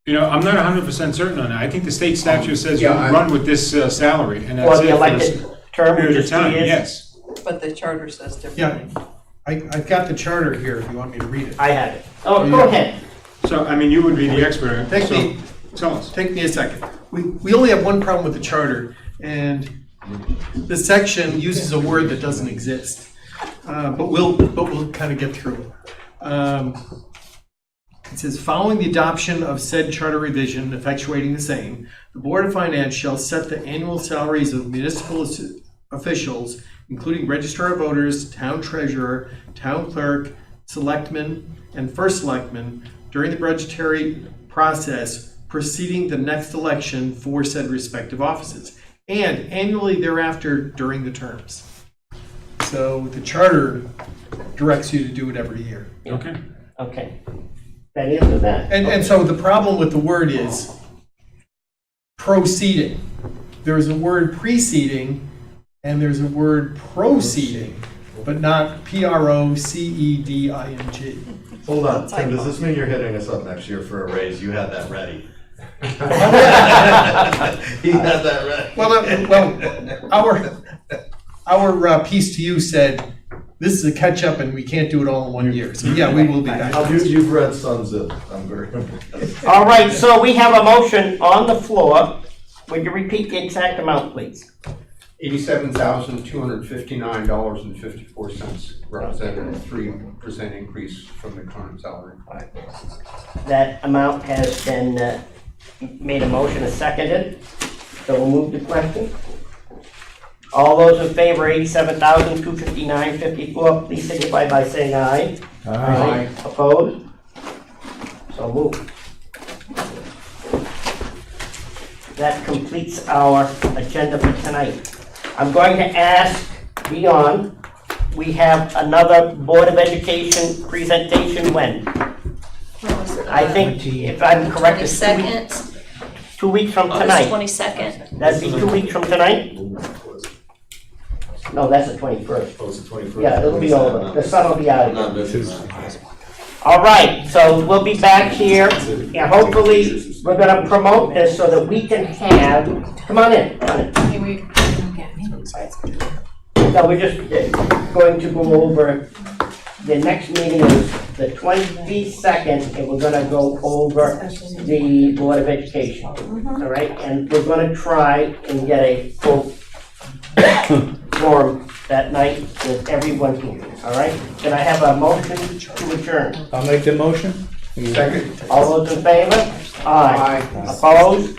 Speaker 7: I'm not 100% certain on that. I think the state statute says you
Speaker 13: yeah,
Speaker 7: run with this salary, and
Speaker 1: For
Speaker 7: that's
Speaker 1: the
Speaker 7: it
Speaker 1: elected
Speaker 7: for
Speaker 1: term,
Speaker 7: period
Speaker 1: which
Speaker 7: of
Speaker 1: is 2
Speaker 7: time.
Speaker 1: years?
Speaker 7: Yes.
Speaker 15: But the charter says differently.
Speaker 17: Yeah, I've got the charter here if you want me to read it.
Speaker 1: I have it. Oh, go ahead.
Speaker 7: So, I mean, you would be the expert.
Speaker 17: Take
Speaker 7: So,
Speaker 17: me,
Speaker 7: tell us.
Speaker 17: take me a second. We only have one problem with the charter, and the section uses a word that doesn't exist. But we'll kind of get through it. It says, following the adoption of said charter revision effectuating the same, the Board of Finance shall set the annual salaries of municipal officials, including registrar of voters, town treasurer, town clerk, selectmen, and first selectman during the budgetary process preceding the next election for said respective offices, and annually thereafter during the terms. So the charter directs you to do it every year.
Speaker 7: Okay.
Speaker 1: Okay. That answers that.
Speaker 17: And so the problem with the word is proceeding. There's a word preceding and there's a word proceeding, but not proceeding.
Speaker 4: Hold on, Tim, does this mean you're hitting us up next year for a raise? You had that ready. He had that ready.
Speaker 17: Our piece to you said, this is a catch-up and we can't do it all in 1 year. So yeah, we will be back.
Speaker 4: You've read Sons of, I'm very.
Speaker 1: All right, so we have a motion on the floor. Would you repeat the exact amount, please?
Speaker 13: $87,259.54, representing a 3% increase from the current salary.
Speaker 1: That amount has been made a motion and seconded. So we'll move to question. All those in favor, $87,259.54, please signify by saying aye.
Speaker 13: Aye.
Speaker 1: Opposed? So moved. That completes our agenda for tonight. I'm going to ask Dion, we have another Board of Education presentation when? I think, if I'm correct, it's
Speaker 3: 22nd.
Speaker 1: 2 weeks from
Speaker 3: August
Speaker 1: tonight.
Speaker 3: 22nd.
Speaker 1: That'd be 2 weeks from tonight? No, that's the 21st.
Speaker 4: Oh, it's the 21st.
Speaker 1: Yeah, it'll be over. The sun will be out
Speaker 4: Not
Speaker 1: again.
Speaker 4: missing.
Speaker 1: All right, so we'll be back here, and hopefully, we're gonna promote this so that we can have, come on in, come on in. No, we're just going to go over, the next meeting is the 22nd, and we're gonna go over the Board of Education. All right, and we're gonna try and get a full forum that night with everyone here, all right? Can I have a motion to adjourn?
Speaker 2: I'll make the motion.
Speaker 13: Second.
Speaker 1: All those in favor? Aye. Opposed?